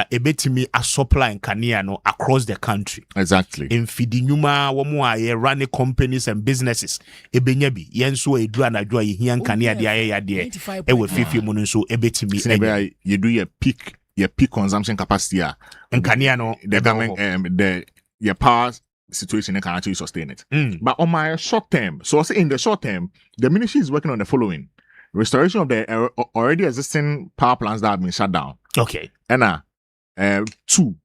ebetimi a supply nkania no across the country. Exactly. In Fidinuma, womu running companies and businesses. Ebenyabi, yenso edru anadwo yehia nkania de ewe fifi mu nso ebetimi. You do your peak consumption capacity. Nkania no the government your power situation can actually sustain it. But on my short term, so in the short term, the ministry is working on the following: restoration of the already existing power plants that have been shut down. Okay. And 2,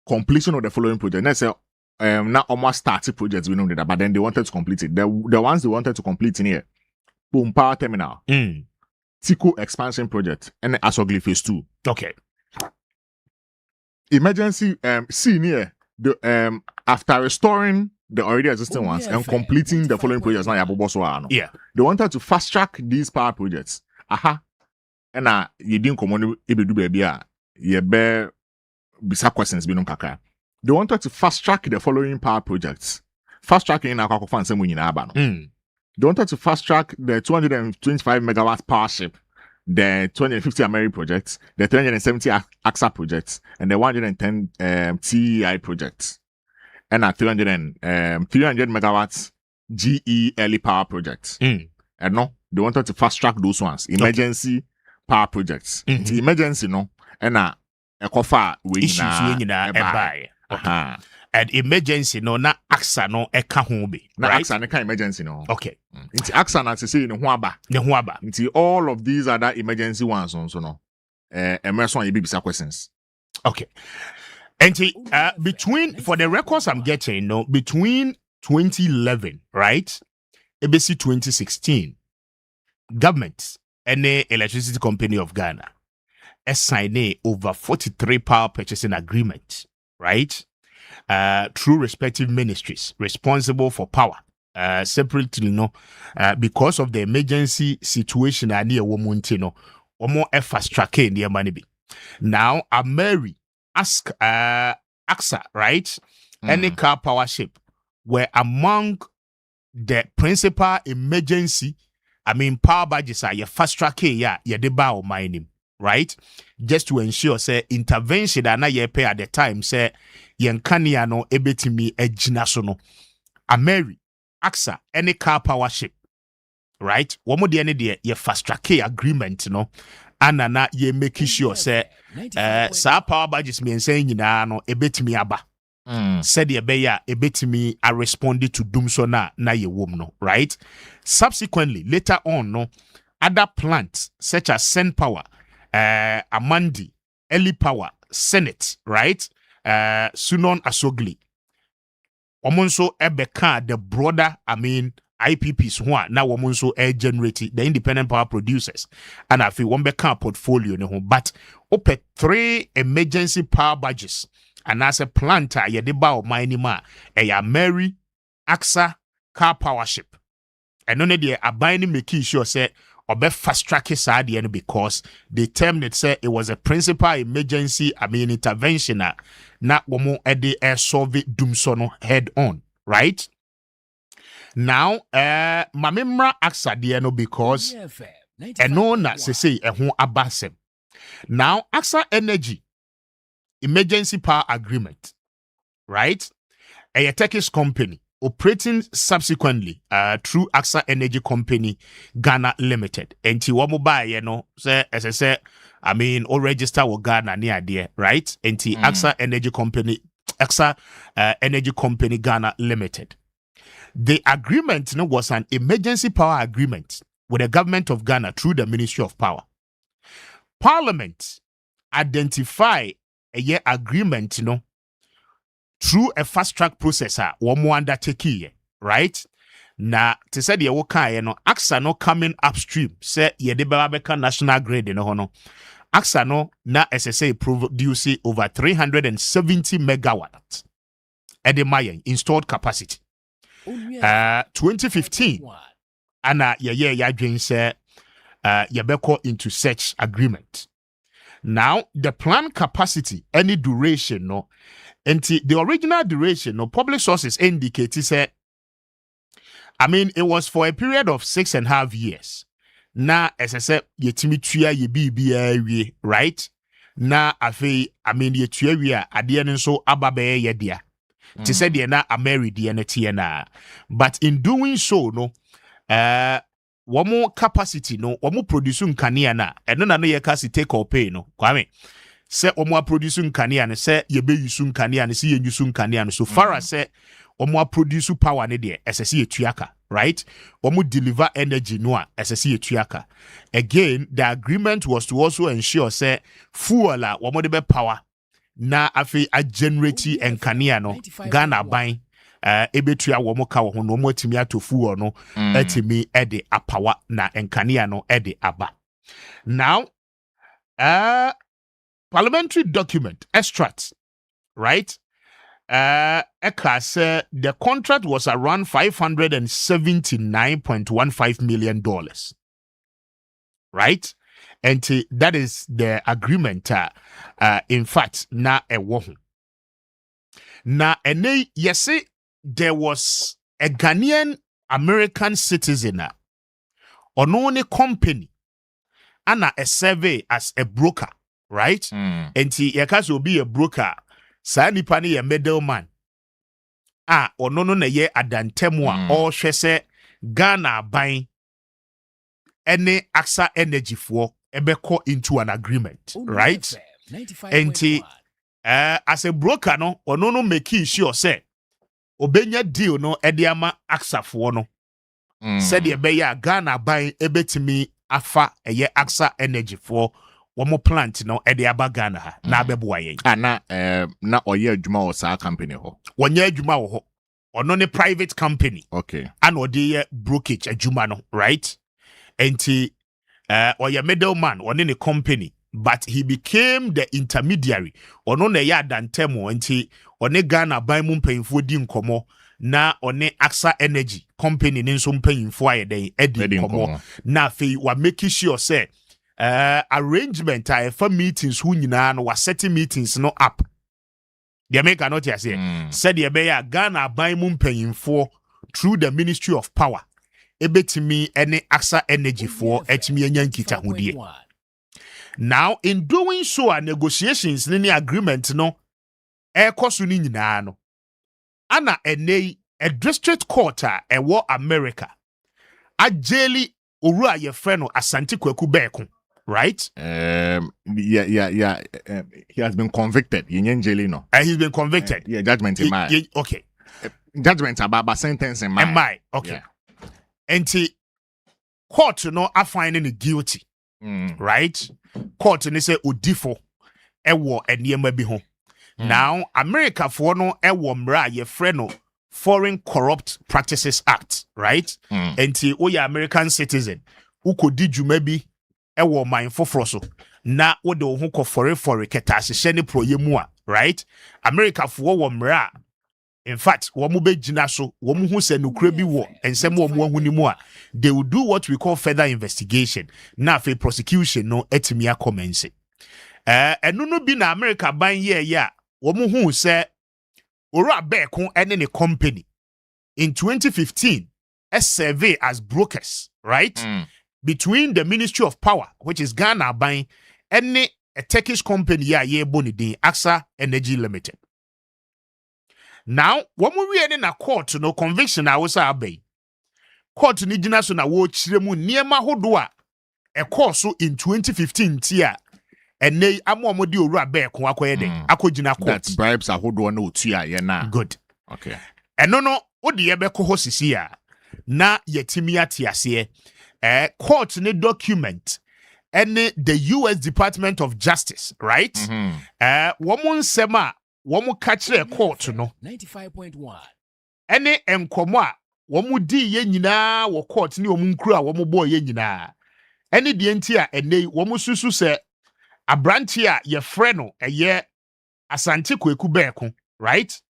completion of the following project. Let's say not almost started projects, we know that, but then they wanted to complete it. The ones they wanted to complete in here: Boom Power Terminal, Tico Expansion Project, and Asogli Phase 2. Okay. Emergency senior the after restoring the already existing ones and completing the following projects. Yeah. They wanted to fast track these power projects. And you didn't come on you bear bisa questions binum kaka. They wanted to fast track the following power projects. Fast tracking in our fan same They wanted to fast track the 225 megawatt power ship, the 250 Ameri projects, the 370 AXA projects, and the 110 TEI projects, and a 300 megawatts GE early power projects. And no, they wanted to fast track those ones. Emergency power projects. The emergency no, and a cofa issues buy. And emergency no na AXA no eka ho be. Na AXA ne ka emergency no. Okay. Nti AXA na se say ne ho aba. Nti all of these other emergency ones so no. Emerson ye bisa questions. Okay. And between, for the records I'm getting, no, between 2011, right? ABC 2016, government and the Electricity Company of Ghana signed over 43 power purchasing agreements, right? Through respective ministries responsible for power. Separately, no, because of the emergency situation, I need a woman to know, or more fast track in the money be. Now, Ameri ask AXA, right? Any car power ship were among the principal emergency. I mean, power badges are your fast track here, your deba or mining, right? Just to ensure, say, intervention that na ye pay at the time, say, yankania no ebetimi ejinasono. Ameri AXA any car power ship, right? One more the ye fast track agreement, no. Anana ye making sure say sa power badges me saying no ebetimi aba. Said ye beya ebetimi are responded to doom so na ye wom no, right? Subsequently, later on, no, other plants such as Nsempa, Amandi, Early Power, Senate, right? Sunon Asogli. Omonso ebeka the broader, I mean, IPPs who are now womonso air generating the independent power producers. And I feel one beka portfolio no, but open 3 emergency power badges. And as a planter, ye deba o minima, a Mary AXA car power ship. And only the abiding making sure say obe fast track his idea because they termed it say it was a principal emergency, I mean intervention not womo ede air solve doom sono head on, right? Now mamemra AXA de no because eno na se say ehun abasem. Now AXA Energy emergency power agreement, right? A Turkish company operating subsequently through AXA Energy Company Ghana Limited. And Tiwamuba, you know, say as I said, I mean, all register with Ghana near there, right? And AXA Energy Company, AXA Energy Company Ghana Limited. The agreement, you know, was an emergency power agreement with the government of Ghana through the Ministry of Power. Parliament identify a year agreement, you know, through a fast track processor, one more undertaking, right? Na to say the woka, you know, AXA no coming upstream, say ye de Babeka national grid, you know, no. AXA no na SSA produce over 370 megawatts at the Mayan installed capacity. 2015, and ya dream say yabeko into such agreement. Now the planned capacity, any duration, no. And the original duration, no, public sources indicate, say, I mean, it was for a period of 6.5 years. Now, as I said, ye timi tuya ye BBA, right? na afei ye tuawi a ade no nso aba bɛyɛ yɛ dea te sɛ deɛ na Ameri deɛ no teɛ na but in doing so no wɔn capacity no wɔn produce nkanea na ɛno na no yɛ kasi take or pay no Kwame sɛ wɔn produce nkanea no sɛ yɛbɛ use nkanea no sɛ yɛ use nkanea no so far as sɛ wɔn produce power ne deɛ ɛsɛ sɛ yɛ tuaka right wɔn deliver energy no a ɛsɛ sɛ yɛ tuaka again the agreement was to also ensure sɛ fuel a wɔn de bɛ power na afei a generate nkanea no Ghana ban ebetua wo mo ka wo ho no mo atimi atofu no atimi ede apawa na nkanea no ede aba now parliamentary document extract right the contract was around $579.15 million right and that is the agreement in fact na ewo ho na ene yesi there was a Ghanaian American citizen ono ne company ana a survey as a broker right and he will be a broker sa nipa ne ye middleman ono no na ye adantemu a o hwe se Ghana ban ene AXA energy for ebeko into an agreement right and as a broker no ono no make sure say obenya deal no ediama AXA for no said ye be ya Ghana ban ebetimi afa eye AXA energy for womo plant no ediaba Ghana ha na abeboa yen na oye adwuma wo sa company ho wonye adwuma wo ho ono ne private company okay and odi ye brokerage adwuma no right enti oye middleman one ne company but he became the intermediary ono na ya dantemo enti one Ghana ban mu mpanyimfo di nkomo na one AXA energy company ne nso mpanyimfo ayeden edi nkomo na fe wa make sure say arrangement for meetings hu nyina no wa setting meetings no up the America not here say said the be ya Ghana ban mu mpanyimfo through the Ministry of Power ebetimi ene AXA energy for etimi anya nkita hodie. Now, in doing so, our negotiations, any agreement, no, kosu ni nyina no. Ana ene a district court a war America. A jeli Orua ye friend no Asante Kwaku Beko, right? Yeah. He has been convicted. Yen jeli no. He's been convicted. Yeah, judgment in my. Okay. Judgment about sentence in my. Okay. Yeah. And court no are finding it guilty. Right? Court ni say odifo ewo eniyema bi ho. Now America for no ewo mra ye friend no Foreign Corrupt Practices Act, right? Enti oya American citizen ukodi dwuma bi ewo man foforo so na wo de wo ho kɔ fore keta ahyehyɛ ne proye mu a, right? America for wo mra in fact, wamu be jina so, wamu hu se nukre bi wo, ensem wamu wahu ni mu a, they will do what we call further investigation. Na fe prosecution no etimi commence. Enu no bi na America ban ye ya, wamu hu se Orua Beko ene ne company in 2015 a survey as brokers, right? Between the Ministry of Power, which is Ghana ban, ene a Turkish company ya ye boni din AXA Energy Limited. Now, when we are in a court, no conviction, I was obey. Court ni jina so na wo chiremu niema hodoa. A course so in 2015 tia. And nay amomodi Orua Beko akoye den. Ako jina court. That bribes a hodoa no tia ye na. Good. Okay. And no odi ebe ko hosisi ya. Na yetimi atiase. Court ni document. And the US Department of Justice, right? Woman sema womu kachire court no 95.1 ene enkomo a womu di ye nyina wo court ni womu nkuru a womu boy ye nyina ene de enti a ene womu susu se abranti a ye frɛ no eye Asante Kwaku Beko, right?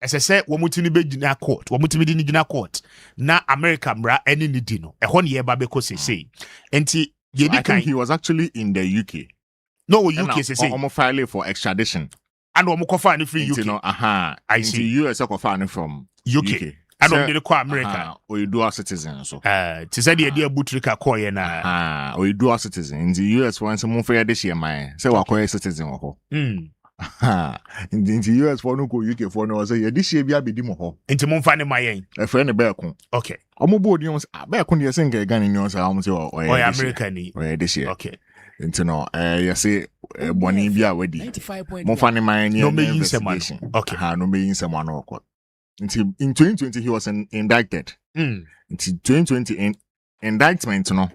Esese womu tini be gyina court womu timi di ni gyina court na America mra ene ni di no ɛhɔ ne ye ba beko sesei enti ye di I kan think he was actually in the UK. No, UK sesei Almost filing for extradition. and womu kofa ni free UK. I see. US kofa from UK. I don't need to call America. Or you dual citizen so. To say the idea Butrika Koya na. Or you dual citizen in the US for some more fair this year, my say what citizen or in the US for no UK for no say this year be dimo into Monfani my a friend of Bearcon. Okay. Omobo Dions Bearcon you sing a gun in yours almost or American or this year. Okay. Into no you say Bonnie be already. Monfani my no me someone. Okay. No me someone or court. Until in 2020 he was indicted. Until 2020 indictment no.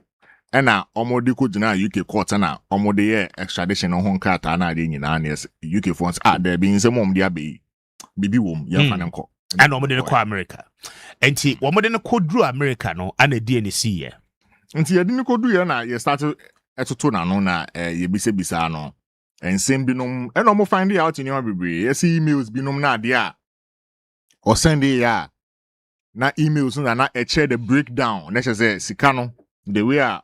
And now omodi ko jina UK court na omodi extradition on Honkata na de nyina na UK funds there being some mom dia be bibi wom ya fa nko. And omodi no kwa America. Enti omodi no ko dru America no ana die ne si ye. Nti ye ni ko dru ye na ye start etoto na no na ye bisa no. Ensem binom and omo find out in your bibi. Ye see emails binom na de a or send ya na emails na share the breakdown na say sika no the way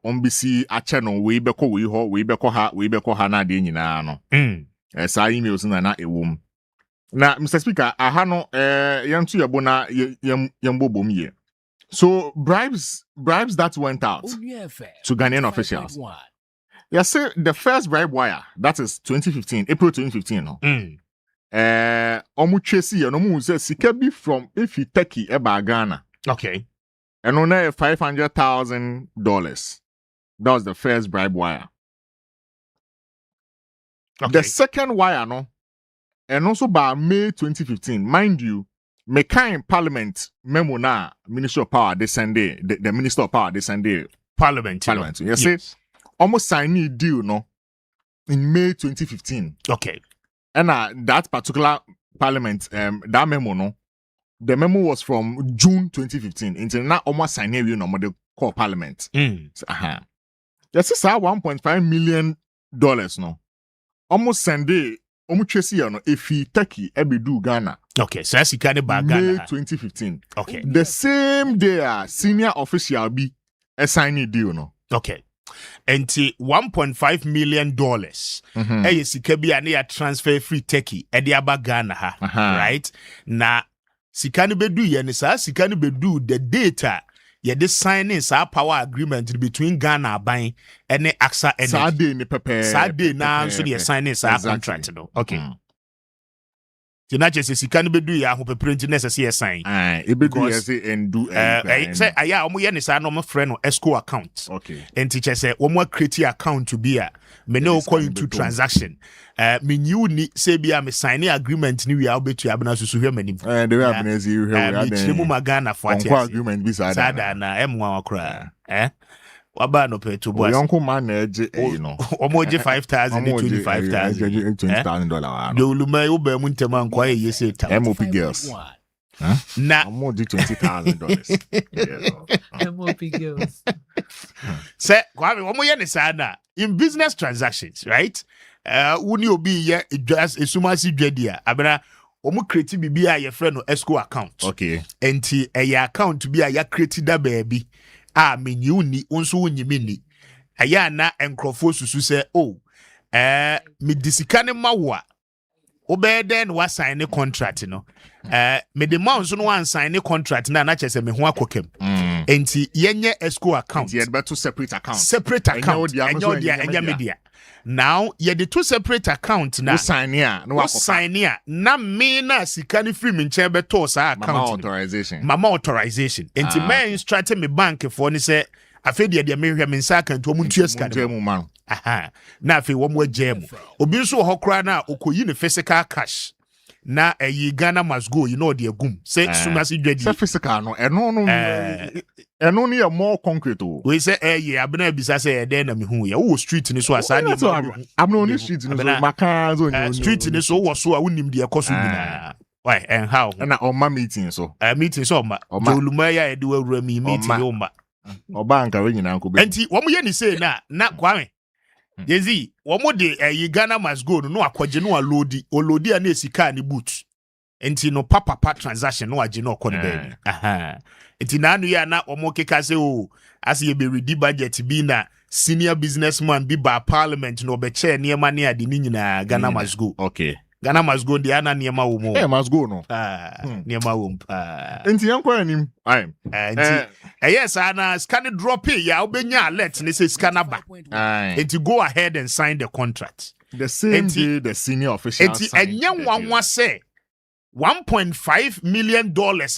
ombisi ache no we beko we beko ha na de nyina no sa emails na ewom na Mr. Speaker aha no yantu yebo na yembobom ye. So bribes that went out to Ghanaian officials. Yes, say the first bribe wire, that is April 2015 no. Omu chesi ya no mu say sika bi from if you take eba Ghana. Okay. And on $500,000. That was the first bribe wire. Okay. The second wire, no, and also by May 2015, mind you, Meka in Parliament memo na Minister of Power this Sunday, the Minister of Power this Sunday. Parliament. You see, almost signed a deal, no, in May 2015. Okay. And that particular Parliament, that memo, no. The memo was from June 2015. Until now, almost signed a no the core Parliament. Yes, it's $1.5 million. No, almost Sunday. Chesi no if he take do Ghana. Okay, so that's Ghana back Ghana. May 2015. Okay. The same day, senior official be a signing deal no. Okay. And $1.5 million. Hey, sika bi ane ya transfer free Turkey. Edi aba Ghana ha. Right? Na sika ni bedu ye ni sa sika ni bedu the data ye de signing sa power agreement between Ghana aban and AXA Energy. Saturday ni pepe. Saturday na so ye signing sa contract no. Okay. Tina chese sika ni bedu ya ho pepe nti necessary sign. E bedu ye say and do say aya omo ye ni sa no mo frɛ no escrow account. Okay. Enti chese omo create account to be a me no call into transaction. Me new ni say bia me signing agreement ni we obetu abena susu hwe manim. The way abena see you hwe me chemu magana for ati. Agreement bi sada na emwa wakra. Waba no pay to boss. Yonko man na eje no. Omoje 5,000 $25,000. $20,000. Do lume wo ba mu ntema nkwa ye say ta. MOP girls. Na omoje $20,000. MOP girls. Say Kwame omo ye ne sa na in business transactions, right? Wuni obi ye just esumasi dwadia abena omo create bibi a ye friend no escrow account. Okay. Enti ya account bi a ya create da baby. Me uni onso wonyimi ni aya na enkrofo susu se me disika ne mawo a obeden wa sign ne contract no me de ma onso no wan sign ne contract na chese me ho akokem enti yenye escrow account enti better separate account enya media now ye the two separate account na sign na me na sika ne free me nche beto sa account mama authorization enti me instruct me bank for ni say afedi de me hwe me nsa account o mu ntua sika na afi wo mu agem obi nso ho kra na okoyi ne physical cash na Ghana must go you know the agum say sumasi dwadi physical no eno no ye more concrete o we say abena bisa say dey na me hu ye wo street ni so asa ni am no ni street ni so maka zo ni street ni so wo so a wonim de ekoso bina why and how na oma meeting so meeting so oma joluma ya e de wawura mi meeting oma oba nka we nyina nko be enti wo mo ye ni say na Kwame Yezi, womo de Ghana must go no akwaje no alodi a na esika ni boot. Enti no papa transaction no aje no akọ ne ba. Enti na anu ya na omo keka se as ye be ready budget bi na senior businessman bi ba parliament no be chair niema ne ade ni nyina Ghana must go. Okay. Ghana must go the ana niema wo mo. Must go no. Niema wo. Enti yanko anim. Aye. Enti yes ana scan drop ya obenya alert ne say scanner ba. Enti go ahead and sign the contract. The same day the senior official enti enye wanwa say $1.5 million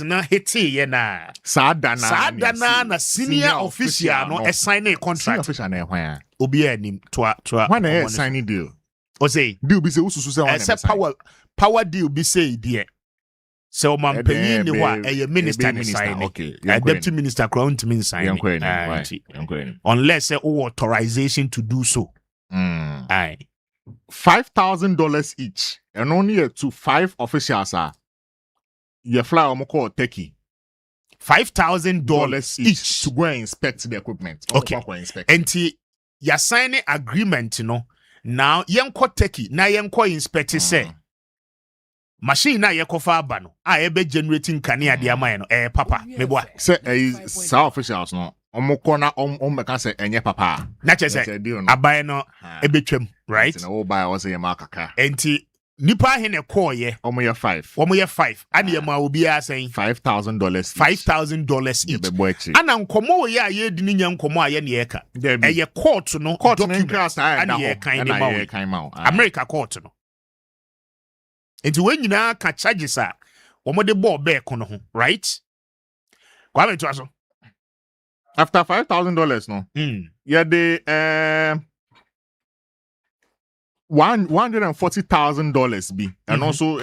na hiti ye na. Sadana na senior official no sign a contract. Senior official na ehwan. Obi anim to when a signing deal. O say deal be say ususu say one. Say power deal be say there. So man penyin ni wa a minister ni sign. Okay. Deputy minister crown to mean sign. Unless authorization to do so. Aye. $5,000 each, and only to 5 officials are. You fly call Turkey. $5,000 each to go and inspect the equipment. Okay. And ya signing agreement, now yenko Turkey, na yenko inspect say. Machine na yeko fa aba no a ebe generating kania de ama no papa meboa say sa officials no omoko na ommeka say enye papa na che say abai no ebetwam right na wo buy wo say ye makaka enti nipa he ne call ye omo ye 5 ane ye ma obi a saying $5,000 each ana nkomo ye a ye di ni nya nkomo a ye ne ye ka ye court no document ane ye kan ma America court no. Enti when you na ka charges a omode ball back on ho right Kwame to aso after $5,000 no yeah the $140,000 be and also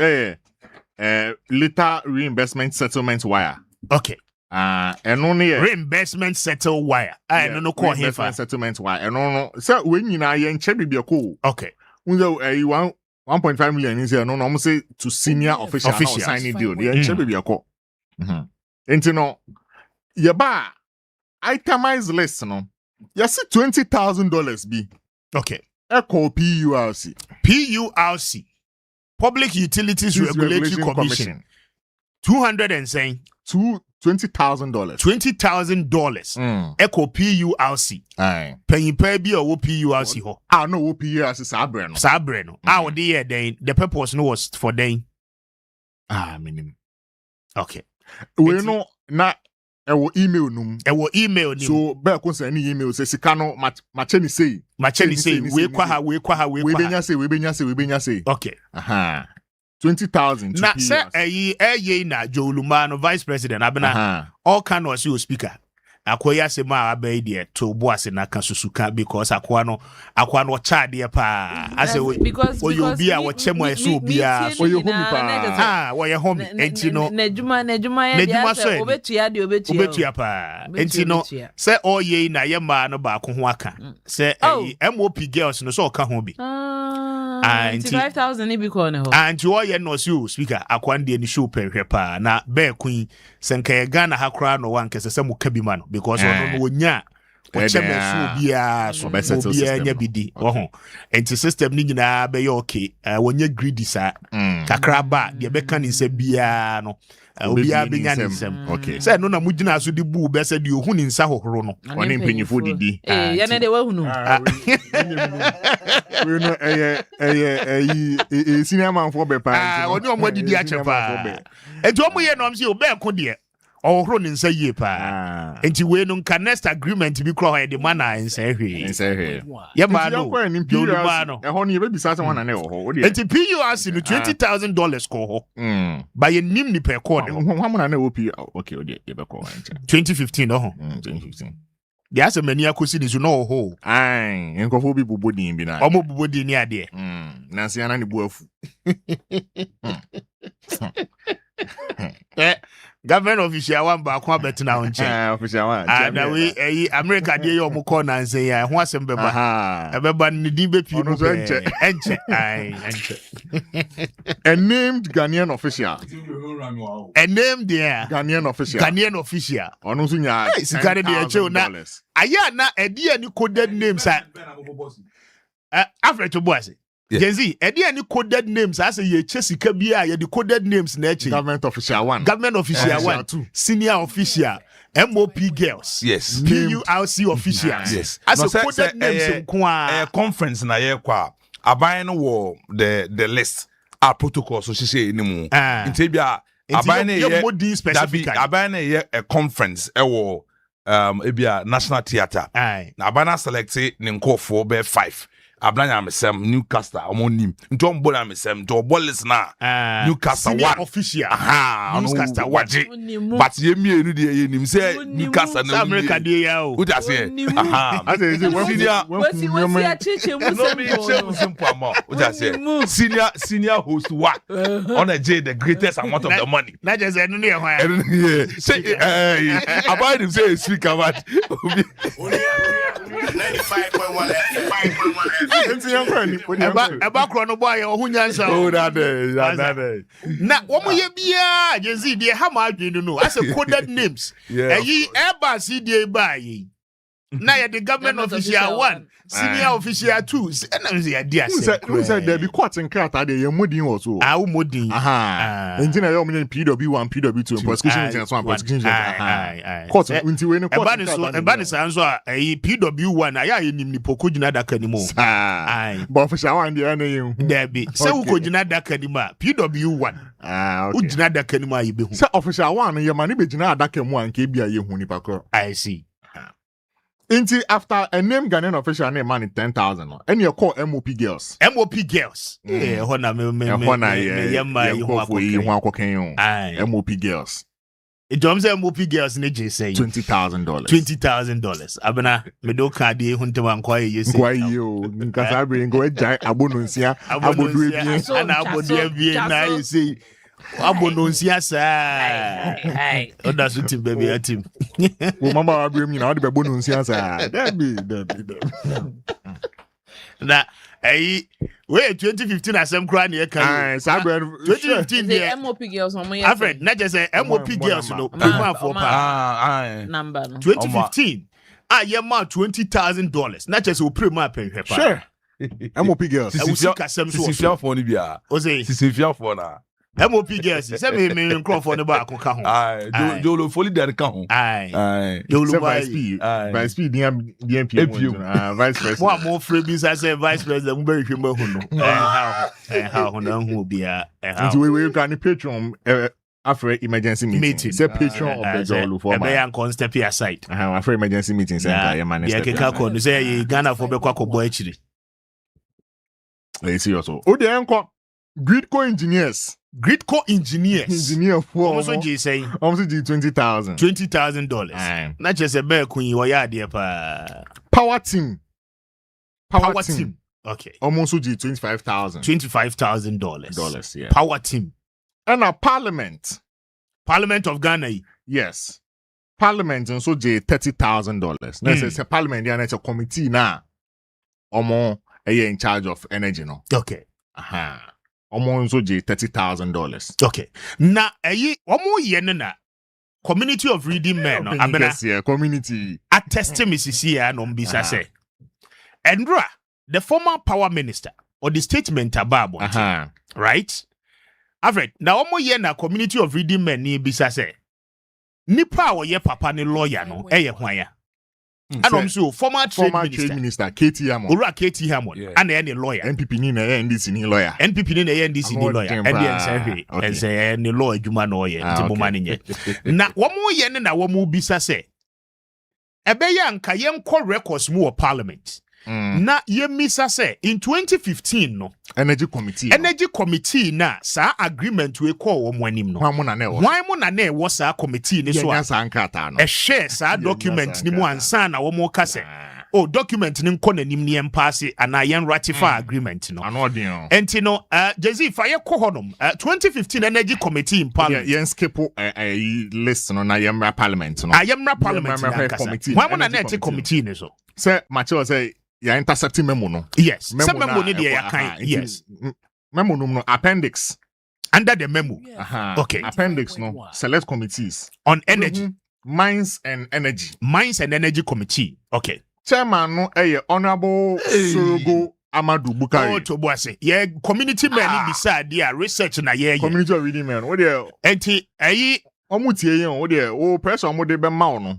later reimbursement settlement wire okay and only reimbursement settle wire I no call him for settlement wire and no so when you na yen chebi be cool okay you want 1.5 million is here no almost say to senior official signing deal the chebi be call enti no ye ba itemized list no you see $20,000 be okay call PURC Public Utilities Regulatory Commission 200 and saying $20,000 echo PURC aye penny pay bi o PURC ho no PURC sabre no the then the purpose no was for then minimum okay we no na ewo email num so be ko say any email say sika no macheni say we kwa ha we benya say okay 20,000 na say eyi na Joluma no vice president abena all kind of speaker akoya se ma abai de to boase na kasusuka because akwa no charde pa ase we you be a wachemo eso bia so you home pa we home enti no nedjuma ya de obetua pa enti no say all ye na ye ma no ba ko ho aka say MOP girls no so ka ho bi and 5,000 ni bi ko ne ho and you all ye no so speaker akwande ni show penhwe pa na be queen senka Ghana hakra no wan kese se mu ka bi ma no because ono no nya ocheme so bia so bia nya bidi oho enti system ni nyina be okay wonya greedy sa kakra ba de be kan nse bia no obia be nya nsem okay say no na mugina so di bu be say de ohu ni nsa hohoro no oni mpanyifo didi ya na de wahunu we no senior man for be pa oni omo didi a chepa enti omo ye no am say obe ko de ohoro ni nsa yie pa enti we no nka next agreement bi kro the man nsa hwe ye ma no Joluma no ho ni be bisa se wana na ho enti PURC no $20,000 ko ho ba ye nim ni per code ho mo na na okay odi ye be ko 2015 no ho 2015 dia se mani akosi ni so no ho ai enkofo bi bubodin bi na omo bubodin ni ade na se ana ni bu afu government official one ba kwa betina on che official one na we America dey your mo call na nse ya ho asem beba ebeba ni din be pi no enche enche a named Ghanaian official Ghanaian official onu so nya sikare dey eche na aya na edi ani coded names Africa boase Genzi, any coded names as a ye chesika bia ye the coded names na eche. Government official 1, senior official, MOP girls, yes, PURC officials, yes. As a coded names a conference na ye kwa abaye no wo the list a protocol so she say anymore. Nti bia abane ye specific. Abane a conference ewo ebia National Theatre. Na abana select ne nkofo be 5. Ablanya mesem Newcastle omonim nti ombola mesem to bolis na Newcastle one official Newcastle waje but ye mienu de ye nim say Newcastle na America de ya o what I say senior host what on a J the greatest amount of the money na just enu ne ho ya say about him say speak about 95.1 eba kro no boy ohun nyansa oh that day na wo ye bia Jay-Z de ha ma adwenu no as a coded names eyi eba CDA ba yi na ye the government official 1 senior official 2 na ya dia say who said there be court in Krata de ye modin also wo modin engineer yo me PW1 PW2 prosecution agent so prosecution court unti we no court eba ni so a PW1 aya nim ni poko gina daka ni mo but official one dey na yin there be say wo ko gina daka ni ma PW1 okay wo gina daka ni ma ye be hu say official one ye ma ni be gina daka mu anka bia ye hu ni pakro I see. Inti after a name Ghanaian official name man 10,000 and you call MOP girls. MOP girls. Hona me MOP girls. It comes MOP girls ne je say $20,000. $20,000. Abana me do ka de hunte wan kwa ye say. Kwa yo nkasa bring go ejai abononsia abodu ebien ana abodu ebien na ye say abononsia sa oda so tim baby atim wo mama wa bring me na wo de abononsia sa that be na we 2015 asem kra na ye kan 2015 the MOP girls on my Alfred na just say MOP girls no prima for pa number 2015 ye ma $20,000 na just o prima pen hwepa sure MOP girls sisifia for ni bia o say sisifia for na MOP girls say me nkrofo ne ba akoka ho jolo foli der ka ho jolo vice speed DMP vice president mo frebi say vice president mo be hwema hu no how na hu bia we can patron after emergency meeting say patron of the jolo for be yan con step aside after emergency meeting say ya man step ya ka say Ghana for be kwa kobo akiri see also o de enko Gridco engineer for almost G say almost $20,000 $20,000 na just a bear kun yo ya de pa power team okay almost $25,000 yeah power team and a parliament of Ghana yes parliament and so $30,000 na say parliament there na a committee na omo in charge of energy no okay almost $30,000 okay na omo ye na community of reading men no abena community attest Mrs. here no mbisa say Endra the former power minister or the statement ababo right Alfred na omo ye na community of reading men ni bisa say nipa wo ye papa ni lawyer no eye hwan ya anom so former trade minister KT Hammond ora KT Hammond ana any lawyer NPP ni na NDC ni lawyer and say any law adwuma na oye ntiboma ne nye na womo ye ne na womo bisa say ebe ya nka ye nkọ records mu parliament na ye misa say in 2015 no energy committee na sa agreement we call wo anim no hwan mo na ne wo sa committee ni so a share sa document ni mu ansa na wo ka say document ni nkọ nanim ni empase ana ye ratify agreement no enti no Jay-Z fa ye kọ honom 2015 energy committee in parliament yen skip list no na yemra parliament no yemra parliament hwan mo na ne committee ni so say macho say ya intercepting memo no yes memo ni de ya kan yes memo no appendix under the memo okay appendix no select committees on energy mines and energy committee okay chairman no honorable Sorogo Amadu Bukari to boase ye community man beside there research na ye community of reading man what there enti omutie yen what there o pressure omo de be ma no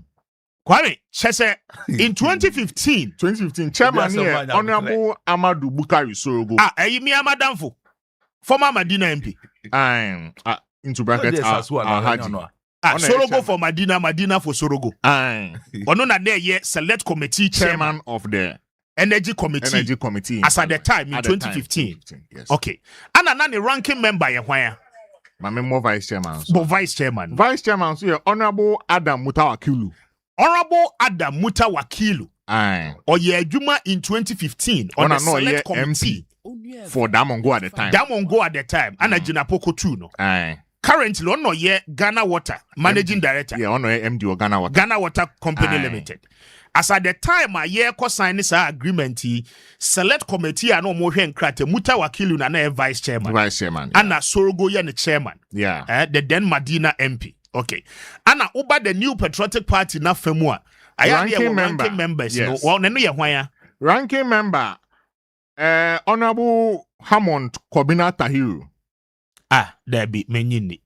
Kwame chese in 2015 chairman here honorable Amadu Bukari Sorogo mi amadamfo Former Medina MP. Into brackets Alhaji. Sorogo for Medina for Sorogo. Ono na dey select committee chairman of the Energy Committee. As at the time in 2015. Yes. Okay. And another ranking member ye hwan? My vice chairman. Vice chairman. Vice chairman so Honorable Adam Mutawakilu. Honorable Adam Mutawakilu. Or ye adwuma in 2015 on the select committee for Damongo at the time. Damongo at the time. And Jinapoko too no. Currently, ono ye Ghana Water managing director. Yeah, ono ye MD of Ghana Water. Ghana Water Company Limited. As at the time, a year co sign this agreement, select committee and no more krate Mutawakilu na vice chairman. Vice chairman. And na Sorogo ye the chairman. Yeah. The then Medina MP. Okay. And na over the new Patriotic Party na femua. Ranking members. Yes. No, well, ye hwan. Ranking member. Honorable Hammond Kobina Tahiru. There be menyini.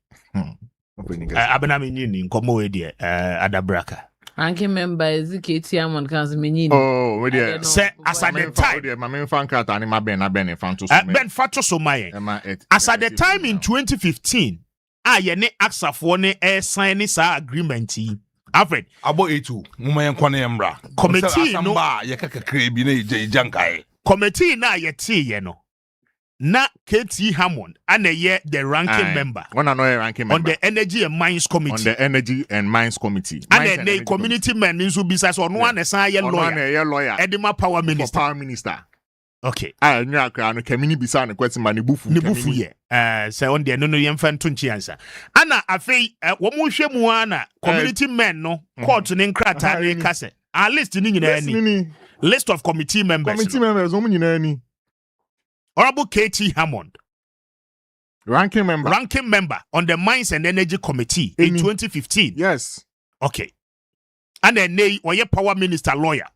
Abena menyini nkomo we de adabraka. Ranking member is KTM Council menyini. Oh, we there. Say as at the time. My main fan card and my Ben Fanto. Ben Fato Somaye. As at the time in 2015, ye ne aksafo ne sign sa agreement yi. Alfred. Abo etu. Muma yenkwane yembra. Committee no. Ye kakakre bi na jankai. Committee na ye tie ye no. Na KT Hammond and the ranking member. One another ranking member on the Energy and Mines Committee. On the Energy and Mines Committee. And the community men in Subisa on one as a lawyer. Edema Power Minister. Power Minister. Okay. I knew I can community beside the question mani bufu. Nibufu ye. Say on the no yemfan tunchi answer. Ana afei womuhwe mu ana community men no court ne nkrata ne kase. A list ni nyina ni. List of committee members. Committee members omu nyina ni. Honorable KT Hammond, ranking member on the Mines and Energy Committee in 2015. Yes. Okay. And then they were power minister lawyer.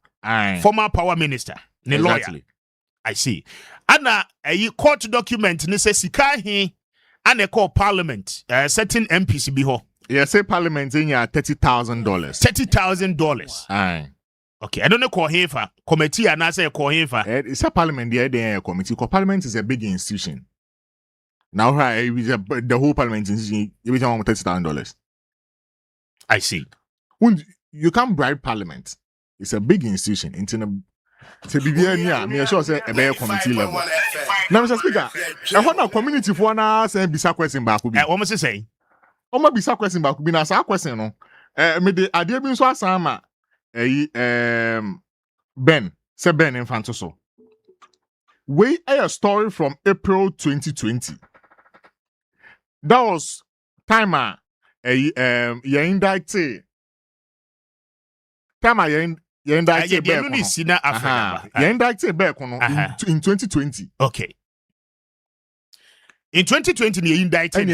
Former power minister. Lawyer. I see. And a court document ne says sikahi and a call parliament certain MPs be ho. Yeah, say parliament in ya $30,000. $30,000. Aye. Okay, I don't know call here for committee and I say call here for it's a parliament there committee. Because parliament is a big institution. Now the whole parliament institution you want $30,000. I see. You can't bribe parliament. It's a big institution. It's a me sure say a better committee level. Now Mr. Speaker, I want a community for na say bisa question back be. What must I say? Oma bisa question back be na sa question no. Me de ade bi so asama Ben Infanto so. We a story from April 2020. That was time you indicted. Time you indicted back in 2020. Okay. In 2020, you indicted.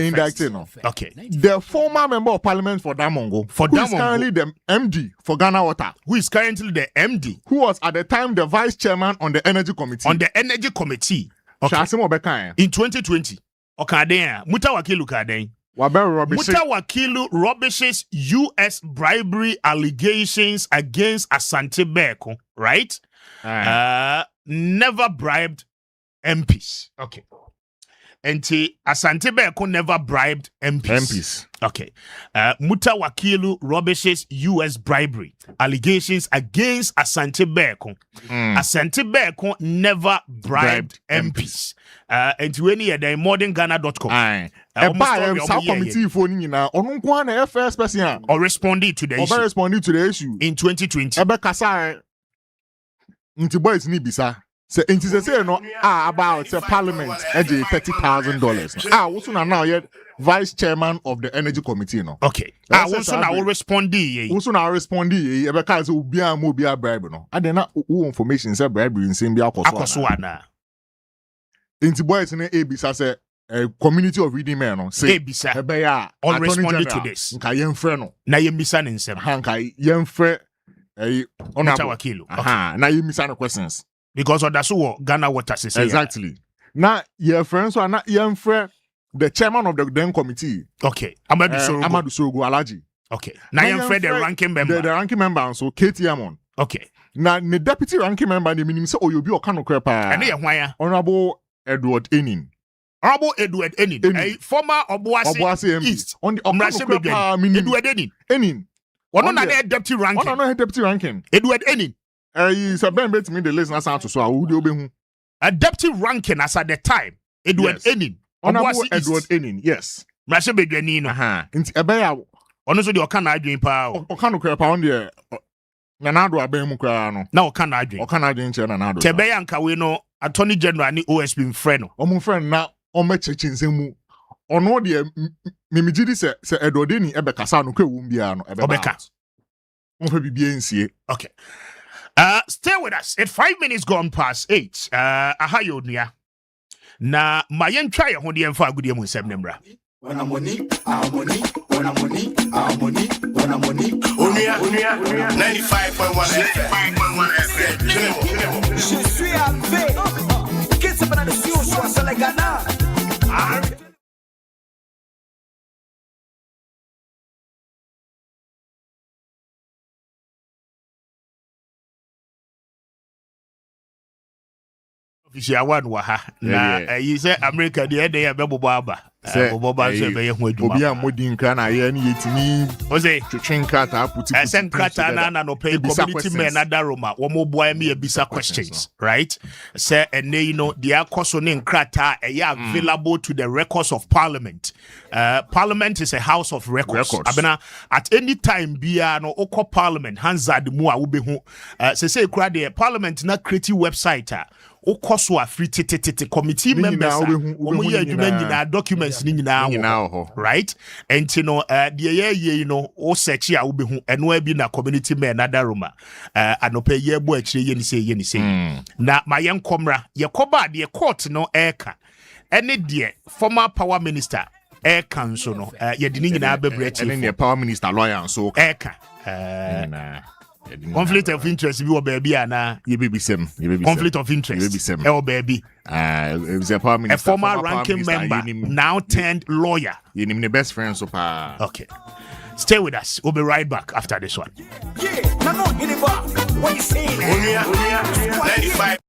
No. Okay. The former member of parliament for Damongo. Who is currently the MD for Ghana Water. Who is currently the MD. Who was at the time the vice chairman on the Energy Committee. On the Energy Committee. Okay. In 2020. Okay, Mutawakilu Kaden. Mutawakilu rubbishes U.S. bribery allegations against Asante Beko, right? Never bribed MPs. Okay. And Asante Beko never bribed MPs. Okay. Mutawakilu rubbishes U.S. bribery allegations against Asante Beko. Asante Beko never bribed MPs. And when you are modernghana.com. Committee for Nina on first person or responding to the issue in 2020. Kasa into boys ni bisa. Say say no about parliament $30,000. Also now yet vice chairman of the energy committee no. Okay. Also now respond ye. Also now respond ye because obi a mo bia bribe no. I na who information say bribe in same bia akoso ana. Into boys ni ebisa say community of reading men no say ebisa ebe ya on responding to this. Nka yemfre no. Na yemisa ne nsem. Nka yemfre Mutawakilu. Na yemisa no questions. Because that's what Ghana Water says. Exactly. Now, your friends are not your friend, the chairman of the then committee. Okay. Amadou Sorogo Alaji. Okay. Now your friend, the ranking member. The ranking member, so Katie Amon. Okay. Now, the deputy ranking member, the minimum say, oh, you'll be a cano crepa. And why? Honorable Edward Enin. Honorable Edward Enin, a former Obuasi MP. East. On the Edward Enin. One on a deputy ranking. On a deputy ranking. Edward Enin. Is a ben bet me the list na sound to so who do be a deputy ranking as at the time. Edward Enin. Honorable Edward Enin, yes. Mmarahyɛ Badwani no. Nti ebeya Ɔno so de ɔka na adwen pa o. Ɔka no kra pa on de na nado aben mu kra no. Na ɔka na adwen. Ɔka na adwen che na nado. Tebeya nka we no Attorney General ni OSP mfrɛ no. Ɔmo friend na ɔmo cheche nsɛm mu. Ɔno de memigidi se Edward Enin ebekasa no kwa wum bia no Obeka. Mo fa bibie nsie. Okay. Stay with us. At 5 minutes gone past 8. Aha yo Onua. Na mayen try ho de emfa agudie mu nsɛm nemra. When I'm money, when I'm money. Onua, 95.1 FM. Je suis avec. Qu'est-ce que tu as sur Salagana? Official one wa ha. Na you say America the day ya bebobo aba. Bobo ba so be ye ho adwuma. Obi a modi nkra na ye na yetimi. O say twetwe nkrata aputi. Sen krata na no pay community men na Roma. Wo mo boy me ebisa questions, right? Say ene you know the akoso ne nkrata available to the records of parliament. Parliament is a house of records. Abena at any time bia no okọ parliament hanzad mu a wo be hu. Say kura the parliament na create website okoso afri tete committee members omo ye adwuma nyina documents ni nyina right and you know the you know o search a wo be hu eno abi na community men na Roma anope ye bo akire ye ni say na mayen komra ye koba de court no eka ene de former power minister eka nso no ye de ni nyina bebre chief ene power minister lawyer so eka conflict of interest bi wo baby ana ye baby sem conflict of interest e baby it was a former ranking member now turned lawyer you name the best friend so far. Okay, stay with us, we'll be right back after this one. What you saying? Onua, 95.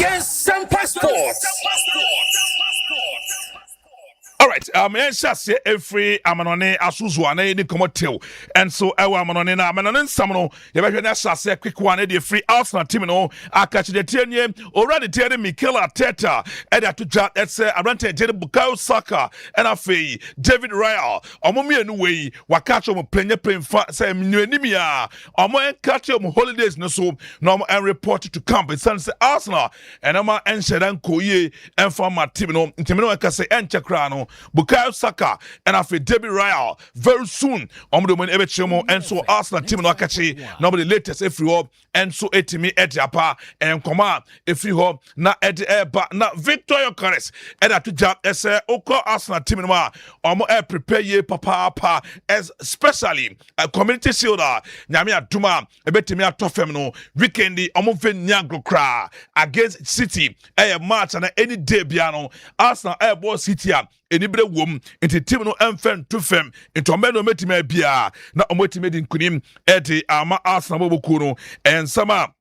Nsempa Sports. All right, say every amanone asuzuane ni komotel, and so ewa amanone na amanone samno. Yebehwe say quick one the free Arsenal team no. Akachi the tenye already tell Mikel Arteta. Eda to chat arante tell Bukayo Saka and afi David Raya. Omomi anyway wakacho mo plenye say mnuenimia. Omo enkacho mo holidays no so no and reported to camp. It's say Arsenal and ama enshedan koye and for my team no. Team no say enchekra no. Bukayo Saka and after David Raya very soon. Omdo Ebechemo and so Arsenal team no akachi. Nobody latest if you up and so etimi etiapa and command if you hope na eba na Victor Yokeres and at job ese oko Arsenal team no omo prepare ye papa as especially a community shield nyame aduma ebetimi atofem no weekendi omo fenyango kra against City match and any day biano Arsenal ball City enibre wom enti team no emfen to fem enti omeno metima bia na omotime di nkunim ama Arsenal boboku no and sama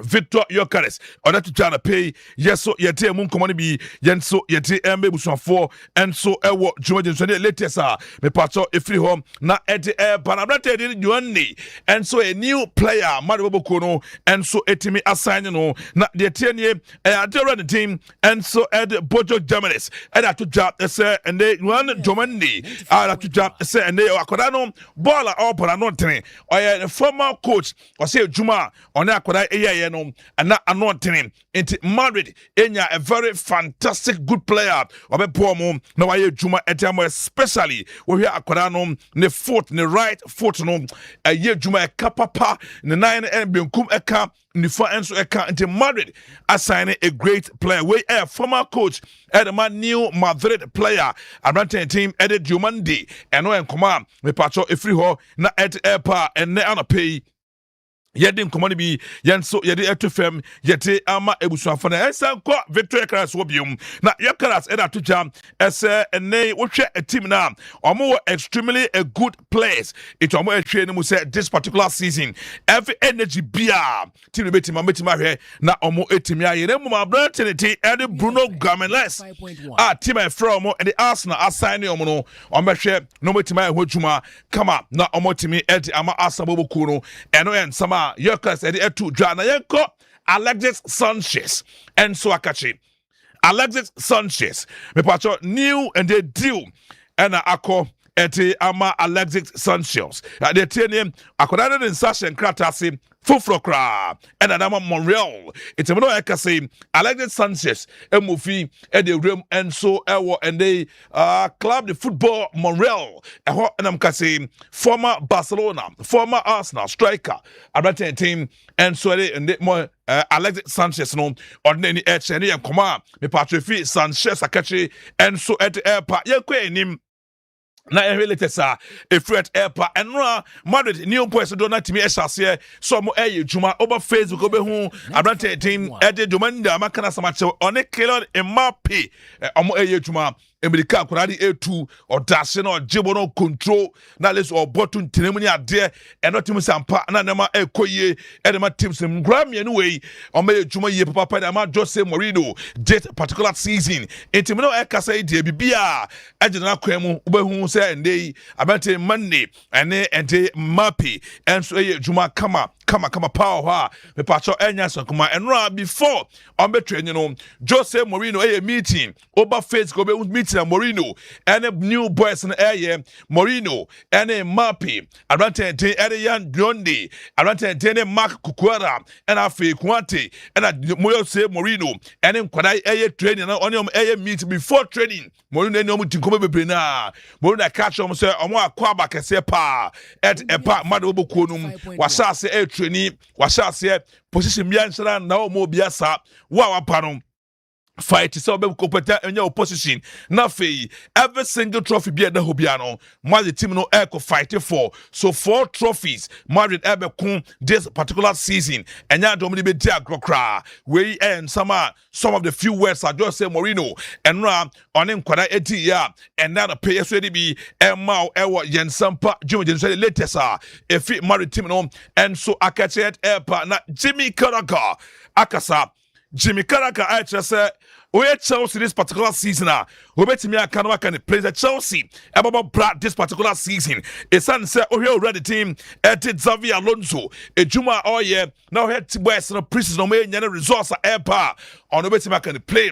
Victor Yokeres on that to try to pay yes so yete mun komoni bi yen so yete embe busuafo and so ewo Juma so the latest me pacho efri home na ete panabrate di Juani and so a new player Madoboko no and so etimi assign no na the tenye the team and so Bojo Germanis and that to job say and they one Domandi that to job say and they akoda no baller or no ten or former coach or say Juma on akoda and not anointing into Madrid enya a very fantastic good player obe pomo na waye Juma etamo especially we hear akorano ne foot ne right foot no a ye Juma kapapa ne nine and benkum eka ne fa enso eka into Madrid assigning a great player we a former coach at the man new Madrid player Abrante team edit Jumandi and no enkoma me pacho efri ho na et airpa and ne anapay yedin komani bi yenso yedi etufem yete ama ebusuafo na ensan ko Victor Yokeres wobium na Yokeres eda to jam ese ene wohwe a team na omo extremely a good place it omo ehwe ni mu say this particular season every energy bia team betima hwe na omo etimi ayere mu abrantenity ede Bruno Guimaraes team e from and the Arsenal assign omo no omo hwe no betima ehwajuma kama na omo timi ede ama Arsenal boboku no eno en sama Yokeres edi etu dwana yenko Alexis Sanchez and so akachi Alexis Sanchez me pacho new and they deal and ako eti ama Alexis Sanchez they tell him akoda den sashen kratasi fufrokra and adama Montreal it's no ekase Alexis Sanchez emufi e de room and so ewo and they club the football Montreal eho enam kase former Barcelona former Arsenal striker Abrante team and so they and more Alexis Sanchez no ordinary h and yam koma me patrofi Sanchez akachi and so at airport yakwe enim na related sa a fret airpa and Madrid new boys do not me esase so mo juma over Facebook obehu Abrante team ede Domanda makana samache on a killer Mbappe omo juma America kuradi A2 or dashing or jibono control na les or bottom tenemuni ade and not Nsempa na nema ekoye and my teams in Grammy anyway or me juma ye papa na ma Jose Mourinho this particular season intimino ekasa de bibia agena kwemu obehu say and they about Monday and Mbappe and so juma kama power me pacho enya so kuma and before on be training no Jose Mourinho meeting over Facebook be meeting Mourinho and new boys in area Mourinho and Mbappe Abrante and Yan Biondi Abrante and Mark Kukwara and Afi Kwante and Moyo say Mourinho and kwada training on your meet before training Mourinho no mutin ko be na Mourinho catch on say omo akwa ba kese pa at a pa mado boku num wasa say training wasa position bia nsra na o mo bia sa wa panom fight so be compete in your position na fei every single trophy be na hobiano Madrid team no echo fight for so 4 trophies Madrid ebe kun this particular season and ya domini be dia grokra we and some of the few words I just say Mourinho and on kwada eti ya and now the pay so dey be emma ewo Nsempa Jimmy the latest if Madrid team no and so akachet epa na Jimmy Carragher akasa Jimmy Carragher I just say we Chelsea this particular season we bet me can play the Chelsea about Brad this particular season it's say we already team Xavi Alonso Ejuma all year now head to West no preseason no me any resource airpa on the bet me can play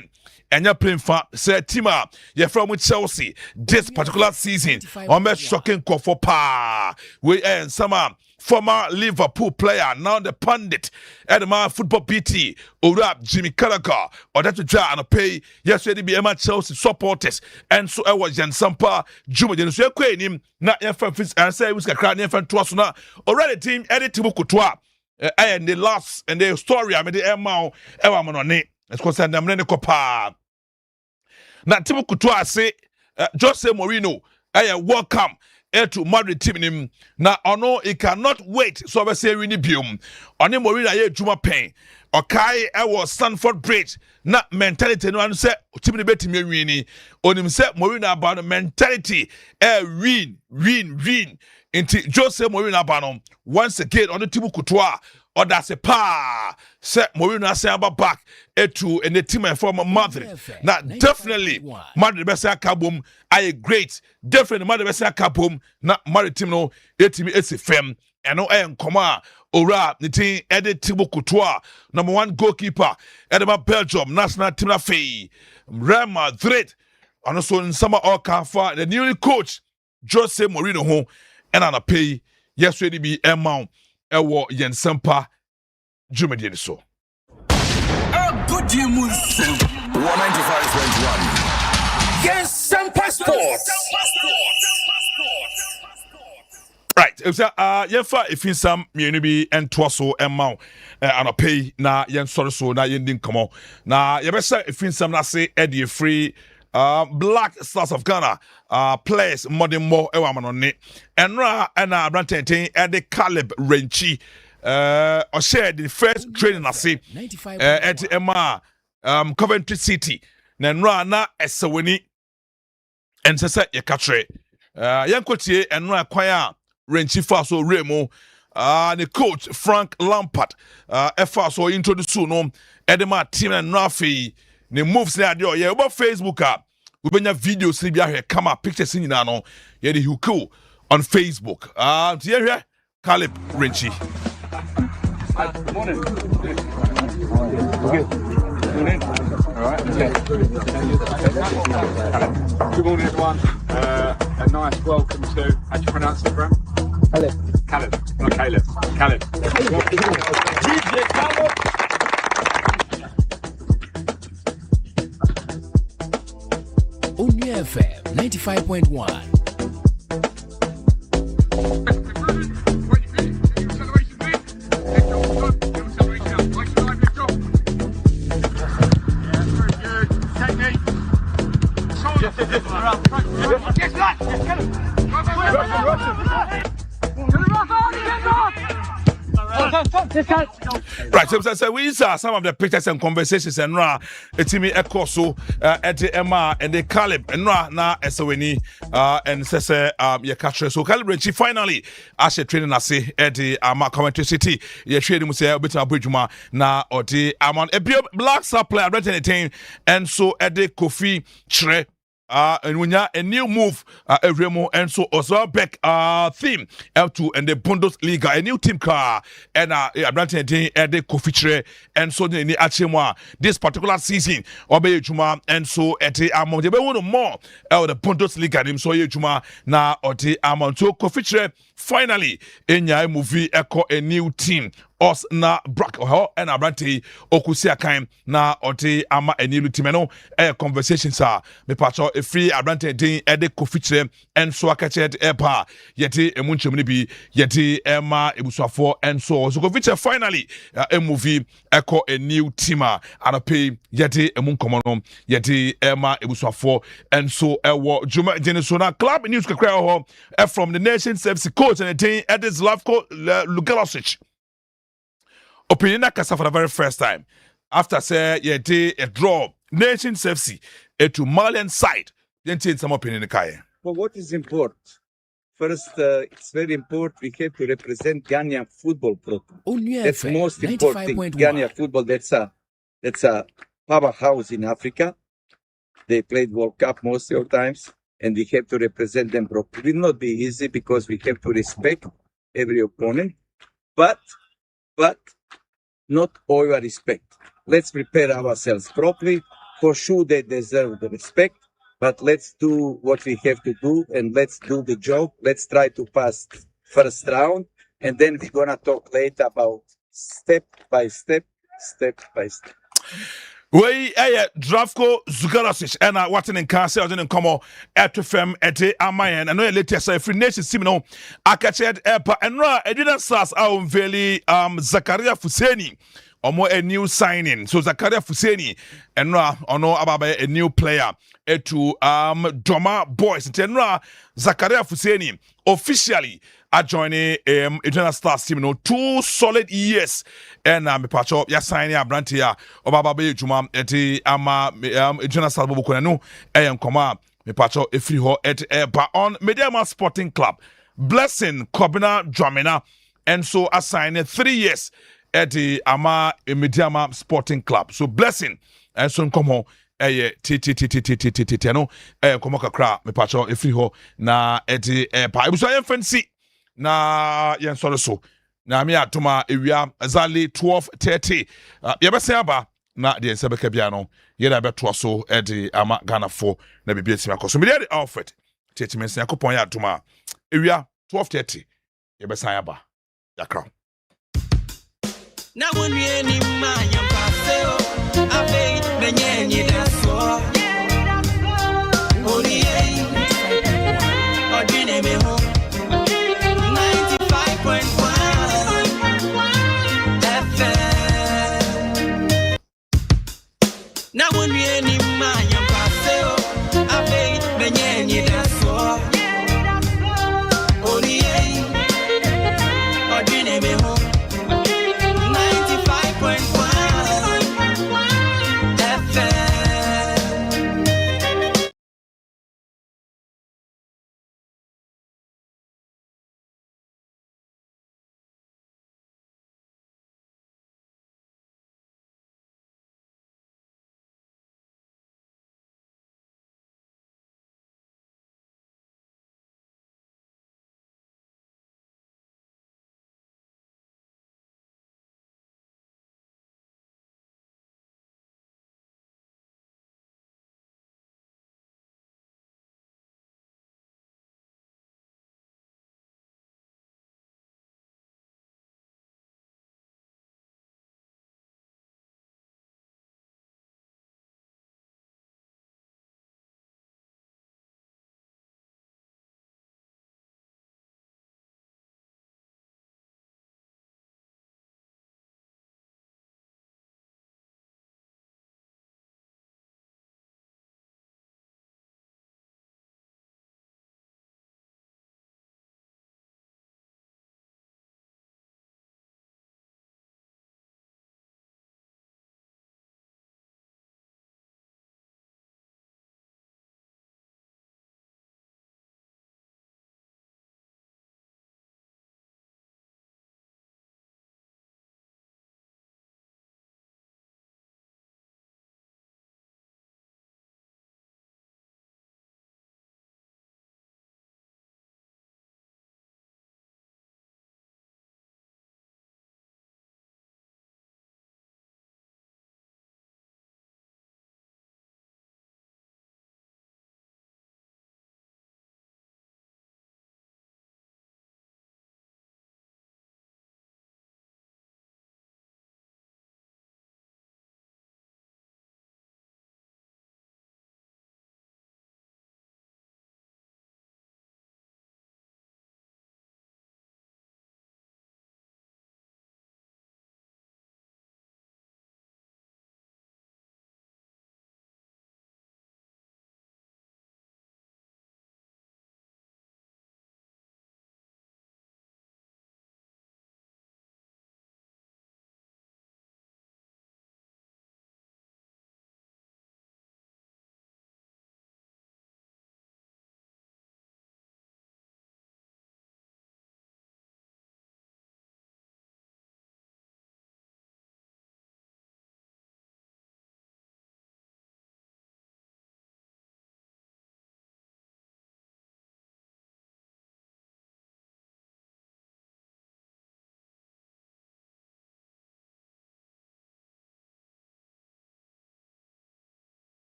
and you're playing for say team you're from with Chelsea this particular season on me shocking call for pa we and some former Liverpool player, now the pundit, and the man football PT, Urab Jimmy Carragher, or that to try and pay, yes, we be Emma Chelsea supporters, and so I was Nsempa, Juma, so you're quitting him, not your friends, and say we can cry near friend to us now. Already team, edit to Bukutwa, and the last, and the story, I made the Emma, Ewa on it, it's concerned them, then the copa. Now, Tibu Kutwa say, Jose Mourinho, welcome. To Madrid team him na ono he cannot wait so we say win biom oni Mourinho ye juma pen okai was Stamford Bridge na mentality no say team ne betimi win onim say Mourinho about mentality win inti Jose Mourinho about once again on the team Kutoa or that's a pa say Mourinho say about back to and the team from Madrid. Now definitely Madrid best kabum I great definitely Madrid best kabum na Madrid team no team is fem and no en koma ora the team edit Thibaut Courtois number 1 goalkeeper edema Belgium national team na fee Real Madrid and also in summer all for the new coach Jose Mourinho ho and on a pay yes ready be amount ewo Nsempa Jumedi so Good year, 195.1. Yes, Nsempa Sports. Right, if if some you be and twasso amount and a pay na yen sorry so na yen din come on na you better if some na say Eddie free Black Stars of Ghana players modern more ewa manone enra na branten Eddie Caleb Renchi or shared the first training I see at Emma Coventry City nenra na esewani and sese ye katre yankotie enra kwaya Renchi Faso Remo the coach Frank Lampard Faso introduce no edema team and Rafi the moves there yeah about Facebook we been videos see here come up pictures in no yeah the huku on Facebook here Caleb Renchi. Good morning. Good morning. All right. Okay. Good morning, everyone. A nice welcome to, how do you pronounce it, Bram? Caleb. Not Caleb. Caleb. Onua FM 95.1. Right, so we saw some of the pictures and conversations and it's me echo so at the Emma and the Caleb and na SONE and says your catcher so Caleb Renchi finally as training I say at the Coventry City you trading with a bit of bridgema na or the amount a Black Star player and so at the Kofi Tre and when a new move every more and so also back theme L2 and the Bundesliga a new team car and at the Kofi Tre and so the Achimwa this particular season obey Juma and so at the amount the one more the Bundesliga him so Juma na or the amount so Kofi Tre finally in your movie echo a new team us na Brack or and Abrante Okusi Akaim na ote ama enilu timeno conversations are me pacho a free Abrante din ede Kofi and so akache epa yeti emunchemni bi yeti Emma ebusafo and so Kofi finally a movie echo a new teamer and a pay yeti emunkomono yeti Emma ebusafo and so ewo Juma Jenisona club news kakra from the nation service coach and the Edis Lavko Lugalosic opinion na kasa for the very first time after say ye did a draw nation FC to Malian side then take some opinion in Kaya. Well, what is important? First, it's very important we have to represent Ghanaian football properly. That's the most important thing. Ghanaian football, that's That's a powerhouse in Africa. They played World Cup most of the times, and we have to represent them properly. It will not be easy because we have to respect every opponent, but not over respect. Let's prepare ourselves properly. For sure, they deserve the respect, but let's do what we have to do and let's do the job. Let's try to pass first round, and then we're gonna talk later about step by step. Wey Drafco Zugarasic and what in cancer and come at FM at Amayan and no latest free nation simino Akached Epa and Ra Edina Sas our very Zakaria Fuseni or more a new signing. So Zakaria Fuseni and Ra ono about a new player to Doma Boys and Ra Zakaria Fuseni officially joining Eternal Stars team 2 solid years and me pacho ya sign ya brantia obaba be juma eti ama Eternal Stars bobo kona nkoma me pacho efiri ho ba on Mediama Sporting Club Blessing Kobina Dramina and so assign 3 years at the ama Mediama Sporting Club. So Blessing and so nkomo no nkomo kakra me pacho efiri ho na eti pa ibuso ya fancy na yen soro so na me atoma ewia azali 12:30 yebese aba na de nsebeka bia no ye na beto so de ama Ghana for na bibia tima koso me de Alfred techimensi akopon ya atoma ewia 12:30 yebese aba yakra na wonu eni ma yam paseo abe menyenyi daso ori odine me ho 95.1 FM. Now when we any man, you pass it. I pay menyenyi daso. Ori odine me ho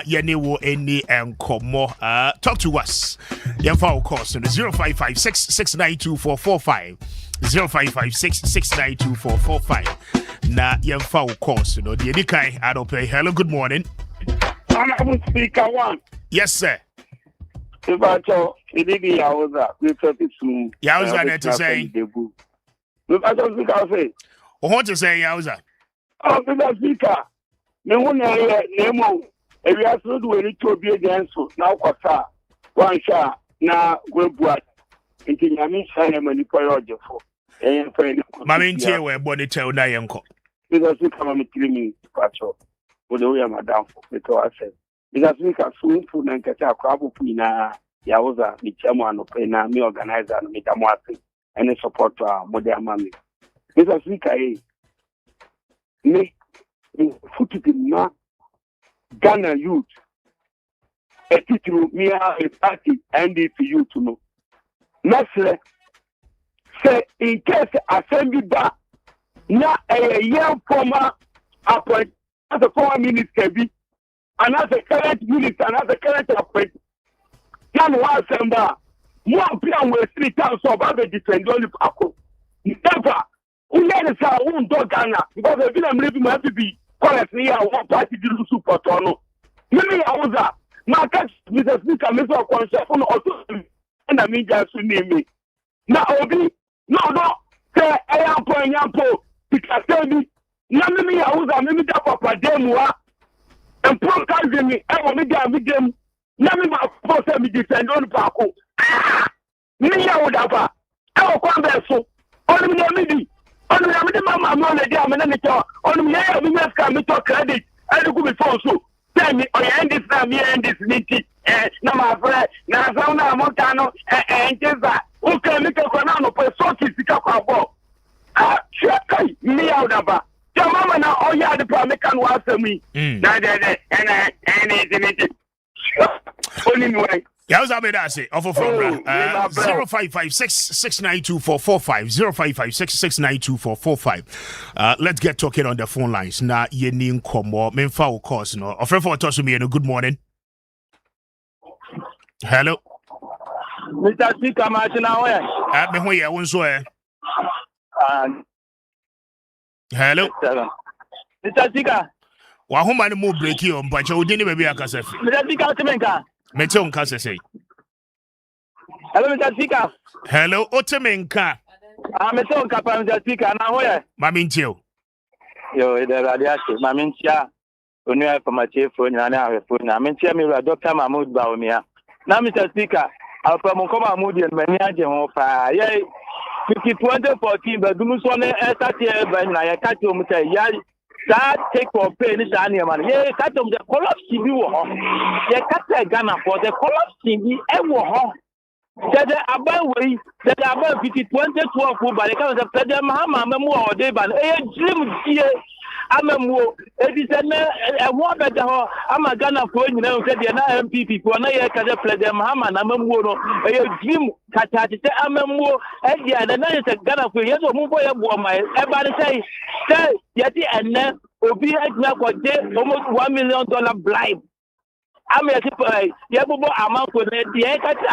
Yeni wo any enkomo. Talk to us. Yemfa course 0556692445. 0556692445. Na yemfa course no the edikai adope. Hello, good morning. Honorable Speaker one. Yes, sir. Ibacho, Idigi Yauza, we to Yauza net to say. Ibacho Speaker say. What to say, Yauza? Oh, Mr. Speaker, me wuna nemo. If you have to do any to be against now, Quasa, one shot, now we'll put into Yamin Sana Manipoyo for. Mammy, we're born tell Nayanko. Because we come and kill me, Pacho. For the way I'm down for the to ourselves. Because we can soon put and catch a crab pina, Yauza, the chairman of Pena, me organizer, and Metamwati, and a support to our modern mammy. Because we can me foot it in now. Ghana youth, a teacher, me a party, and if you to know. Next, say in case assembly bar, now a young former appoint as a former minister be, and as a current minister, and as a current appoint. Now, one assembly, more plan with 3 times of other defend only Paco. Never, who let us our own dog Ghana, because I've been living my baby. Currently, I want party to support or no. Maybe I was that. My catch, Mr. Speaker, Mr. Conscious on authority, and I mean just to name me. Now, Obi, no, say, I am for example, because tell me, Nammy, I was a mimic papa demua, and broadcasting me, I will meet them. Nammy, my first me defend on Paco. Me, I would have a. I will come there so. Only me. Only mama money there, and only me can talk credit. I do good before so. Tell me, I end this now, me end this meeting. No, my friend, now, Montano, and Jeza, who can make a banana for so to pick up our ball. Me out of her. Your mama now, all you had the problem can answer me. And only way. Yow's I made say offer from 0556692445 0556692445. Let's get talking on the phone lines. Na yenin komo menfa o course no. Offer for touch me and good morning. Hello. Mr. Speaker, Martina, where? Me ho ye won so hello. Mr. Speaker. Wa ho man mo break you on but you didn't be akasa fi. Mr. Speaker, Otemenka. Mete on kasa say. Hello, Mr. Speaker. Hello, Otemenka. Mete on kapa, Mr. Speaker. Na where? Mami ntio. Yo, ide radiation. Mami ntia. Onua for my chief phone na na phone. Mami ntia me Dr. Mahmoud Baumia. Na Mr. Speaker, Alfa Monkoma Mahmoud and many aje ho pa. Ye 2014 but dunu so na start here by na ya catch o mutai ya that take for pay ni sa man. Ye catch o the collapse bi wo ho. Ye catch Ghana for the collapse bi e wo ho. The abaway, the above 2012 but the kind of the Mahama memo or day ban a dream here. I'm a more, it is a war better. I'm a Ghana for you know, said the MPP for an year can play them Mahama and I'm a more a dream catch. I'm a more, and yeah, the night is a Ghana for you. So move for my everybody say, yet and then will be almost $1 million bribe. I'm a yabubo amount for the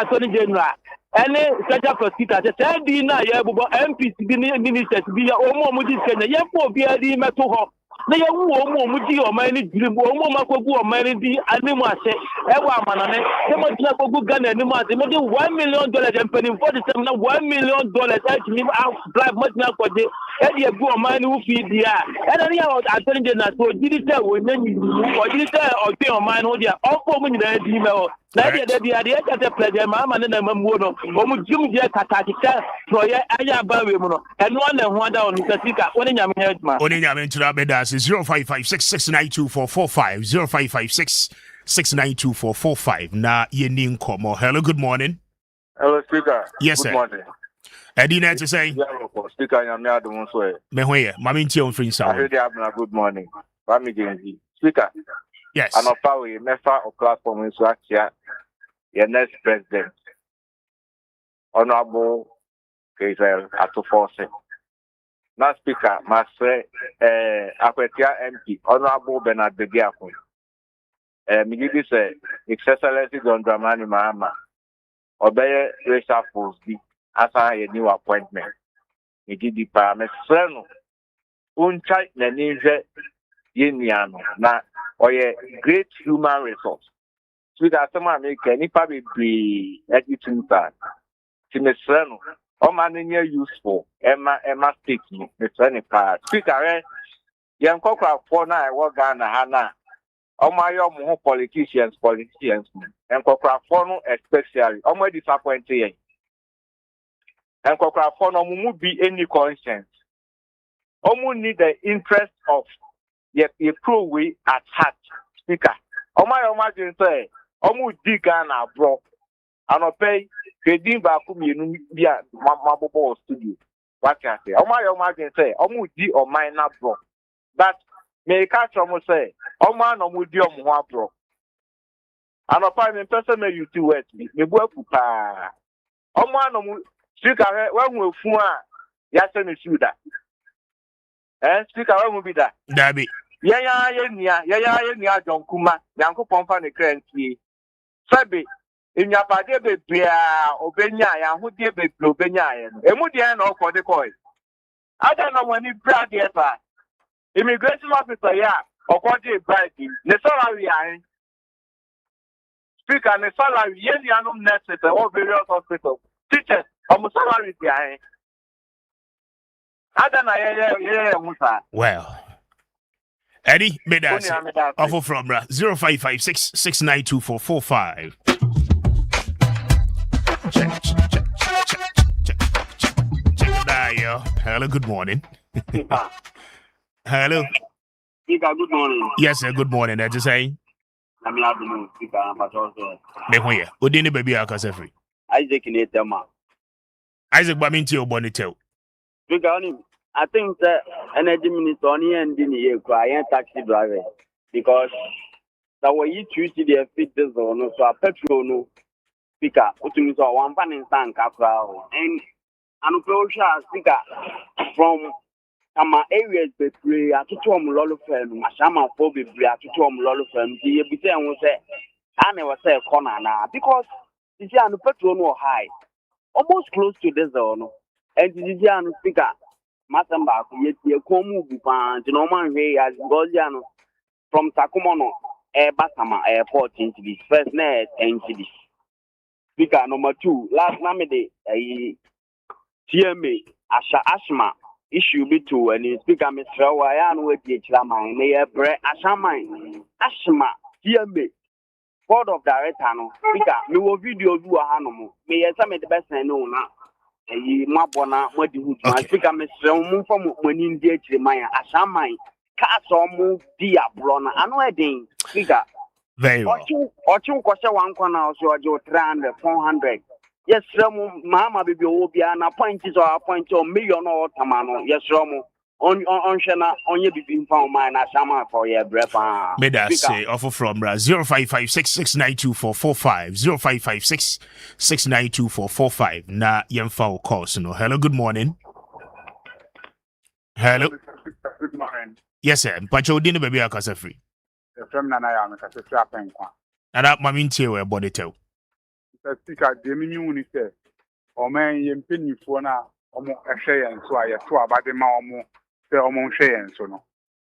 Attorney General. And special prosecutor said, Dina Yabubo MP ministers be a homo mudi Kenya, Yapo be a di metal. They are mudi or many dream or Makobu or many di anima say, Ewa Manane, they must not go gun anymore. They make $1 million and penny $47 $1 million actually out bribe much now for the Eddie Go man who feed the air. And then Attorney General so did it tell when you or did it tell or pay on mine or the all for me the email. That the idea that the pleasure, Mamma and the Mamono, or Jim Jackatica, Troya, Ayabamuno, and one down Mr. Speaker, only I'm heard, man. Only I'm into Rabedas is 0556692445 0556692445. Na yenin komo. Hello, good morning. Hello, Speaker. Yes, good sir. Morning. Eddie to say, Speaker, I'm not the one way. Mehoye, Maminti on free sound. I heard you having a good morning. Kwame Appiah. Speaker. Yes. I'm a power, Mefa or platform in Swakia. Your next president, Honorable Israel Atufose. Now, Speaker, must say, Akwetia MP, Honorable Bernard Begiafo. Migidi say Excellency John Dramani Mahama obey racial force bi asa a new appointment. Migidi pa mesreno unchai na ninje yeniano na oye great human resource. So that some make nipa be editing that. Mesreno o man useful Emma speaks no mesreno pa speaker yen kokra for na e wo Ghana ha na omo politicians and kokra for no especially omo disappointed yen and kokra for no mu be any conscience omo need the interest of ye pro way at heart speaker omo dey say omo di Ghana bro anope kedin ba ku mienu bia mabobo studio what can say omo dey say omo di o minor bro but me catch omo say omo no mu di omo ho abro anopa me person me you two words me bu afu pa omo no mu speaker we hu efu a ya se me suda speaker we mu bi da Dabi. ya nia jonkuma yankopon fa ne krantie sabe enyapade bebia obenya ya hodie bebia obenya ya no emu de na okode koi ada na wani brad yefa immigration officer ya okode brad ne salary ya speaker ne salary ye ni anum nurse te all various hospitals teachers omo salary ya ada na ye musa Well, Eddie, Medasi, offer from 0556692445. Check it out, hello, good morning. Hello. Speaker, good morning. Yes, sir, good morning. That's just saying. I'm having speaker, but also. Mehoya, Udini baby Akasefri. Isaac in it, man. Isaac Baminti or Bonitel. Speaker, I think that energy minister on here and didn't hear cry taxi driver because the way you choose the fit this zone, so a petrol no speaker, which means one pan in San Capra and Anuposha speaker from some areas that we are to Tom Lolo firm, Mashama for be to Tom Lolo firm, the Bitan will say, I never say a corner now because the Jan petrol no high, almost close to the zone, and the Jan speaker. Masamba ye komu bupan no man we as Godiano from Takumono Basama airport into this first net into this speaker number 2 last namede TMA Ashma issue be to and speaker Mr. Wayan with the Chlaman near bre Ashma TMA board of director no speaker me wo video do a hanomo me some the best I know now Mabona, what do you speak? I'm a strong from when in the Maya, Ashamai, Castle, Dia Brona, and wedding figure. Very well. Or two Kosha 1 corner, so I do 300, 400. Yes, some Mamma be Obiana appointees or appoint to million or Tamano. Yes, Romo. On Shana, on your being found mine, Ashama for your breath. May I say, offer from 0556692445, 0556692445. Na yemfa course, no. Hello, good morning. Hello. Good morning. Yes, sir. Pacho dini baby akasa free. From Nana, I'm a strapping one. And that maminti we body tell. The speaker, the mini say, or man, you penny for now, almost a share and so I saw about the mom. Almost share and so no.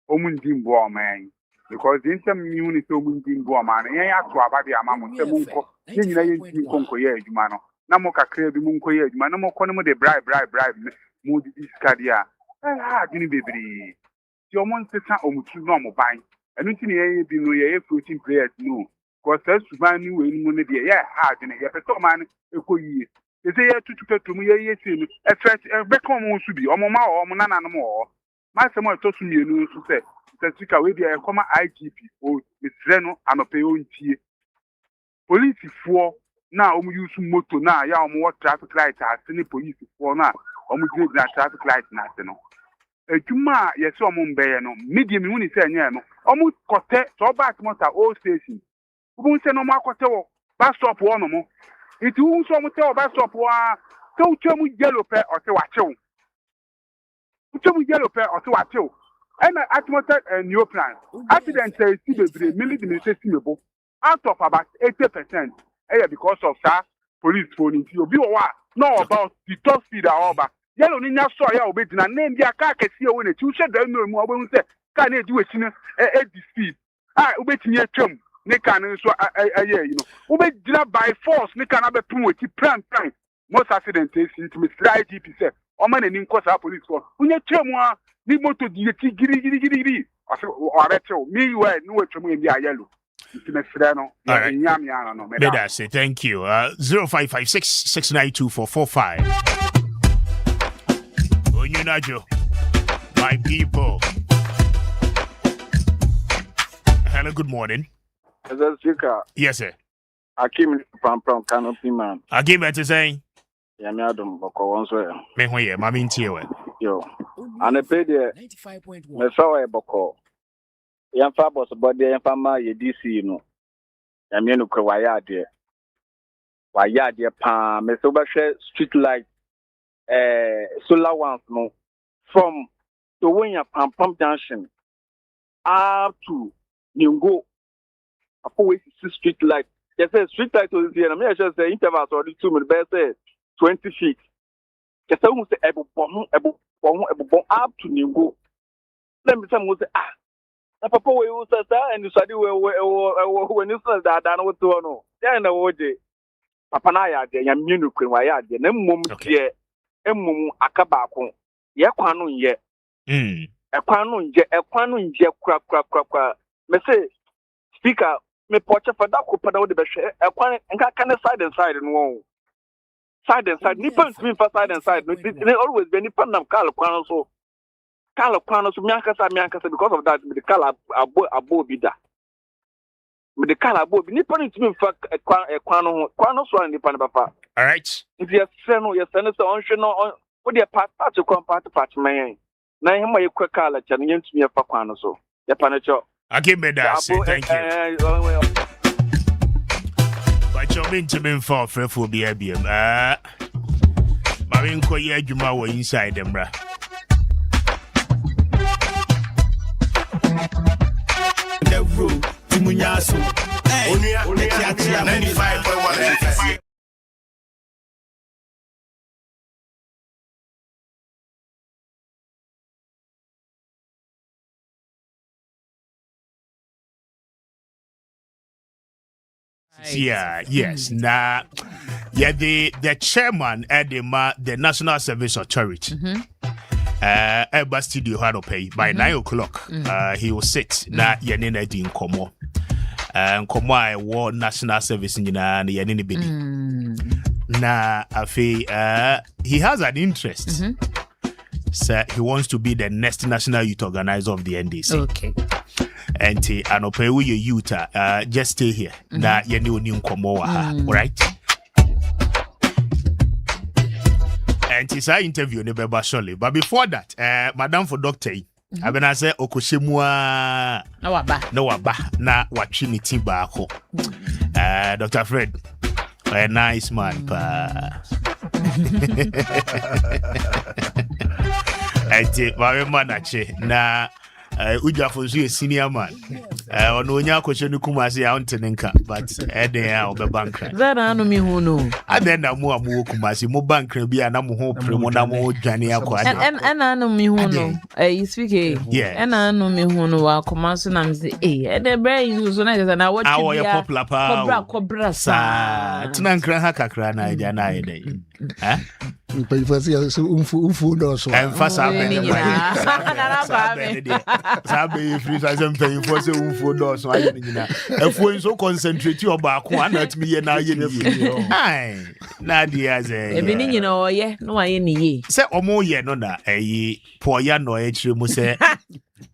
Omun dimbo man. Because the intermune is omun dimbo man. And I to about the amount of Munko. Then you conco ye, Jumano. Namoka clear the Munko ye, Manamo Conamo de bribe. Moody Scadia. Ah, didn't be free. Your monster omutu normal buying. And nothing ye be no ye floating players no. Because that's to buy new in money, yeah, hard in a man, a cool year. They say to me, ye, a threat, a become should be, or mamma or none more. My someone told me, you to say, the speaker will be a common IGP or Miss Reno and a payon tea. Police for now, use motor now, ya more traffic lights are sending police for now, use that traffic light national. A Juma, yes, some no medium unit, no, almost cotte, so back motor old station. Who say no more cotte, bus stop one more. It won't some tell bus stop one, so tell me yellow pair or to watch you. Yellow pair or to watch you. And I atmosphere and new plan. Accident says, see the military system. out of about 80%, because of that police phone. Obi wa no about the top speed over. Yellow Nina saw ya obey na name dia car can see when it you said no more when say can do it in a speed. Obey me a chum. Ne can so obey by force, ne can have a promote plan. Most accidents into me slide GP say, or man in cause our police force. When you chum ni moto di giri. I said, me where no way to me be a yellow. All right. Say thank you. 0556-692-445. Onyenajo, my people. Hello, good morning. Yes, sir. Akim from Canopy Man. Akim, what you saying? Yamiadum Boko once. Me hoye, mami ntiwe. Yo. And I paid the 95.1. Me saw a Boko. Yamfa boss body yamfa ma ye DC no. Yamienu kwe waya de pa me so ba street light solar ones no from the Wenya Pam Junction up to Ningo. Apo street light. Yes, street light was here. I just say intervals or the 2 minutes say 20 feet. Yes, I will say ebo up to Ningo. Let me say papa we use that and you study when you say that I know what to know. Then I would papa na ya de yam nyunu kwen wa ya de na mmom ye emmom akaba ko ye kwan no ye ekwan no nje kra me say speaker me poche for that ko pada wo de be hwe ekwan nka kan side and side no side and side nipa ntumi for side and side no always be nipa nam kal kwan so miankasa because of that the color abo bida me the color abo bi nipa ntumi fa kwan no so an nipa ne papa. All right. If you say no so onhwe no wo de part man na him ma yekwa kala cha no yentumi fa kwan no so ye pa no cho. Again, thank you. But you're meant to be for BIBM. Marin Koya Juma were inside them, bra. The road to Munyaso. Onua 95.1. Yeah, yes. Now, yeah, the chairman at the National Service Authority. Eba studio had to pay by 9 o'clock. He will sit na yenene di nkomo. Nkomo I war National Service na yenene bidi. Na afi he has an interest. So he wants to be the next national youth organizer of the NDC. Okay. And anope we youth just stay here. Na yene oni nkomo wa ha, right? And it's our interview never surely. But before that, Madam for Doctor, I've been say Okoshemua no waba na watchinity bako. Dr. Fred, a nice man pa. And my manache na Uja for you senior man. Ononya Koshenu Kumasi Antenenka, but Edea or bankra. That I know me who know. And then I more Kumasi, more bankra be an amu Premonamo Jania Quad. And I know me who know. You speak, yeah. And I know me who know our commerce and I'm saying, and the brain is so nice and I watch our popular Cobra sa Tunankra Hakakrana Jana. But if I see umfu no so. And fast Sabe free something for say umfu no so aye nyina. Efo so concentrate your back one at me na ye ni. Ai. Na dia ze. E bi ni nyina oye no aye ni ye. Say omo ye no na poya no e chire mu say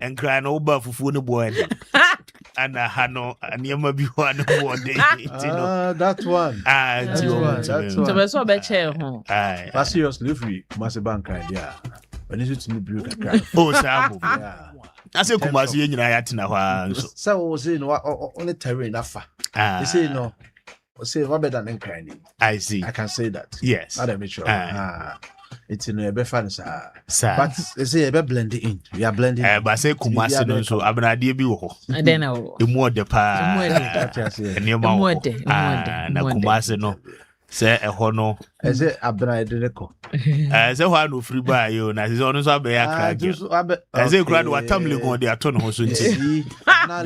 enkra na oba fufu no boy. Ana hano aniema bi ho no bo dey. That one. That's one. So be so be chair ho. Ai. But seriously, if we must bank idea. When is it to me break? Oh, Sabu. I say Kumasi nyina ya tina hwa so. So we say no only terrain afa. They say no. We say what better than crying. I see. I can say that. Yes. I make sure. It's in a fan, Sir. but they say a blend in. We are blending. But say Kumasi no so abena bi wo. I don't know. The more the pa. And your mom. Na Kumasi no. Say a hono. I say Abena Edeko. Say who no free buy you na say onu so abeya crack. I say crowd wa tamle go dey aton ho so nti.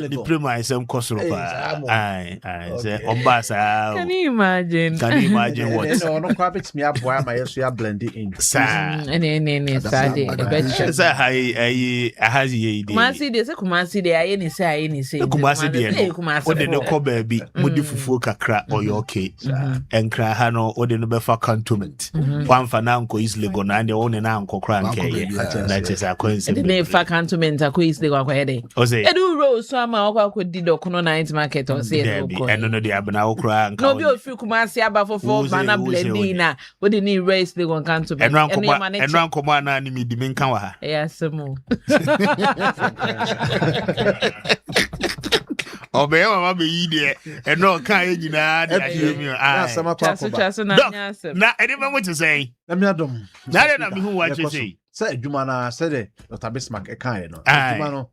The prima isem kosoro pa. Ai say omba sa. Can you imagine? What? No, no crab it's me aboy my so ya blend it in. Sir. Ne sade. Say hi ahazi ye dey. Kumasi dey aye ni say Kumasi dey no. O dey no ko ba bi mudi fufuo kakra oyo okay. Enkra ha no o dey no be fa cantonment. One for now ko easily go na dey o ne na anko kra nke. That is a coincidence. The fa cantonment ko easily go akwede. O say edu road so ama akwa di dokono night market o say no ko. Eno no dey abena o kra nka. No be ofi Kumasi aba fofo bana blending na we dey need race dey go cantonment. Eno anko na ni mi di mi nka wa ha. Yasemo. Obe mama be yi de e no kan e nyina de ahye mi na ede ma mo to say na me adom na me hu wa che say adwuma na say de Dr. Bismarck e kan e no adwuma no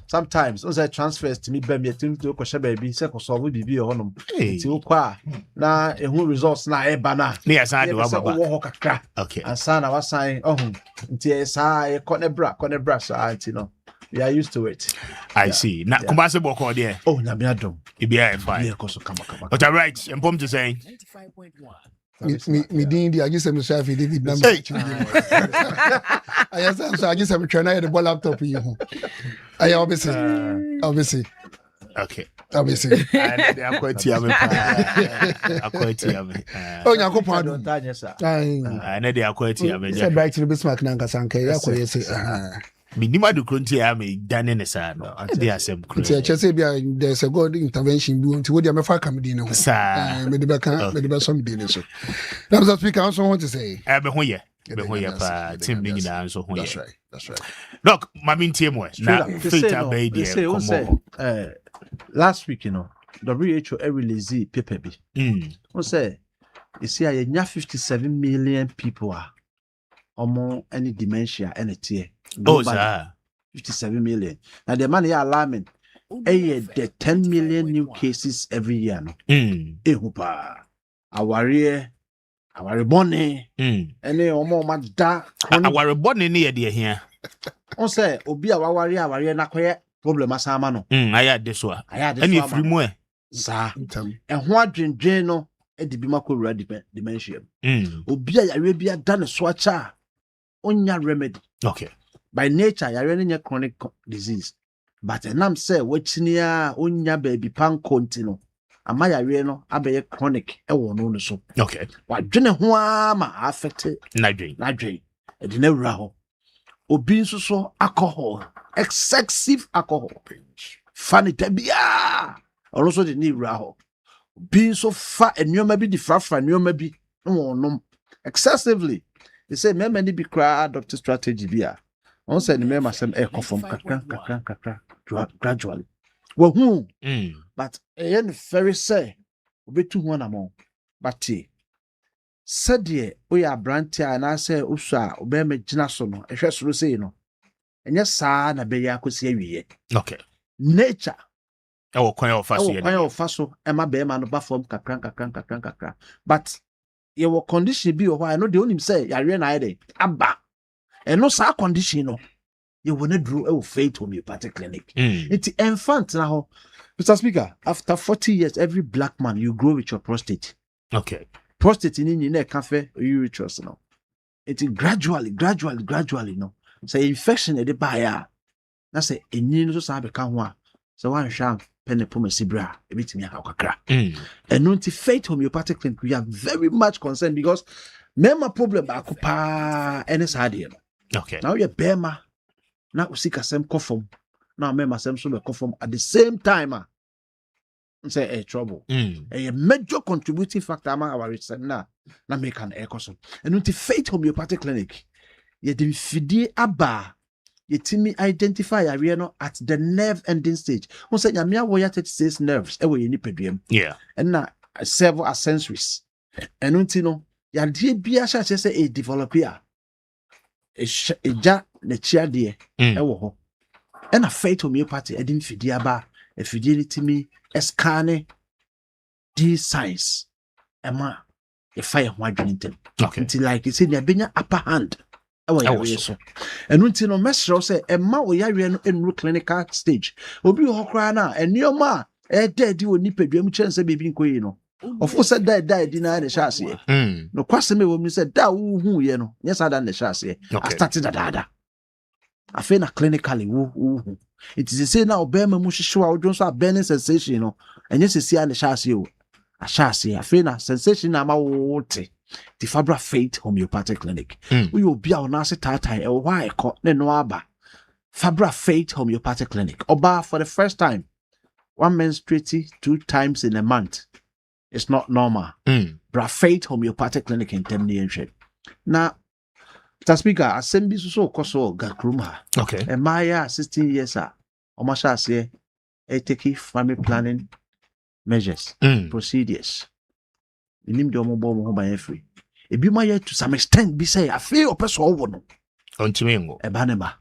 sometimes on say transfers to me be me to ko she baby say ko solve bibi e honom ti wo kwa na e hu results na e ba na me asa de wa baba wo kakra okay ansa na wa sign nti e sa e konebra so anti no. We are used to it. I see. Now, Kumasi Boko there. Oh, na me adom. Ibia fine. Yeah, koso kama. But all right, I'm to say. 95.1. Me didn't. I just am so happy. David, number. I just so I just am trying to the ball laptop you. I obviously. Okay. Obviously. I'm quite tiame. Oh, you go pardon. I know they are quite tiame. Say back to the Bismarck nanga sanke. Ya ko yesi. Minima do kronti am dane ne sa no dey asem kro ti chese bia there's a god intervention bi nti wo dia me fa kamedi ne ho sa me de be kan me de be som di ne so now Mr. Speaker I also want to say be ho ye pa team ni nyina so ho ye that's right look mami ntie mo na fit abey dey come last week you know WHO release paper bi won say you see I nya 57 million people are omo any dementia any tear. Oh, sir. 57 million. Now the money alarming. The 10 million new cases every year. No. Hupa. Our bonne. And omo mada. Our bonne near dear here. On say obi our na koye problem asama no. I had this one. Any free more. Sir. And what dream no e di bima ko ready dementia. Obi a bia done swacha. Onya remedy. Okay. By nature, you are chronic disease. But I'm say what'nia onya baby pan contino. Am I no abe chronic? No so. Okay. What drink ma affected? Not drink. A dinner raho. Obin so alcohol, excessive alcohol. Funny tabia. Also the need raho. Being so fat and you may be the fat and you may be no excessively. They say many be cry doctor strategy bia. On say the member some air conform gradually. Well, who? But very say be 2-1 among. But said ye we are brantia and I say usa obey me jinasono. A first will say no. And yes, sir, na be ya kusi. Okay. Nature. Oh, quite faso. Emma be man bafom kakran. But your condition be why I know the only say ya re na ide abba. And no sa condition no. You will not draw a faith homeopathic clinic. It's infant now. Mr. Speaker, after 40 years, every black man you grow with your prostate. Okay. Prostate in your cafe urethus now. It's gradually no. Say infection at the buyer. That's a new so become one. So one sham pen sibra a bit me kakra. And no faith homeopathic clinic, we are very much concerned because member problem akupa any side. Okay. Now you're bema. Now we seek a same conform. Now member same so conform at the same time. Say trouble. A major contributing factor among our research now make an air custom. And with the faith homeopathic clinic, you the fidi aba. You timi identify area at the nerve ending stage. One say yamia warrior 36 nerves. Ewe ni pedium. Yeah. And now several sensories. And untino ya die bia say a develop here. eja na chiade ewo ho and a faith homeopathy edin fidie aba fidelity escane these signs ema e fire ho adwene ntem until like you say na benya upper hand ewo ya so enu nti no mesro say ema wo yare no enru clinical stage obi ho kra na enioma dead oni padwam chense bebi nkoyi no ofo said die di na shase no kwase me wo mi said da wo hu ye no yes ada na shase I started da afi na clinically wo it is say now be ma mu hwehwe a odwo so a burning sensation no enye sesi a na shase o a shase afi na sensation na ma wo te the Fabra Faith Homeopathic Clinic we obi a na se tatai e wo ha ekọ ne no aba Fabra Faith Homeopathic Clinic oba for the first time one menstruating 2 times in a month. It's not normal. Bra Faith Homeopathic Clinic in Temnienship. Now, the speaker, assembly so koso gakruma. Okay. And Maya 16 years Omasha say take family planning measures, procedures. You need the mobile by free. If you might to some extent be say I feel a person over no. Ontimengo. A banema.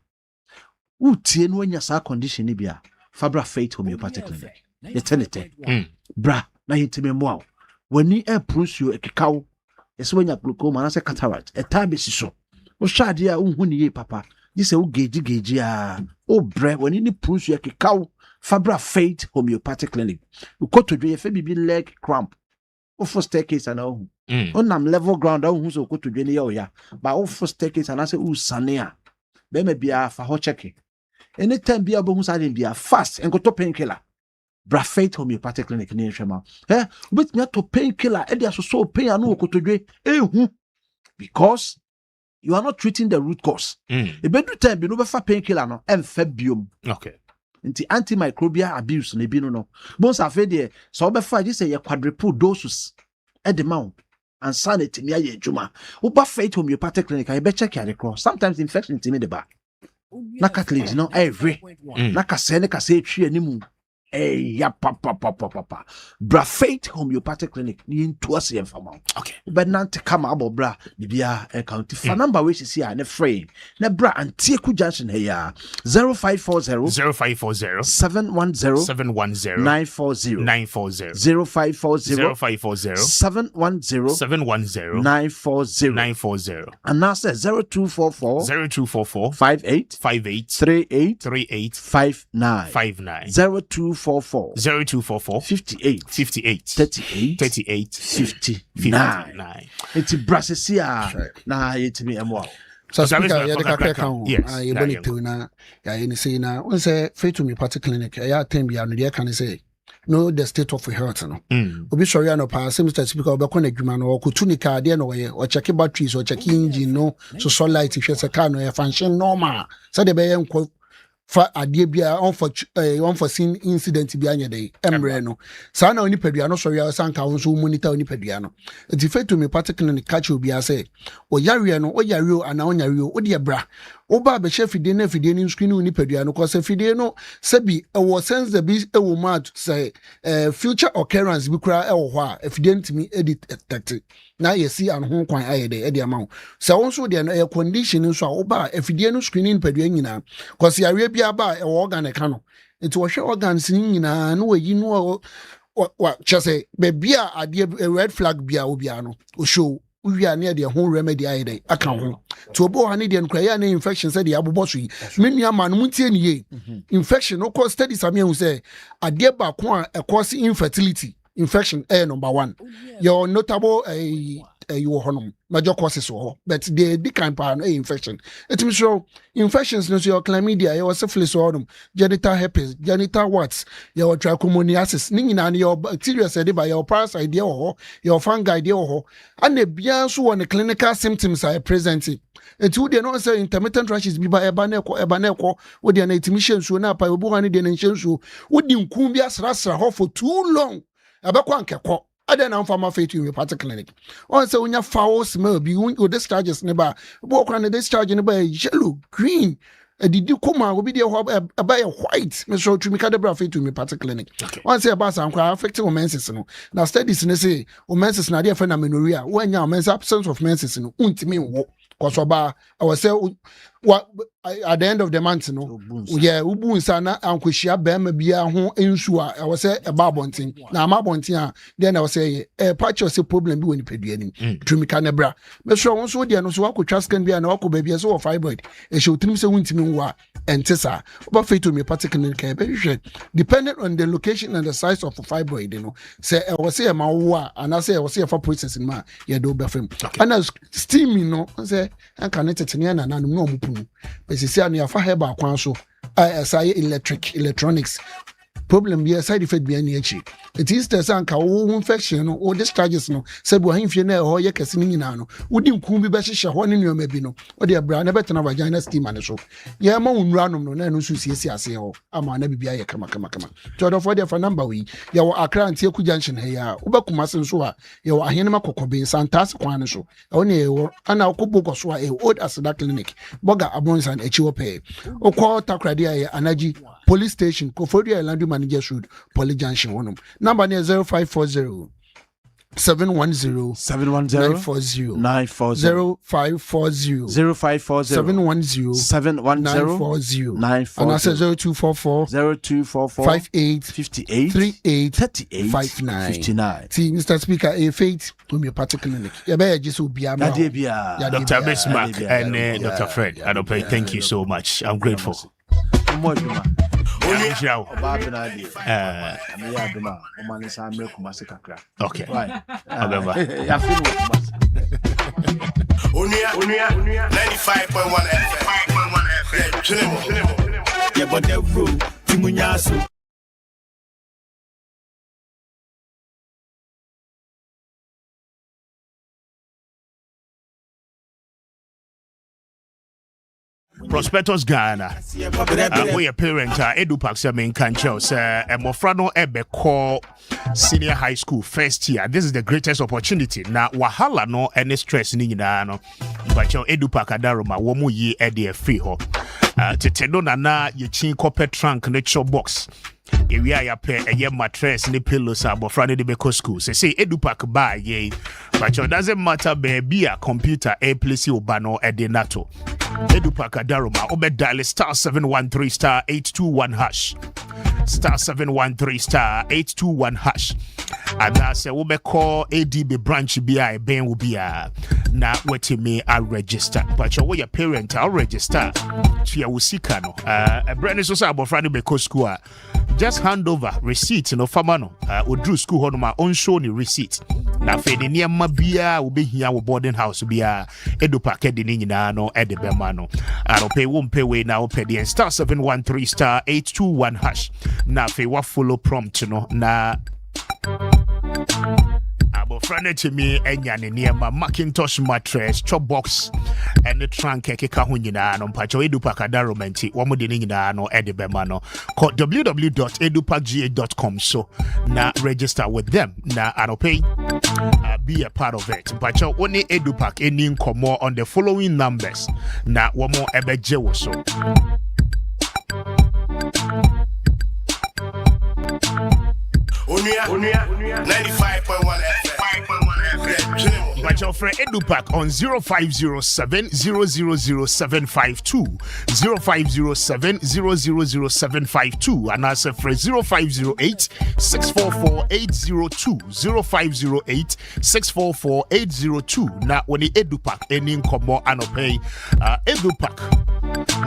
Tien when your condition ibia. Fabra Faith Homeopathic Clinic. Eternity. Bra, na yitime mo. When you approach you a cacao, it's when you glaucoma and a cataract, a tabisi so. O shadia unhuni papa. This a gauge oh bre when you approach you a cacao. Fabra Faith Homeopathic Clinic. You go to do a baby leg cramp. O for staircase and all. On level ground down who's go to do ya. But o for staircase and I say sania. There may be a for hot checking. Anytime be able to be a fast and go to painkiller. Bra Faith Homeopathic Clinic near Shema. With me to painkiller, and there's so pain and no to because you are not treating the root cause. A better time be no for painkiller no and febium. Okay. Into antimicrobial abuse ne bino no. Bones are fed so be fight this a quadruple doses at the mount. And sanity near ye juma. Uba Faith Homeopathic Clinic, I bet check the cross. Sometimes infection to me the back. Naka clean, no every naka sene ka say tree animu. Ya papa. Bra Faith Homeopathic Clinic ni into us here for okay. But not come about bra bibia account for number which is here na frame. Na bra Antieku Junction here 0540 710 940 0540 710 940 and now says 0244 58 38 59 0244 58 38 59 it's brassesia na it me amwa so speaker ya de kakra kan ye boni tuna ya ni say na we say Faith Homeopathic Clinic ya attend bia no de kan say no the state of health no obi sorry no pa semester speaker obekọ na adwuma no okutu ni car de no ye o check batteries o check engine no so light hwe se car no ye function normal so de be ye nko fa adie bia unforeseen incident bia anya dey emre no sa na oni padua no so ya sanka wo so monitor oni padua no the Faith Homeopathic Clinic catch obi say o yare no o yare o ana o yare o de bra oba be chef fidie na fidie ni screen oni padua no cause fidie no sabi e sense the be e wo mad say future occurrence bi kura e wo ho a fidie ntimi edit detect na ye see an ho kwan ayede e de ama so won so de no e condition so oba fidie no screening padua nyina cause yare bia ba e wo organ e ka no nti wo hwe organs nyina no wayi no wa chese be bia ade red flag bia obia no o show we are near the home remedy ayede aka ho to obo ha ne de nkra ya na infection said the abobo so yi menua ma no muntie ne ye infection no cause study same hu say ade ba ko a cause infertility infection number 1 your notable you honum major causes but the kind pa no infection it means so infections no your chlamydia your syphilis honum genital herpes genital warts your trichomoniasis ni nyina your bacteria said by your parasite there your fungi there and the bia so on the clinical symptoms are present it would not say intermittent rashes bi ba eba na ekọ wo de na itimission so na pa obu han de na nchen so wo di nkum bi asrasra ho for too long abekwa nkekọ ada na mfama Faith Homeopathic Clinic on say unya foul smell bi o discharges ne ba bo kwa na discharge ne ba yellow green didi kuma obi de ho ba white me so tumi ka de bra Faith Homeopathic Clinic on say ba san kwa affect menses no na studies ne say menses na de fa na menorrhea wanya menses absence of menses no untimi wo cause oba I was say what at the end of the month no yeah ubu nsa na ankohia bema bia ho ensu a I was say e ba bonten na ma bonten a then I was say patch say problem bi woni pedua nim tumi ka ne bra me so won so dia no so akotwa scan bia na akọ bia so fibroid e hye otinim se wontimi nwa entesa oba feto me particular ka be hwe depending on the location and the size of the fibroid you know say I was say e ma wo a ana say I was say for processing ma ye do be fam ana steaming no say anka ne tetene na nanu no omupunu besisi anu afa heba kwan so say electronics problem be side effect be any echi it is the sanka wo infection no o discharges no say bo hanfie na ho ye kese ni nyina no wodi nkum bi be hye ho ne nyoma bi no o de bra na betena vagina steam ane so ye ma wonura nom no na no so siesie ase ho ama na bibia ye kama to do for the for number we ye wo Accra Antie Ku junction he ya wo be kuma sen so a ye wo ahene makokobe santas kwan so o ne ye wo ana okoboko so a old asida clinic boga abronsan echi wo pe o ko takrade ye anaji police station Koforia Land Managers Road Poly Junction one number near 0540 710 940 0540 710 940 and I said 0244 58 38 59. See, Mr. Speaker, a faith to me particularly. You better just be a Dr. Bismarck and Dr. Fred. I don't pay. Thank you so much. I'm grateful. Okay. Right. Onua 95.1 FM. Yeah, but the room, Timunyasu. Prospectus Ghana. We a parent, Edupak Semen Kancho, sir, and Mofrano Ebe call senior high school first year. This is the greatest opportunity. Now, Wahala no any stress in no, but your Edupak Adaroma, Womu ye Eddie free ho. Teteno Nana, ye chin copper trunk, nature box. Area ya pair a year mattress ni pillows are Friday de Beko school. Say Edupak buy ye, but it doesn't matter baby a computer a place you bano edinato. Edupak Adaroma obe dial star 713 star 821 hash. Star 713 star 821 hash. And that's a wobe call ADB branch BI Ben will be a na weti me I register. But your parent I'll register. Chia Usikano. A brand is also about Friday Beko school. Just hand over receipt no famano. Odru school honoma on show ni receipt. Na fe ni niam bia will be here with boarding house bia Edupak de nyina no e de bema no. I don't pay won't pay way now pay the star 713 star 821 hash. Na fe wa follow prompt no na Friend to me enya ne niema Macintosh mattress chop box and the trunk keka ho nyina no mpacho Edupak Adaromenti wo mo de nyina no e de bema no call www.edupakgh.com so na register with them na aropay be a part of it mpacho only Edupak any nkomo on the following numbers na wo mo ebeje wo so Onua 95.1 FM. But your friend Edupak on 0507 000752 0507 000752 and answer for 0508 644 802 0508 644 802 now when the Edupak any nkomo anopay Edupak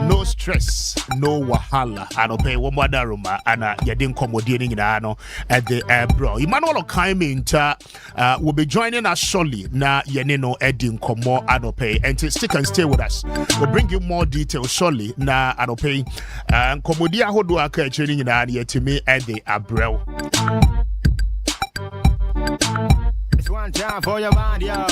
no stress no wahala anopay wo madaruma ana yedin komodie ni no at the bro Emmanuel Okaimenta will be joining us shortly na yene no edin komo anopay and stick and stay with us. We'll bring you more details shortly na anopay komodi ahodo aka chiri nyina yetimi at the abrel. It's one time for your mind, yo.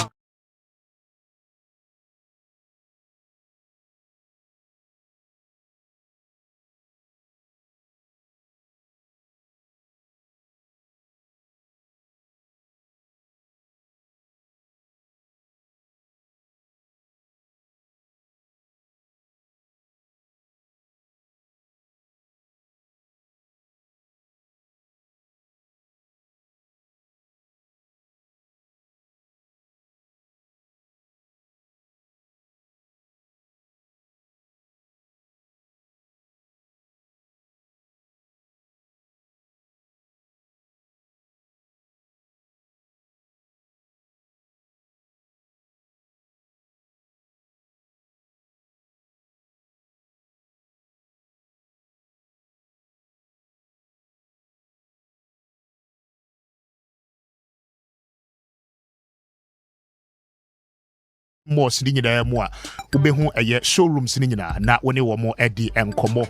malls ni nyinaa mu a wobɛhu ɛyɛ showrooms ni nyinaa na wone wɔ mo ɛdi nkɔmmɔ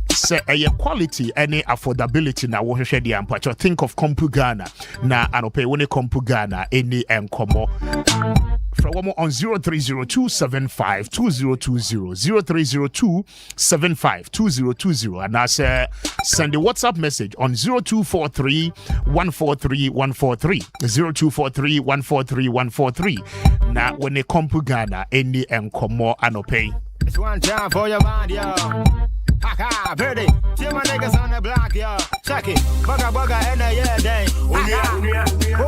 sɛ ɛyɛ quality any affordability na wohwehwɛ deɛ ampakyɛ think of Kompu Ghana na anɔpɛ wone Kompu Ghana ɛni nkɔmmɔ from on 0302752020 0302752020 and I say send a WhatsApp message on 0243143143 0243143143 now when they come to Ghana any enkomo anope it's one time for your mind, yo. Haka, Verdi, see my niggas on the block, yo. Check it, bugga, and a yeah, day. Oh, yeah, baby. Oh,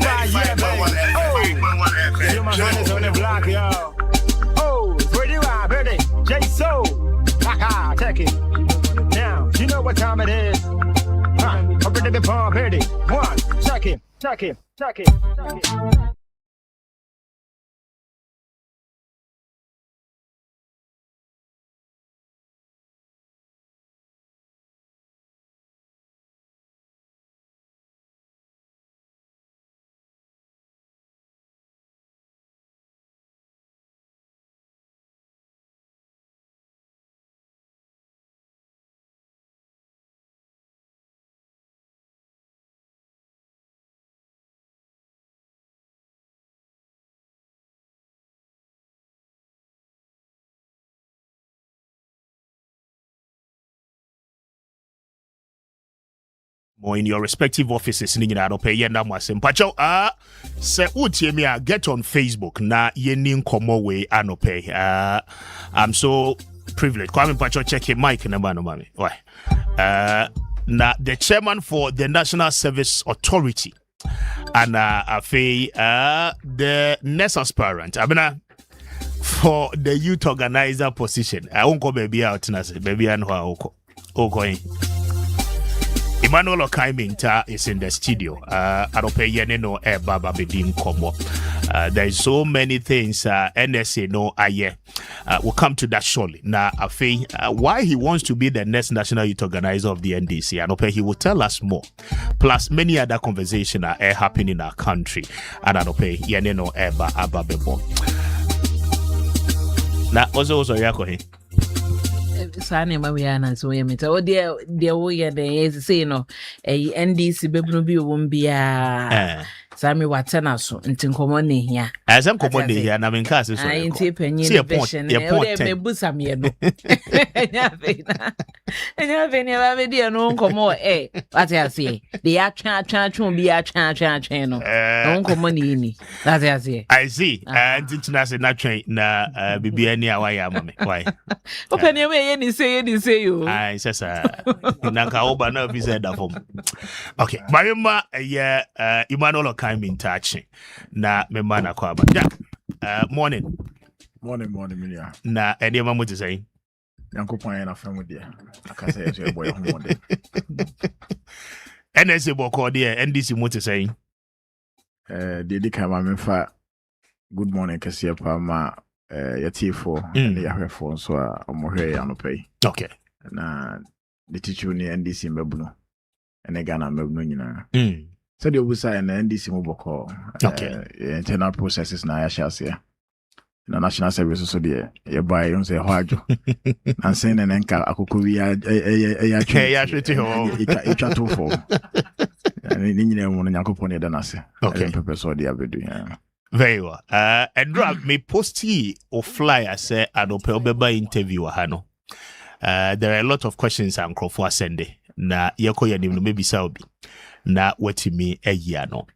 see my niggas on the block, yo. Oh, it's where you are, Verdi, J-So. Haka, check it. Now, you know what time it is. Huh, up in the palm, Verdi. One, check it. more in your respective offices ni nyina no pay yenda mo asem pacho se utie me get on Facebook na yeni nkomo we anope I'm so privileged Kwame pacho check your mic number no mami why na the chairman for the National Service Authority and the next aspirant abena for the youth organizer position I won't go baby out na say baby and oko Emmanuel Okaiminta is in the studio. There is so many things NSA no aye. We'll come to that shortly. Now, why he wants to be the next national youth organizer of the NDC, and he will tell us more. Plus, many other conversations are happening in our country. And yeneno eba ababebo. Now, also yako Sane ma we ana so yemita o de wo ye de say no NDC bebunu bi wo mbia Sami watena so nti nkomo ne hia asem komo ne hia na menka se so nti panyin vision e me busa me no enya ve ne ba be de no nkomo what I say they atwa bi atwa no nkomo ne ni that I say I see nti tuna se na twen na bibia ni awaya ama me why open ye ni say you ai sesa na ka oba na bi say da fom okay marima Emmanuel in touch na me man akwa ba morning minia na ede ma mo ti say yankopon na fam de aka say e boy ho de NSA boko de NDC mo ti say de kan ma memfa good morning kase pa ma yatifo na yahwefo so a omohwe ya no pay okay na the teacher ni NDC mbabuno ene Ghana mbabuno nyina so the obusa na NDC moboko internal processes na yashase na national service so the ye buy you say hwajo and say na nka akoko wi ya twete ho itwa to for ni nyina mu na yakopon ne da na se pepper so the abedu very well and drop me posty or flyer say adope obeba interview ha no there are a lot of questions and crofo sende na yeko yanim no maybe saobi na watimi no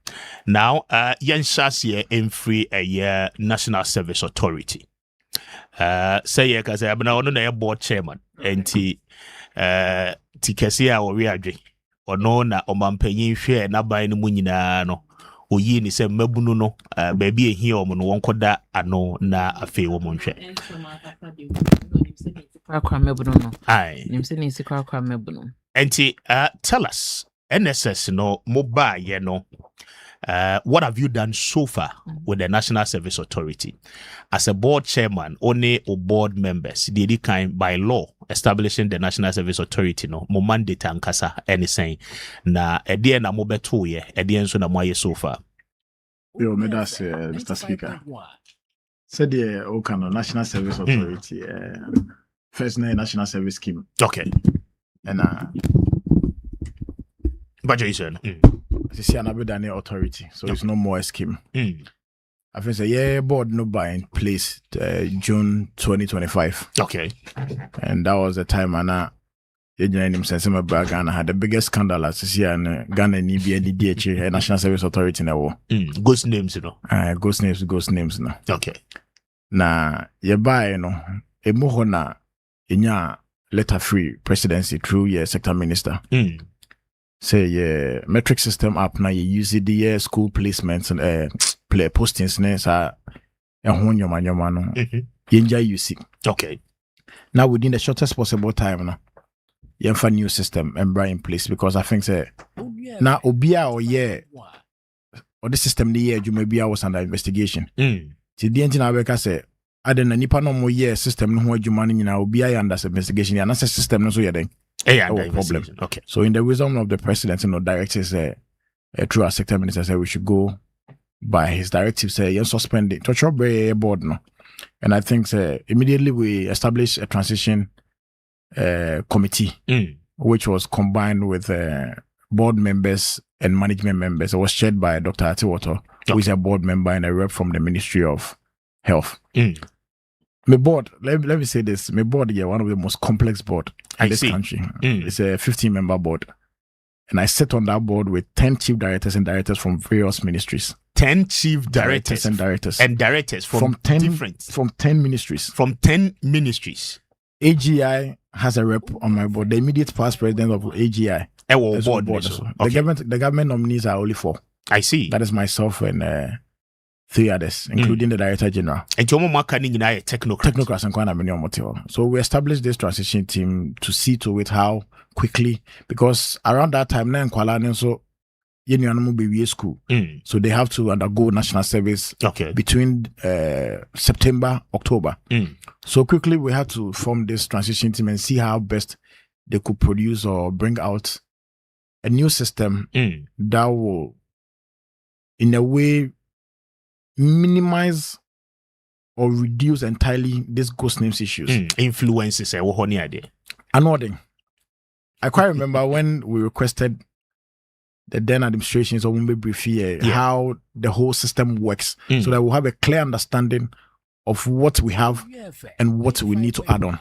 now yen shase in free a year National Service Authority say ye ka say abna ono na board chairman enti tikese a wo wi adwe ono na omampanyin hwe na ban no mu nyina no oyi ni se mabunu no baabi ehia omo no wonkoda ano na afi wo mo nhwe kwa mabunu no ai nimse ni sikwa mabunu enti tell us NSS no mobile ye no what have you done so far with the National Service Authority as a board chairman only or board members the kind by law establishing the National Service Authority no mo mandate ankasa anything na edie na mo beto ye edie nso na mo aye so far yo me das Mr. Speaker Said the Okano National Service Authority. First name National Service Scheme. Okay. And Budget is this is another authority, so it's no more a scheme. I think board no by in place June 2025. Okay. And that was the time Ghana had the biggest scandal as this year and Ghana and DHA National Service Authority in the war. Ghost names, you know. Ghost names no. Okay. Na buy na inya letter free presidency through your sector minister. Say metric system app na you use the school placements and play postings ne sa nyoma no. Yenja use. Okay. Now within the shortest possible time no. Yenfa new system and bring in place because I think say na obia or the system the year you maybe was under investigation. Ti the engine abeka say aden na nipa no mo system no ho adwuma no nyina obia under investigation ya na system no so ye den. Problem. Okay. So in the wisdom of the president and directors through our sector minister said we should go by his directive say you suspend it to board no. And I think immediately we established a transition committee which was combined with board members and management members. It was chaired by Dr. Atiwoto, who is a board member and a rep from the Ministry of Health. My board, let me say this, my board one of the most complex board in this country. It's a 15-member board. And I sit on that board with 10 chief directors and directors from various ministries. 10 chief directors and directors. And directors from 10 different. From 10 ministries. From 10 ministries. AGI has a rep on my board. The immediate past president of AGI. Board. Okay. The government nominees are only 4. I see. That is myself and 3 others, including the director general. And technocrats and Kwana. So we established this transition team to see to it how quickly, because around that time, so school. So they have to undergo national service between September, October. So quickly we had to form this transition team and see how best they could produce or bring out a new system that will, in a way, minimize or reduce entirely this ghost names issues. Influences Another. I quite remember when we requested the then administrations of Mumbai brief here, how the whole system works, so that we'll have a clear understanding of what we have and what we need to add on.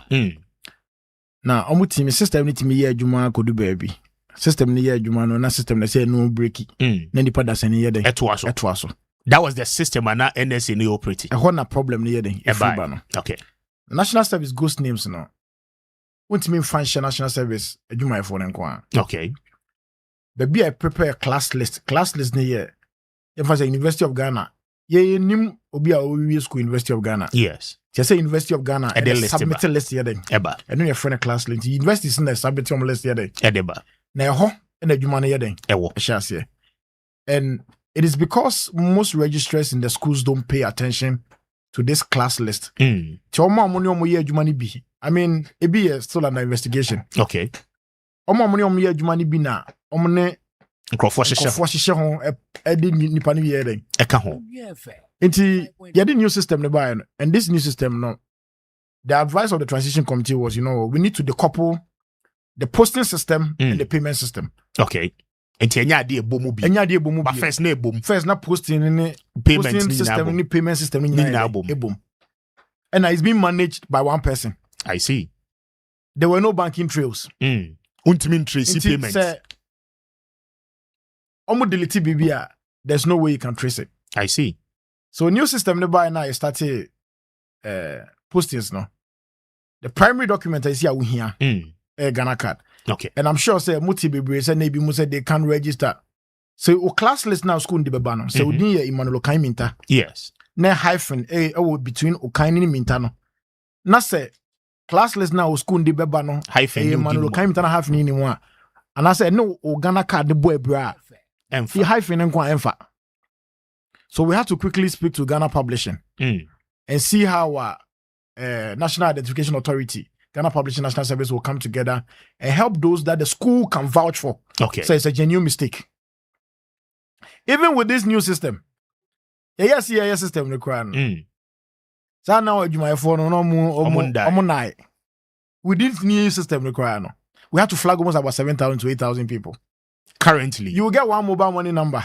Now, team system need to me juma kodu baby. System ni juma no na system na say no breaky. Na nipa da se ni ye den. Etwaso. That was the system and now NSA no operating. A one problem ni ye den. Okay. National service ghost names no. Won't mean function national service juma for nko. Okay. Baby I prepare a class list. Class list ni ye. If I say University of Ghana, ye nim obi a we school University of Ghana. Yes. Just say University of Ghana and submit a list here then. Eba. And then your friend a class list. University is in the submit on list here then. Edeba. Na ho and the juma here then. Ewo. And it is because most registrars in the schools don't pay attention to this class list. I mean, it be still under investigation. Okay. The new system, and this new system, no. The advice of the transition committee was, we need to decouple the posting system and the payment system. Okay. And but first na boom. First na posting payment system ni payment system ni boom. And it's being managed by one person. I see. There were no banking trails. Ultimate trace payments. Delete BBA. There's no way you can trace it. I see. So new system ne buy now started postings no. The primary document is here Ghana card. Okay. And I'm sure say multi baby say maybe mu say they can register. So class list now school ndi beba no. So udi Emmanuel Okai minta. Yes. Na hyphen between Okai ni minta no. Na say class list now school ndi beba no. Hyphen Emmanuel Okai minta na hyphen ni mu a. And I say no Ghana card the boy bra. Emfa. Hyphen nkwa emfa. So we have to quickly speak to Ghana Publishing and see how National Identification Authority, Ghana Publishing National Service will come together and help those that the school can vouch for. Okay. So it's a genuine mistake. Even with this new system, CIS system required. So now adwumayɛfoɔ no ɔmo nine. With this new system require no. We have to flag almost about 7,000 to 8,000 people. Currently. You will get one mobile money number.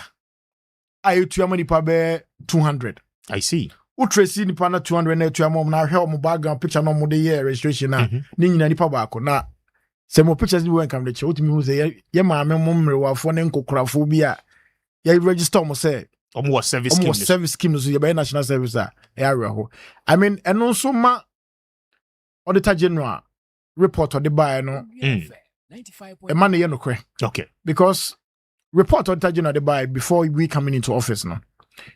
I to money per 200. I see. Tracy nipa na 200 na to mom na hwe mo background picture no mo de year registration na ni nyina nipa baako na se mo pictures ni wen kam de che otimi hu se ye maame mo mrewafo ne nkokurafo bi a ye register mo se omo service scheme so ye be national service a e areho. I mean eno so ma auditor general report of the buy no e man ye no kwe. Okay. Because report auditor general the buy before we coming into office now.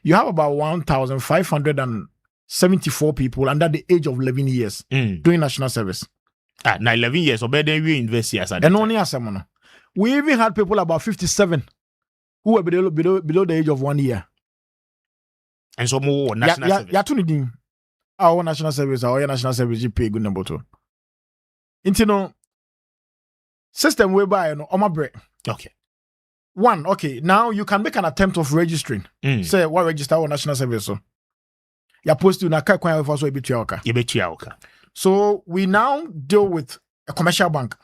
You have about 1,574 people under the age of 11 years doing national service. Now 11 years, or better we invest here. And only as someone. We even had people about 57 who were below the age of 1 year. And so more national service. Our national service, you pay good number two. Intino system whereby no on my break. Okay. One, okay, now you can make an attempt of registering. Say, what register on national service? So, you're supposed to So, we now deal with a commercial bank.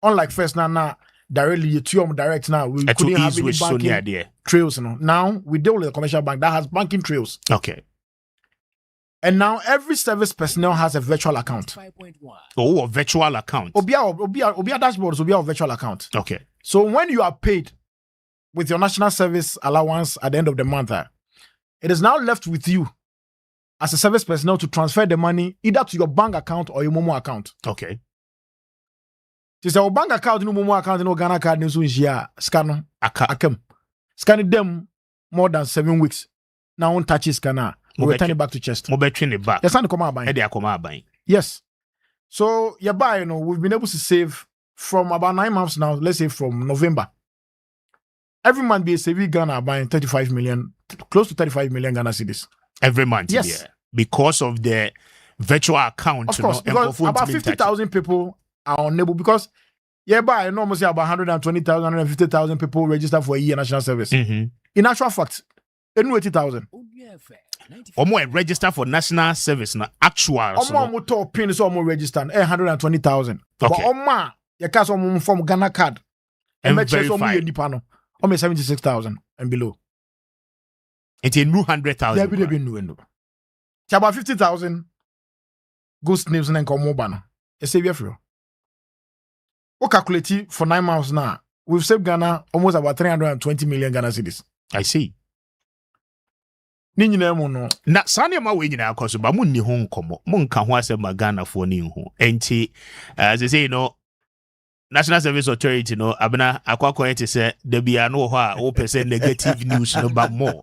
Unlike first, now, directly, you direct now. We couldn't have any banking trails. Now, we deal with a commercial bank that has banking trails. Okay. And now, every service personnel has a virtual account. Oh, a virtual account. Obia dashboard, Obia virtual account. Okay. So, when you are paid with your national service allowance at the end of the month, it is now left with you as a service personnel to transfer the money either to your bank account or your Momo account. Okay. Just our bank account, no Momo account, no Ghana card, no scan scan them more than 7 weeks. Now on touches scanner, we return it back to chest. Yes. So you buy, we've been able to save from about 9 months now. Let's say from November. Every month, BSAV Ghana are buying 35 million, close to 35 million Ghana cedis. Every month, yes. Yeah. Because of the virtual account. Of course, because about 50,000 people are unable, because by almost about 120,000, 150,000 people register for a year national service. In actual fact, 80,000. Omo register for national service na actual. Omo top pin is almost registered 120,000. But Omo, you can't from Ghana card. And verify. Almost 76,000 and below. It's a new 100,000. There be new. About 50,000 ghost names and come mobile. A savior for. We calculate for 9 months now. We've saved Ghana almost about 320 million Ghana cedis. I see. Ni nyina mu no. Na sane ma we nyina akoso ba munni ho nkomo. Monka ho asem Ghana fo ni ho. Enti as they say National Service Authority abena akwakọ ete say da bia no ho a wo pese negative news no ba more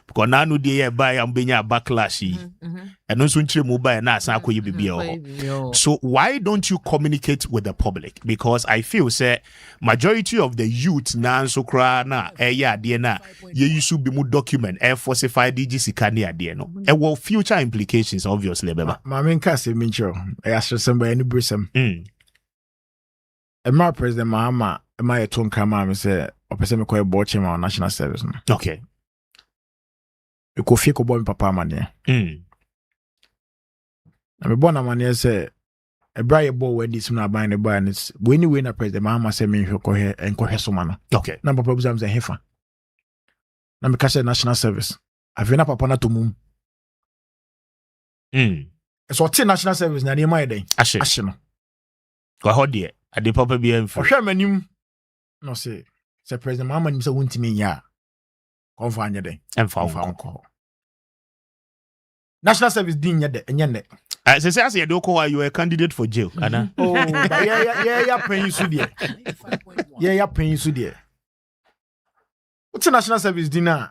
because na no dey buy am benya backlash yi and no so nchire mu buy na asan akoye bibia ho. So why don't you communicate with the public? Because I feel say majority of the youth na so kra na eya ade na ye use be mu document falsify DG sika ne ade no e will future implications obviously beba ma men ka se mencho e asosem ba any brisem my President Mahama, my tone come say, or person me call watching on national service. Okay. You go fake about papa money. I'm a born a man say a bright boy when this not buying the buy and it's when you win a President Mahama say me you go here and go here so man. Okay. Number problems a heifer. Now me catch national service. I've been up upon a to mum. It's what national service na near my day. Ashino. Go hold there. At the papa be for sure menu no say President Mahama nim say wontimi ya confirm nya den emfa call national service din nya de nya ne say you do call you a candidate for jail ana oh yeah pen su there yeah pen su there what's national service din na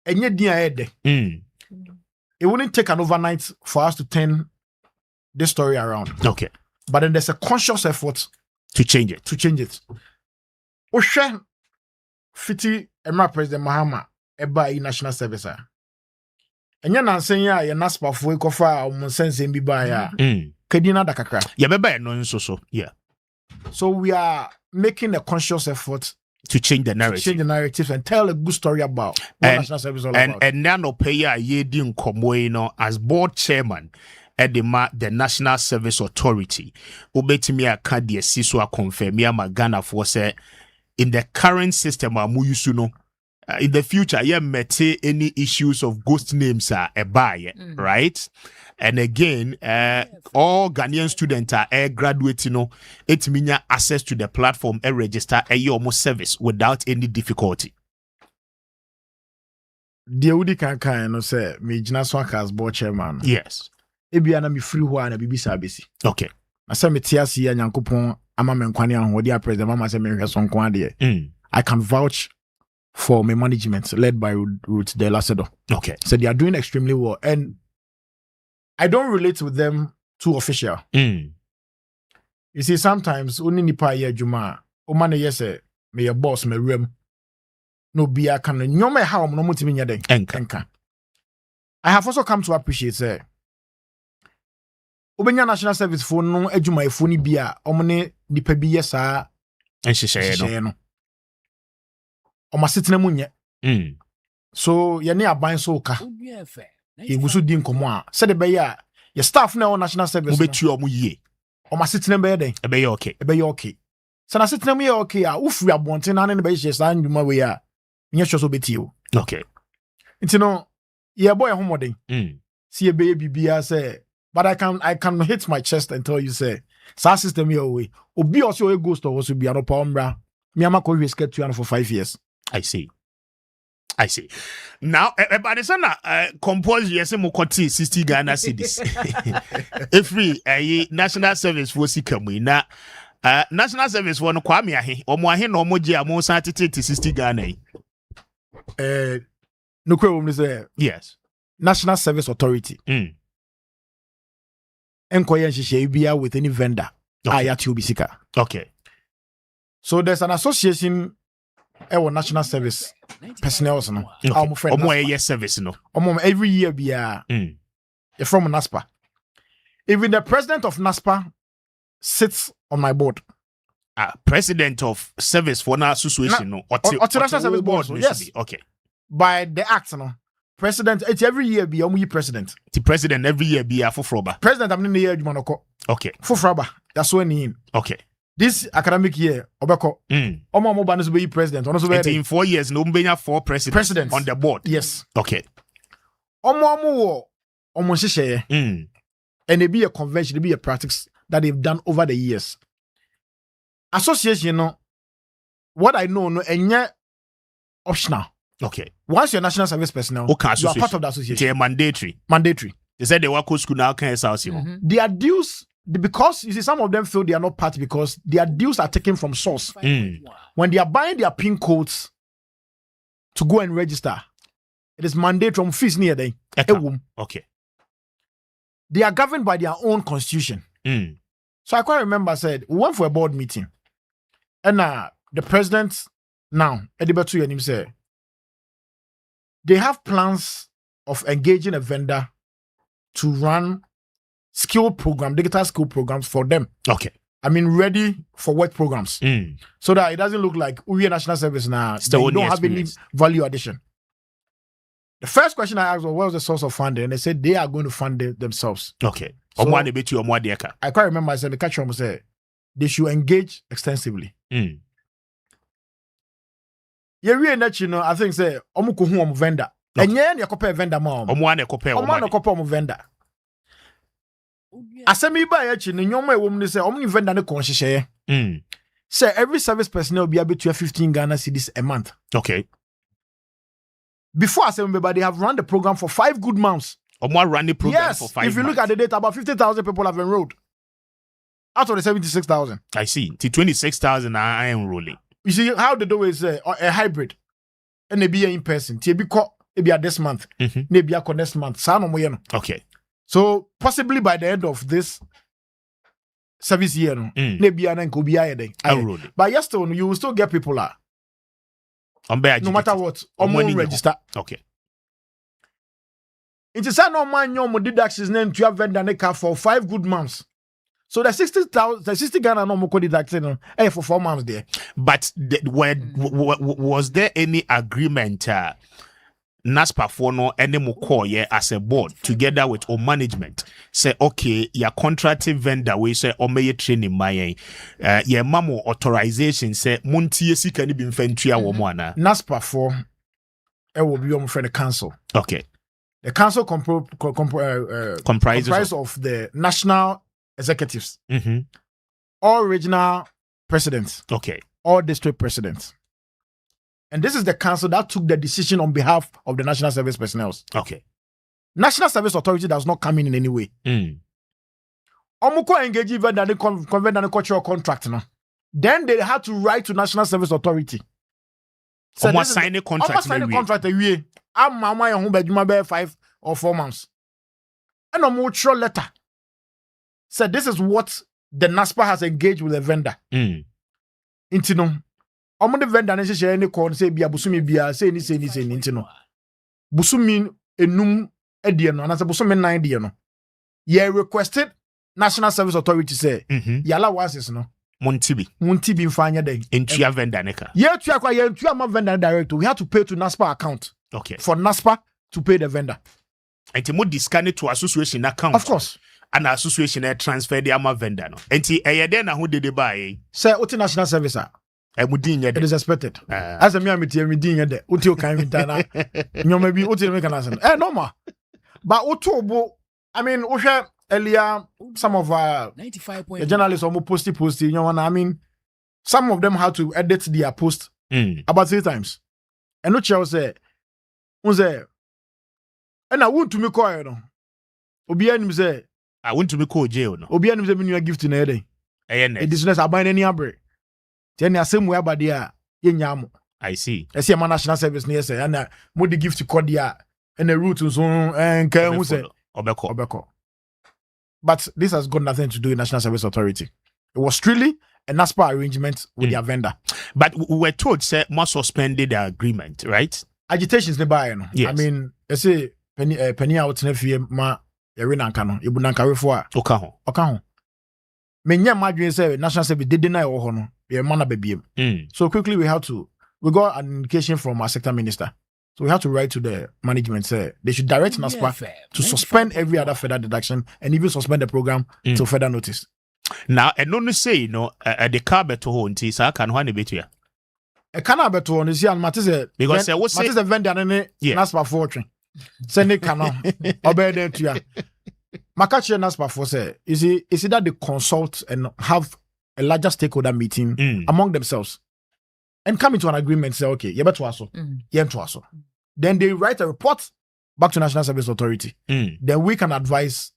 enye din a de it wouldn't take an overnight for us to turn this story around. Okay. But then there's a conscious effort to change it. Oshe fiti Emma President Mahama eba in national service. Enya nansen ya ye naspa fo ekofa o monsense bi ba ya. Kadina da kakra. Ya beba no nso so. Yeah. So we are making a conscious effort to change the narrative. Change the narrative and tell a good story about what national service is all about. And now no pay ye din komo as board chairman at the National Service Authority. Obetimi aka de siso a confirm ya magana for say in the current system amu yusu no in the future yeah mete any issues of ghost names are a buy right. And again, all Ghanaian students are graduating, it means access to the platform and register a almost service without any difficulty. The Udi can say, me jina swaka as board chairman. Yes. Ebi ana mi free ho ana bibi sabesi. Okay. I say me tiasi ya nyankopon ama me nkwani an hodi a president mama say me hwe so nkwa de. I can vouch for my management led by Ruth De La Sedo. Okay. So they are doing extremely well. And I don't relate with them too official. You see, sometimes only nipa ye juma. Omane yese me your boss me rem. No be a can nyome how no mutimi nyade. Enka. I have also come to appreciate say. Obenya National Service for no ejuma efoni bia omne nipa bi yesa enhyehyɛ no. Omasitena munye. So ye ne aban so ka. Egusu di nkomo a se de be ya your staff na national service obetu omu yie omasitena be den e be okay se na sitena mu ye okay a ufuri abonten na ne be hye sa ndwuma we a nye hwe so beti o okay nti no ye boy homoden see ye be bibia say but I can hit my chest and tell you say sa system here we obi also e ghost or so bia no pa ombra me ama ko risk to for 5 years. I see. Now, but it's not compose yes, mo 60 Ghana cedis. Every national service for Sikamu na national service for no Kwame ahe. Omo ahe no mo gye amo san tete 60 Ghana. No kwe say yes. National Service Authority. Enkoye nhihye bia with any vendor. Ayati obisika. Okay. So there's an association national service personnel no omo service no every year be from NASPA. Even the president of NASPA sits on my board. President of service for na association no national service board yes okay by the act no president it's every year be omo president the president every year be afofroba president am ne year adwuma no ko okay fofroba that's when he okay. This academic year, Obeko, Omo Banis be president. In 4 years, no mbenya 4 presidents on the board. Yes. Okay. Omo share. And it be a convention, it be a practice that they've done over the years. Association, what I know, no, optional. Okay. Once you're national service personnel, you are part of the association. They're mandatory. They said they work with school now, can't house. Their dues. Because you see, some of them feel they are not part because their dues are taken from source. When they are buying their PIN codes to go and register, it is mandate from fees near them. Okay. They are governed by their own constitution. So I quite remember I said we went for a board meeting, and the president now Edibatu Yanim said they have plans of engaging a vendor to run digital skill programs for them. Okay. I mean, ready for work programs. So that it doesn't look like we are national service now. They don't have any value addition. The first question I asked was, what was the source of funding? And they said they are going to fund it themselves. Okay. So, I quite remember I said, the catch said they should engage extensively. Yeah, I think say, vendor. And yeah, you compare vendor mom. Vendor. Asemi ba ya chi ne nyoma ewom ne say omni vendor ne konhyehyeye. Say every service personnel be able to 15 Ghana cedis a month. Okay. Before Asemi they have run the program for 5 good months. Run the program for 5 months. If you look at the data, about 50,000 people have enrolled. Out of the 76,000. I see. The 26,000 are enrolling. You see how they do is a hybrid. And they be in person. They be this month. They be next month. Okay. So possibly by the end of this service year, but yes, you will still get people no matter what, register. Okay. It is no man your deductions name to have vendor for 5 good months. So the 60 Ghana no more deducted for 4 months there. But was there any agreement? NASPA for no any more call as a board together with our management say okay your contracting vendor we say o may training my your mamo authorization say montie sika ni bi mfantria wo mo ana NASPA for will be on the council. Okay. The council comprises of the national executives, all regional presidents, all district presidents. And this is the council that took the decision on behalf of the National Service personnel. Okay. National Service Authority does not come in any way. Omuko engage even than the convent and cultural contract now. Then they had to write to National Service Authority. So almost sign a contract. Almost sign a contract a year. I'm mama your home bedroom 5 or 4 months. And a mutual letter said this is what the NASPA has engaged with the vendor. Intino. Omo the vendor na share any call say bia busumi bia say ni intino. Busumi enum edie no na say busumi 9 die no. Ye requested National Service Authority say yala once no. Muntibi mfanya den. Entua vendor neka. Ye tua kwa ye entua ma vendor direct. We have to pay to NASPA account. Okay. For NASPA to pay the vendor. And to discount it to association account. Of course. And association transfer the ama vendor no. Enti then who did they buy? Say uti National Service it is expected. As a me din de uti o kan vintana. Nyoma bi uti me kan asen. Normal. But uto I mean, earlier some of the journalists almost posty, you know what I mean? Some of them had to edit their post about 3 times. And no child say, and I want to me call you know. Obi anim say, I want to me call jail no. Obi anim say me new gift na day. It is not about any abre. Then the same way about there yenyam. I see. I see my national service near say and mo the gift code there and the route so and can who say Obeko. But this has got nothing to do with National Service Authority. It was really a NASPA arrangement with their vendor. But we were told say must suspended the agreement, right? Agitations nearby, you know. Yes. I mean, I say penny out in ma Yarinanka, Ibunanka Refua, Okaho. Menya Madrid say National Service did deny or honor, mana baby. So quickly we got an indication from our sector minister. So we have to write to the management say they should direct NASPA to suspend every other federal deduction and even suspend the program till further notice. Now, and no say no the car beto hon ti sa kan hwan beto ya. E kana beto hon si an matise because I was matise vendor ne NASPA for train. Say ne kana obey dem to ya. Makachi NASPA for say is it that they consult and have a larger stakeholder meeting among themselves. And come into an agreement, say, okay, you better also. Then they write a report back to National Service Authority. Then we can advise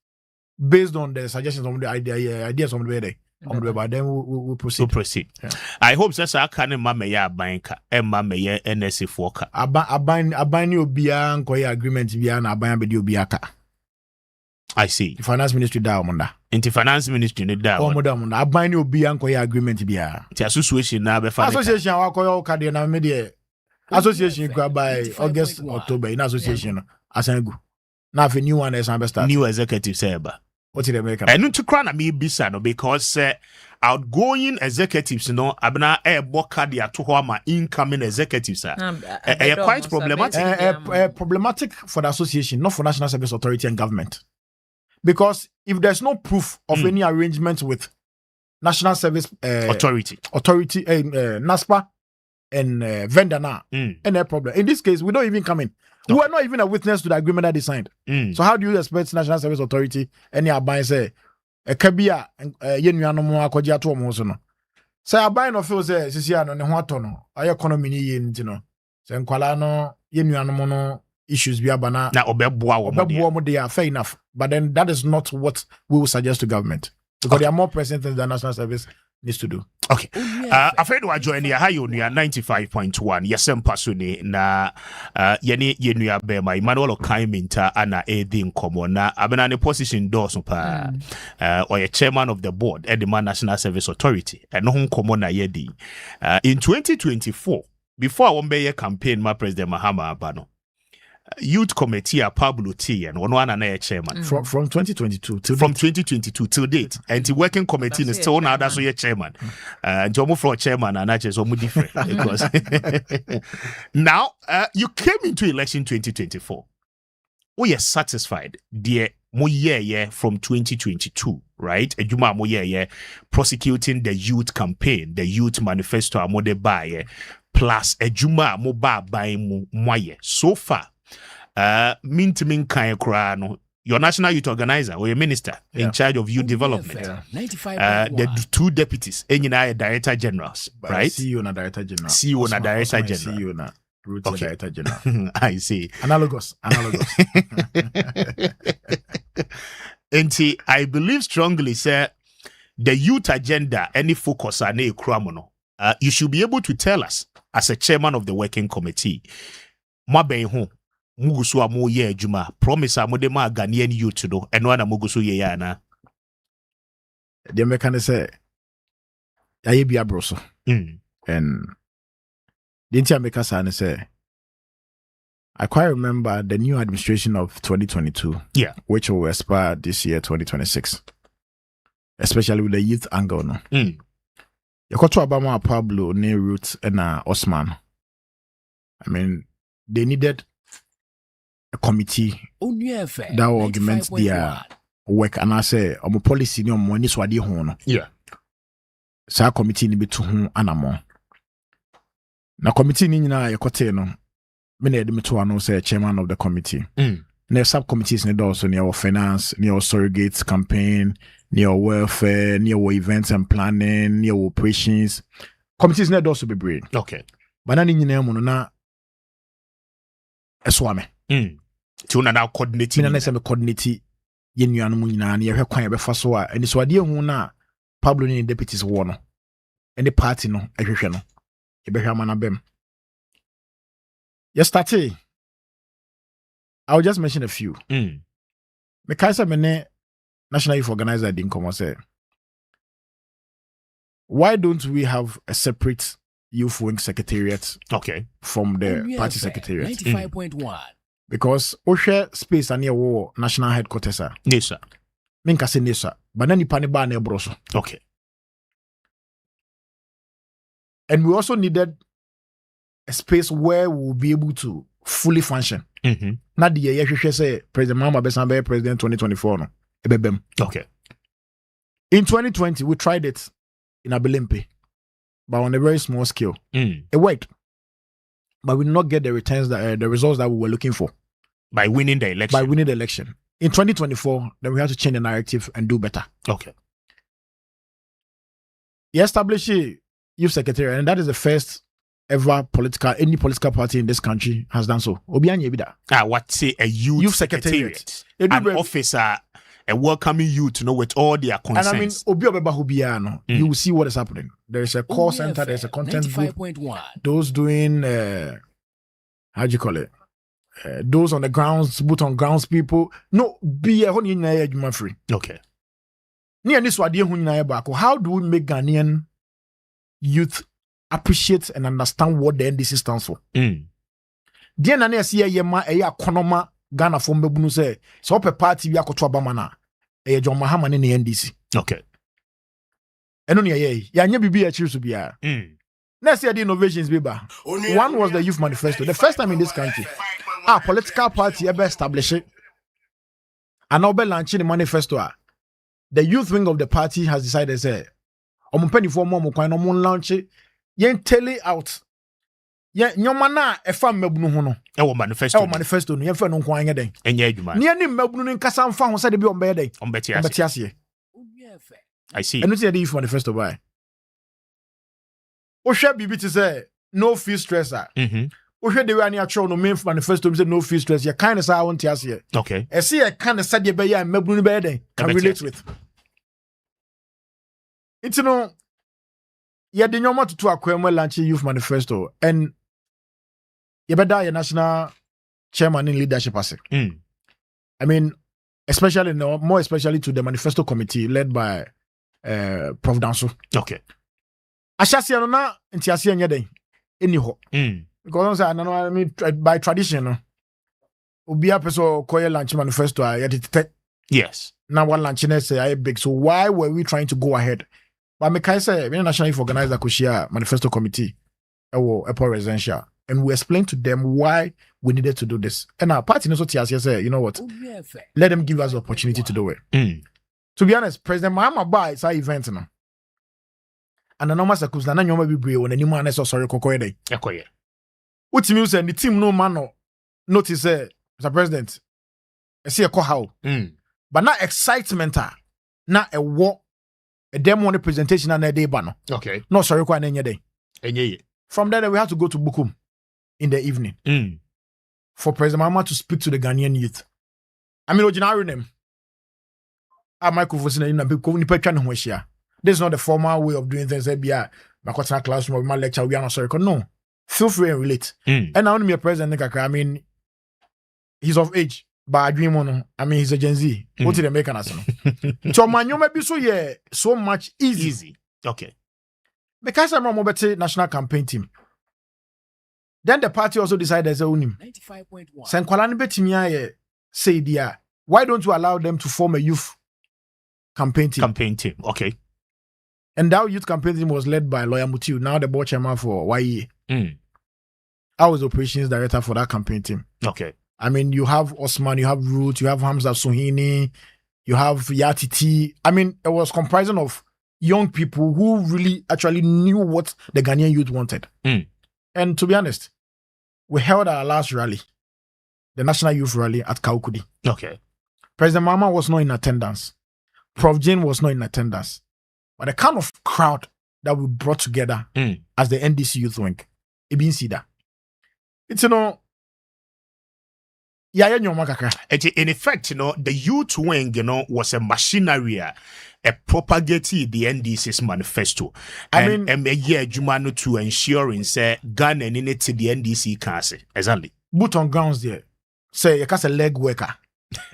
based on the suggestions of the ideas on the way. But then we'll proceed. We'll proceed. Yeah. I hope that's a kind of mamaya banka and mamaya NSC foka. Abani obia nkoye agreement bia na aban bedi obiaka. I see. The Finance Ministry da omonda. Into Finance Ministry ne da. Omonda. Abani obia nkoye agreement bia. The association na be fa. Association akoyo kade na me de. Association go by August October in association asengu. Na fe new one is start. New executive seba. What did they make? And to crown me bisa no because outgoing executives abna boka dia to homa incoming executives quite problematic. Problematic for the association, not for National Service Authority and government. Because if there's no proof of any arrangement with National Service Authority, NASPA and vendor now, and no problem. In this case, we don't even come in. We are not even a witness to the agreement that they signed. So how do you expect National Service Authority any abai say a kabia yenuano mo akwaji ato mo so no? Say abai no feel say sisia no ne ho ato no. Aye economy ni ye nti no. Say nkwala no yenuano mo no issues bi abana na obeboa mo they are fair enough. But then that is not what we will suggest to government. Because they are more present than the National Service needs to do. Okay. Afraid to join here. Hi, Onua 95.1. Nsempa suni na yeni bema Emmanuel Okaiminta ana edin komo na abena ne position doors pa or a chairman of the board at the National Service Authority and no komo na yedi. In 2024, before I won be campaign my President Mahama Abano. youth committee a Pablo T and Onua na chairman from 2022 till from 2022 till date, and the working committee is still now that's your chairman. And Jomo from chairman and actually so different because now you came into election 2024. Oh, you're satisfied, dear. Mo year from 2022, right? Ejuma mo year prosecuting the youth campaign, the youth manifesto mo de buy plus ejuma mo ba buy mo moye. So far, min kan kra no. Your national youth organizer or your minister in charge of youth development. The two deputies, enyina director generals, right? CEO na director general. CEO na director general. CEO na director general. I see. Analogous. And see, I believe strongly, sir, the youth agenda, any focus on a kramono, you should be able to tell us as a chairman of the working committee, Mabeho, Mugusu amo ye juma, promise amodema Ghanaian youth to do, and one Mugusu ye yana. The American say, I be a broso. And didn't you make us say, I quite remember the new administration of 2022, which will expire this year, 2026, especially with the youth angle. No, you got to Obama, Pablo, Root, and Osman. I mean, they needed a committee that will augment their work, and I say, I'm a policy, no money, so I did home. So, committee need to whom anamo. Now, committee ni na yokote no. Many of them to announce say chairman of the committee. There subcommittees need also near finance, near surrogates campaign, near welfare, near events and planning, near operations. Committees need also be brain. Okay. But nani nyina mu no na eswame. To now coordinate. Mina na say me coordinate ye nuanu mu nyina na ye hwe kwan ye befa so a eni so ade hu na Pablo ni deputies wo no. Any party no ehwehwe no. Ye behwe amana bem. Yesterday, I'll just mention a few. Because I'm a national youth organizer didn't come and say, why don't we have a separate youth wing secretariat from the party secretariat? 95.1. Because we share space and near war national headquarters. Nesa. Minka say Nesa. But then you pani ba ne broso. Okay. And we also needed a space where we'll be able to fully function. Not the year say President Mama Besambe President 2024. No. Okay. In 2020, we tried it in Abelempe, but on a very small scale. It worked. But we did not get the returns that the results that we were looking for. By winning the election. In 2024, then we have to change the narrative and do better. Okay. You establish a youth secretary, and that is the first ever any political party in this country has done so. Obianye bida. What say a youth secretariat? An officer, a welcoming youth to know with all their concerns. And I mean, Obi Obeba Hubiano, you will see what is happening. There is a call center, there's a content group. Those doing, how do you call it? Those on the grounds, boot on grounds people. No, be a honey in free. Okay. How do we make Ghanaian youth appreciate and understand what the NDC stands for? Dear Nana see a yema a konoma Ghana from Bebunu say, so a party we are Kotwabamana, a John Mahama in the NDC. Okay. And only a ya be a choose to be a. Next year, the innovations, Biba. One was the Youth Manifesto. The first time in this country, a political party ever established it. And now, launching the manifesto. The youth wing of the party has decided, say, I'm penny for more, I'm launch it. Yen tell it out. Yen nyomana e fa mabunu ho no. E wo manifesto. E wo manifesto no yen fa no kwa anya den. Enye adwuma. Ne ani mabunu no nkasa mfa ho se de bi ombe den. Ombeti ase. I see. And the youth manifesto by. O hwe bibi ti say no fee stressor. O hwe de we ani atro no main manifesto say no fee stress. You kind of say I want to ase. Okay. E see e kind of say de be ya mabunu be den. Can relate with. It's no yeah, the normal to acquire launch youth manifesto and you better your national chairman in leadership as I mean, especially more especially to the manifesto committee led by Prof. Danso. Okay. Ashasi no na ntiase anya den eni ho. Because I mean by tradition no. Obia person call lunch manifesto. Yes. Now one lunch say I big. So why were we trying to go ahead? But me kai say, we National Youth Organizer Kushia Manifesto Committee, Airport Residential, and we explained to them why we needed to do this. And our party also say, you know what? Let them give us the opportunity to do it. To be honest, President Mahama Ba is our event now. And the normal circles, na nyoma be brave when any man is sorry kokoye day. Ekoye. What means the team no man no notice Mr. President. I see a call how. But not excitement na a war a demo on the presentation and a day banner. Okay. No sorry kwa any day. Enye. From there we have to go to Bukum in the evening. For President Mahama to speak to the Ghanaian youth. I mean original name. Michael Fosina in people ni petwa ne ho ahia. This is not the formal way of doing things. My classroom, my lecture, we are not sorry. No. Feel free and relate. And now I'm a president. I mean, he's of age, but I dream on. I mean, he's a Gen Z. What did they make an answer? So, man, you may be so much easy. Okay. Because I'm a mobile national campaign team. Then the party also decided as a unim. 95.1. Sankwalani Betimia say, dear, why don't you allow them to form a youth campaign team? Okay. And that youth campaign team was led by Lawyer Mutiu, now the board chairman for YE. I was operations director for that campaign team. Okay. I mean, you have Osman, you have Root, you have Hamza Suhini, you have Yatiti. I mean, it was comprising of young people who really actually knew what the Ghanaian youth wanted. And to be honest, we held our last rally, the National Youth Rally at Kaukudi. Okay. President Mahama was not in attendance. Prof. Jane was not in attendance. But the kind of crowd that we brought together as the NDC Youth Wing, it been see that. It's, you know, in effect, you know, the youth wing, you know, was a machinery, a propagating the NDC's manifesto. I mean, a year Jumano to ensuring say gun and in it to the NDC cancer. Exactly. Boot on grounds there. Say you cast a leg worker.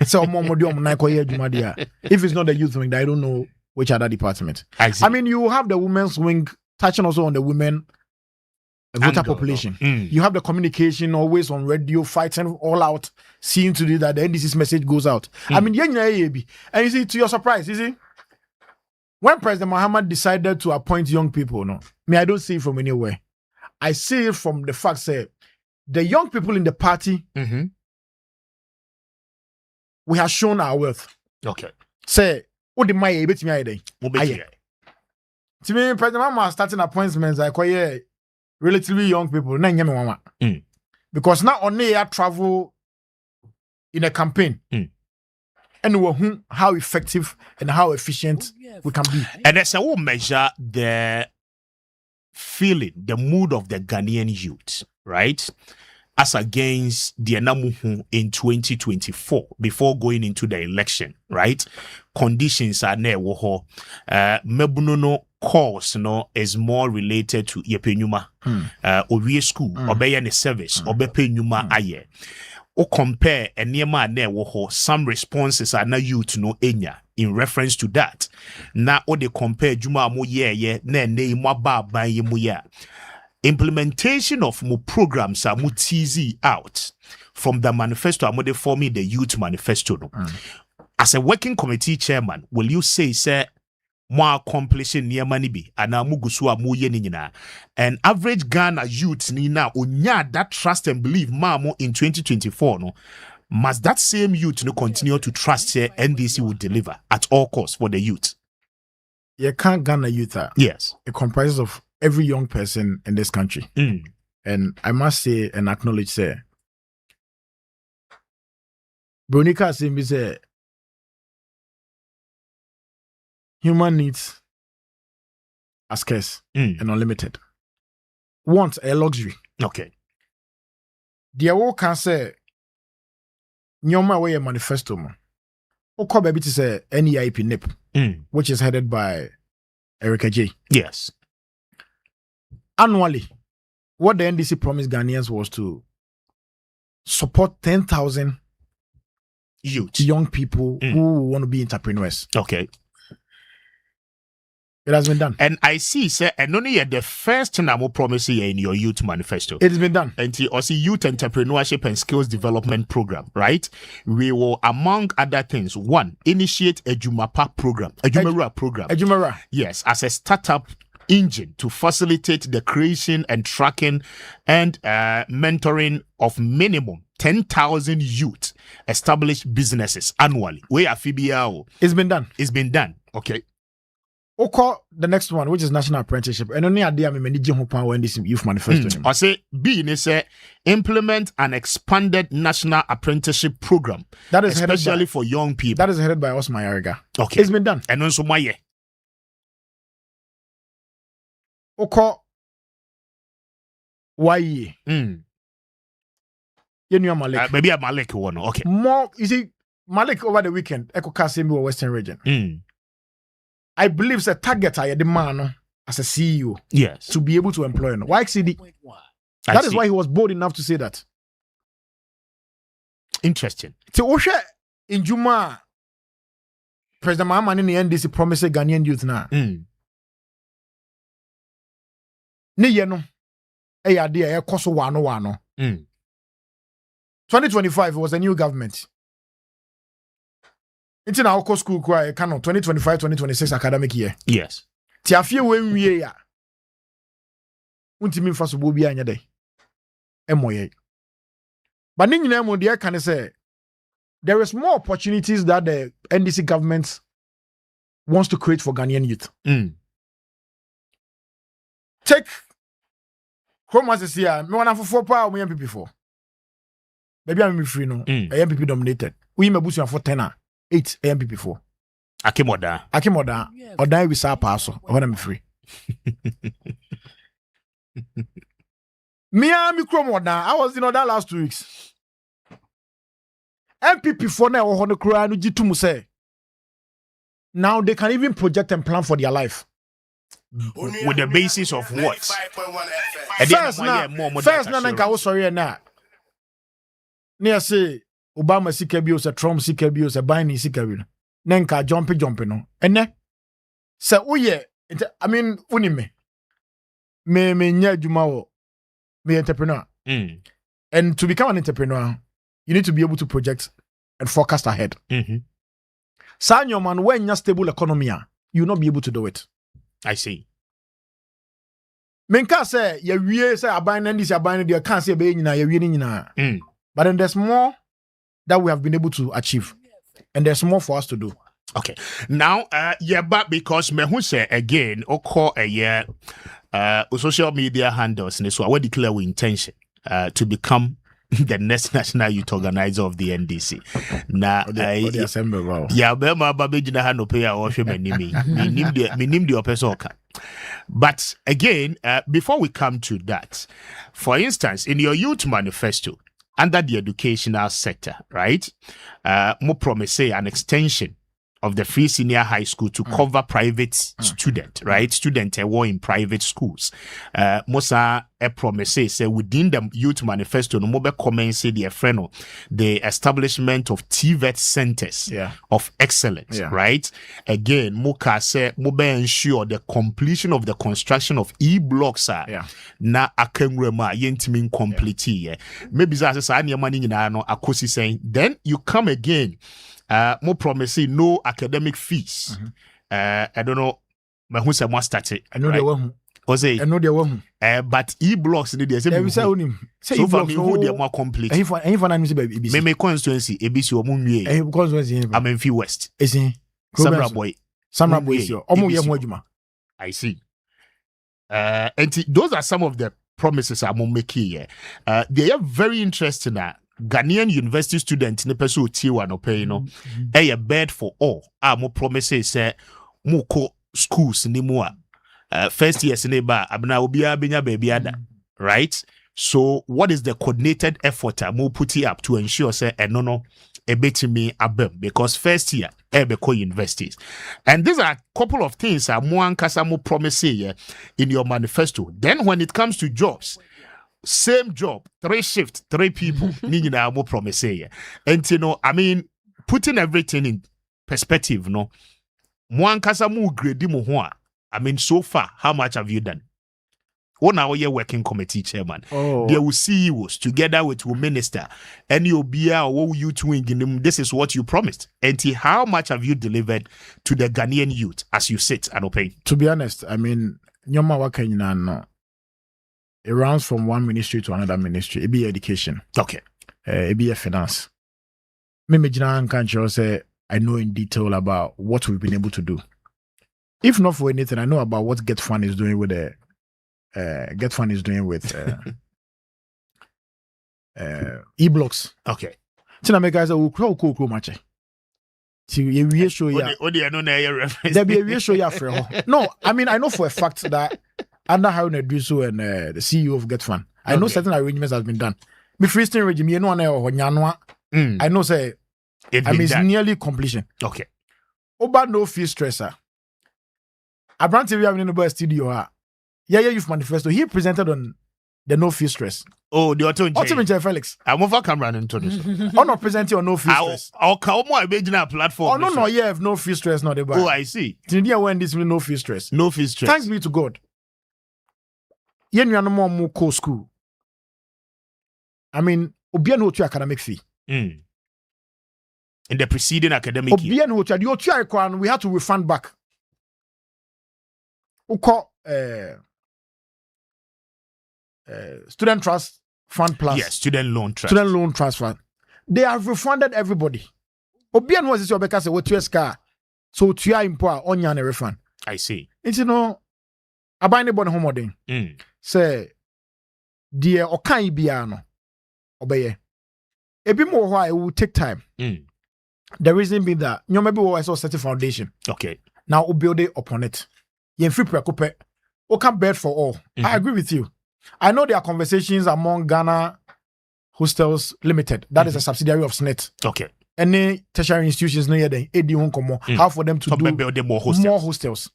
Say if it's not the youth wing, I don't know which other department. I mean, you have the women's wing touching also on the women voter population. You have the communication always on radio, fighting all out, seeing to do that the NDC's message goes out. I mean, and you see, to your surprise, you see, when President Mahama decided to appoint young people, I don't see it from anywhere. I see it from the fact that the young people in the party, we have shown our worth. Okay. Say, what the my bit me to me, President Mahama starting appointments, I call relatively young people, because not only I travel in a campaign, and how effective and how efficient we can be. And as I will measure the feeling, the mood of the Ghanaian youth, right? As against the Enamuhu in 2024, before going into the election, right? Conditions are near woho. Mebunono course is more related to yepenyuma. Owie school, obey any service, obepenyuma aye. O compare enema na woho, some responses are na youth no enya in reference to that. Na o de compare juma mo ye na ne mo ba ban ye mo ya. Implementation of more programs are more teasy out from the manifesto are more forming the youth manifesto. As a working committee chairman, will you say, sir, more accomplishing near money be and amugusua mu yenina and average Ghana youth ni na unya that trust and believe mamo in 2024 no must that same youth no continue to trust here NDC will deliver at all costs for the youth? You can't Ghana youth. Yes, it comprises of every young person in this country. And I must say and acknowledge, say, Bronica Simbi say, human needs are scarce and unlimited. Want a luxury. Okay. The award can say, Nyoma way a manifesto. Oko baby to say NEIP NIP, which is headed by Erica J. Yes. Annually, what the NDC promised Ghanaians was to support 10,000 youth, young people who want to be entrepreneurs. Okay. It has been done. And I see, sir, and only the first thing I'm promising in your youth manifesto. It has been done. And also youth entrepreneurship and skills development program, right? We will, among other things, one, initiate a Jumapa program, a Jumara program. A Jumara. Yes, as a startup engine to facilitate the creation and tracking and mentoring of minimum 10,000 youth established businesses annually. Where FBAO. It's been done. It's been done. Okay. Okay, the next one, which is national apprenticeship. And only idea me many when this youth manifesto. I say B is implement an expanded national apprenticeship program. That is especially for young people. That is headed by Osman Yariga. Okay. It's been done. And also my Okay. Why ye? You know Malik. Maybe a Malik one. Okay. More, you see, Malik over the weekend, Eko Kasemi Western region. I believe the target I the man as a CEO. Yes. To be able to employ him. Why XCD? That is why he was bold enough to say that. Interesting. To Osha in Juma, President Mahama in the NDC promised Ghanaian youth now. Ni yeno. Idea koso wano. 2025 was a new government. It's in our school cry canon 2025-2026 academic year. Yes. Tiafie when we ya. Untimi fa so bo bia anya dey. Emoye. But ni nyina mo dey can say there is more opportunities that the NDC government wants to create for Ghanaian youth. Take home as here, me wana for power we MPP for. Baby I'm free no. MPP dominated. We me busu for 10 8 MPP for. Akimoda. Odan we sa pass when I'm free. Me krom odan. I was in that last 2 weeks. MPP for now on the kura no jitu mu say. Now they can even project and plan for their life. With the basis of what? First now nka wo sorry na. Near say Obama sika bi o se Trump sika bi o se Biden sika bi no. Nka jumpy no. Ene se uye I mean uni me nya adwuma wo me entrepreneur. And to become an entrepreneur, you need to be able to project and forecast ahead. Sign your man when you're stable economy, you will not be able to do it. I see. Menka say ya wie say aban and this aban they can't say be nyina ya wie nyina. But then there's more that we have been able to achieve. And there's more for us to do. Okay. Now but because me who say again call a year social media handles so I will declare our intention to become the next national youth organizer of the NDC. Now, but again, before we come to that, for instance, in your youth manifesto, under the educational sector, right, more promise an extension of the free senior high school to cover private student, right? Student who in private schools. Mosa a promise say within the youth manifesto, no more comments say the establishment of TVET centers of excellence, right? Again, Moka say mobe ensure the completion of the construction of e-blocks na akenrema yentimin complete. Maybe that's a money akosi saying then you come again. More promising no academic fees. I don't know. My who's a must start it. I know they won't. I know they won't. But e-blocks need so for me who they are more complete. Any for baby. Me constituency ABC or Munye. Constituency. I'm in Fee West. Is he? Samra boy. I see. And those are some of the promises I'm making here. They are very interesting. Ghanaian university students ne person T1 no pay no a bed for all more promises say more schools ni more first years ne ba abna obi abenya baby ada, right? So what is the coordinated effort I'm putting up to ensure say no a bit me abem because first year Ebeko universities, and these are a couple of things more ankasa more promises in your manifesto. Then when it comes to jobs, same job, 3 shifts, 3 people, nina more promise here. And you know, I mean, putting everything in perspective, no. Mwan kasa mu grade mo ho I mean, so far, how much have you done? One hour you're working committee chairman. Oh. There will CEOs together with your minister and you'll be you twin. This is what you promised. And how much have you delivered to the Ghanaian youth as you sit and open? To be honest, I mean, nyoma waka nyina no. It runs from one ministry to another ministry. It be education. Okay. It be a finance. Me jina nkancho say I know in detail about what we've been able to do. If not for anything, I know about what Get Fund is doing with the e-blocks. Okay. Tina me guys will crow much. See, we show ya. There be a show ya for her. No, I mean I know for a fact that under Haruna Duso and the CEO of Get Fund, I know certain arrangements has been done. Me freestyle regime, you know, I know say it's nearly completion. Okay. Oba no fee stressor. I brand TV having in the studio. Yeah, Youth Manifesto. He presented on the no fee stress. Oh, the auto Felix. I'm over camera and introduce. Oh, not presenting on no fee stress. I'll come more a platform. Oh, no, yeah, have no fee stress, not about. Oh, I see. Today when this will no fee stress. No fee stress. Thanks be to God. Yen you are no more co school. I mean, Obian no to academic fee. In the preceding academic year. Obian no to the OTI we had to refund back. Uko Student Trust Fund Plus. Yes, Student Loan Trust. Student Loan Trust Fund. They have refunded everybody. Obian was this your because what you car. So to your impo on your refund. I see. It's I buy anybody home say dear okai biano obey. A bit more why it will take time. The reason being that you maybe I saw set a foundation. Okay. Now we'll build it upon it. You free preoccupy. Okay, bed for all. I agree with you. I know there are conversations among Ghana Hostels Limited. That is a subsidiary of SNET. Okay. Any tertiary institutions near the how for them to build more hostels.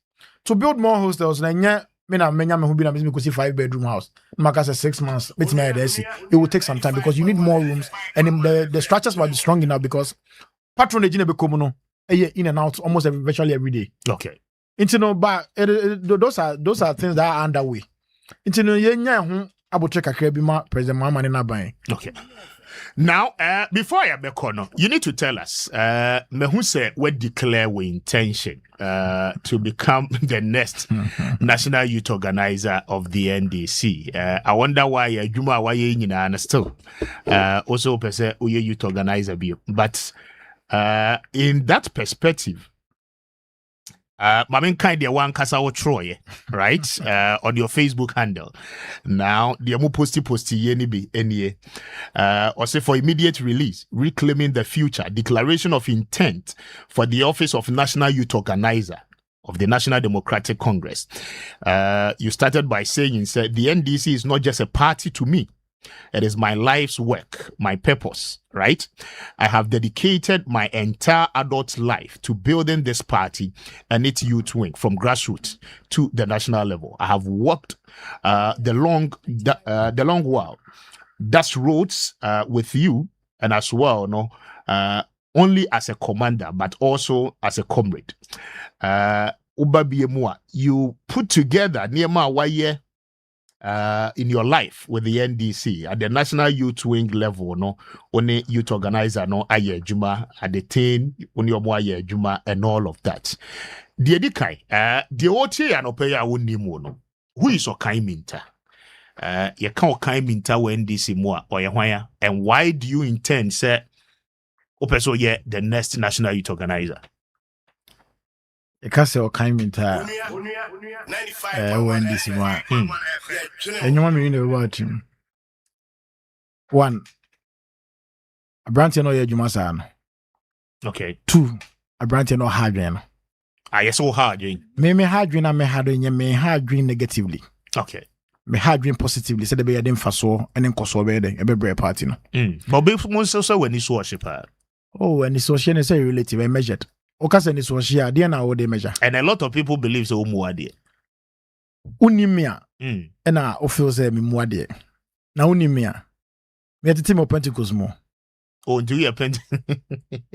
To build more hostels, then who be 5-bedroom house. Marcus 6 months. It will take some time because you need more rooms and the structures might be strong enough because patronage in in and out almost virtually every day. Okay. But those are things that are underway. President Mahama. Okay. Now, before I be corner, you need to tell us, who said we declare we intention to become the next national youth organizer of the NDC. I wonder why Juma why you still also person youth organizer be, but in that perspective. Mamin kind of one kasa Troy, right? On your Facebook handle. Now, the amu posty yeni be any or say for immediate release, reclaiming the future, declaration of intent for the office of National Youth Organizer of the National Democratic Congress. You started by saying, said the NDC is not just a party to me. It is my life's work, my purpose, right? I have dedicated my entire adult life to building this party and its youth wing from grassroots to the national level. I have walked the long while. That's roads with you and as well, only as a commander, but also as a comrade. You put together Niema Waye in your life with the NDC at the National Youth Wing level, only youth organizer, aye juma at the 10, only aye juma and all of that. The Edikai, the OT and Opeya Wundimono, who is Okai Minta? You can't Okai Minta when NDC more or Yahwaya, and why do you intend, sir, Opeso ye the next National Youth Organizer? A castle kind of when this one. And you want me to watch him. One, a branch no Jumasan. Okay. Two, a branch no hardware. I so hard. Me hardware and me hardware, me hardware negatively. Okay. Me hardware positively. Said the be a dim faso and then koso bede a bebre party. But before so when you worship her. Oh, and it's social is relative and measured. Okasa ni so share dey na wo dey measure. And a lot of people believe so muade. Unimia. Na o feel say me muade. Na unimia. Me tete mo Pentecost mo. Oh, do you Pent?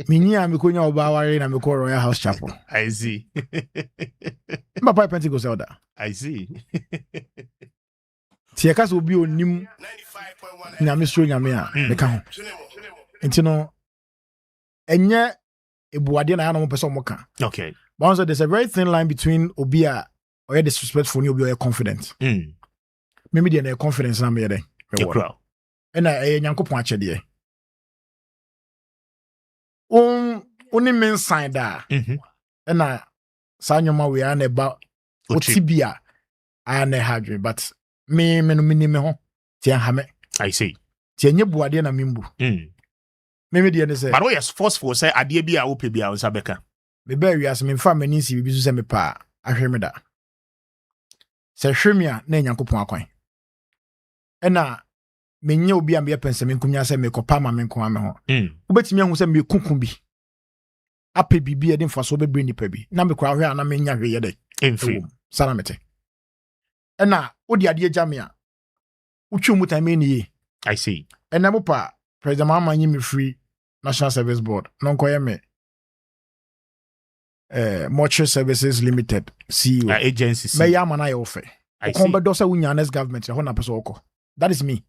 Me nia me konya oba ware na me ko Royal House Chapel. I see. Papa Pentecost elder. I see. Tiakas will be on nim Namisro Yamia, the count. And you know, and yet, a Buadian animal person moka. Okay. Once there's a very thin line between Obia or disrespectful, you'll be confident. Maybe they're confidence. I'm here. And I yanko punch there. Only men signed that. And I Sanyoma we are about Otibia and a hadri, but me minimum Tiahame. I see. Tianya Buadian and Mimbu. Maybe the other say, but yes, forceful say, I dear be a opibia on Sabeka. Me bury as me family nisi bisu se me pa. I hear me that. Se hwemia na nyanko pon akwan. Ena menye obi am ye pense me nkumya se me kopa ma me nko ame ho. Ubetimi ahu se me kunkun bi. Ape bibi e de mfaso be bring nipa bi. Na me kwa hwe ana me nya hwe ye de. Emfi. Sana mete. Ena odi ade agya a. Utwu mu time ni ye. I see. Ena mo pa President Mama nyi me free National Service Board. Non koye me Mortuary Services Limited CEO agency. Me ya mana offer. I see. Dosa unya next government ho na person oko. That is me.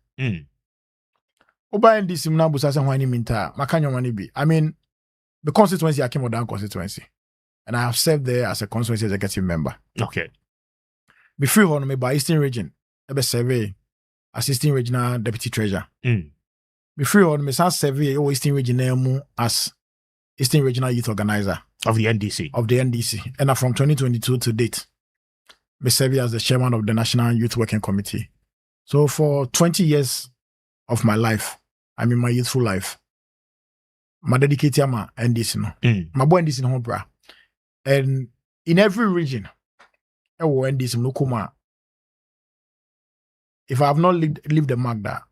Oba NDC na busa se hwani minta makanyo mani bi. I mean the constituency I came down constituency and I have served there as a constituency executive member. Okay. Before ho no me by Eastern Region ebe survey assistant regional deputy treasurer. Before ho no me san survey o Eastern Region mu as Eastern Regional Youth Organizer of the NDC. And from 2022 to date, I serve as the chairman of the National Youth Working Committee. So for 20 years of my life, I mean my youthful life, my dedicated my NDC no. My boy NDC no bra. And in every region, I will NDC no kuma. If I have not lived the mark that,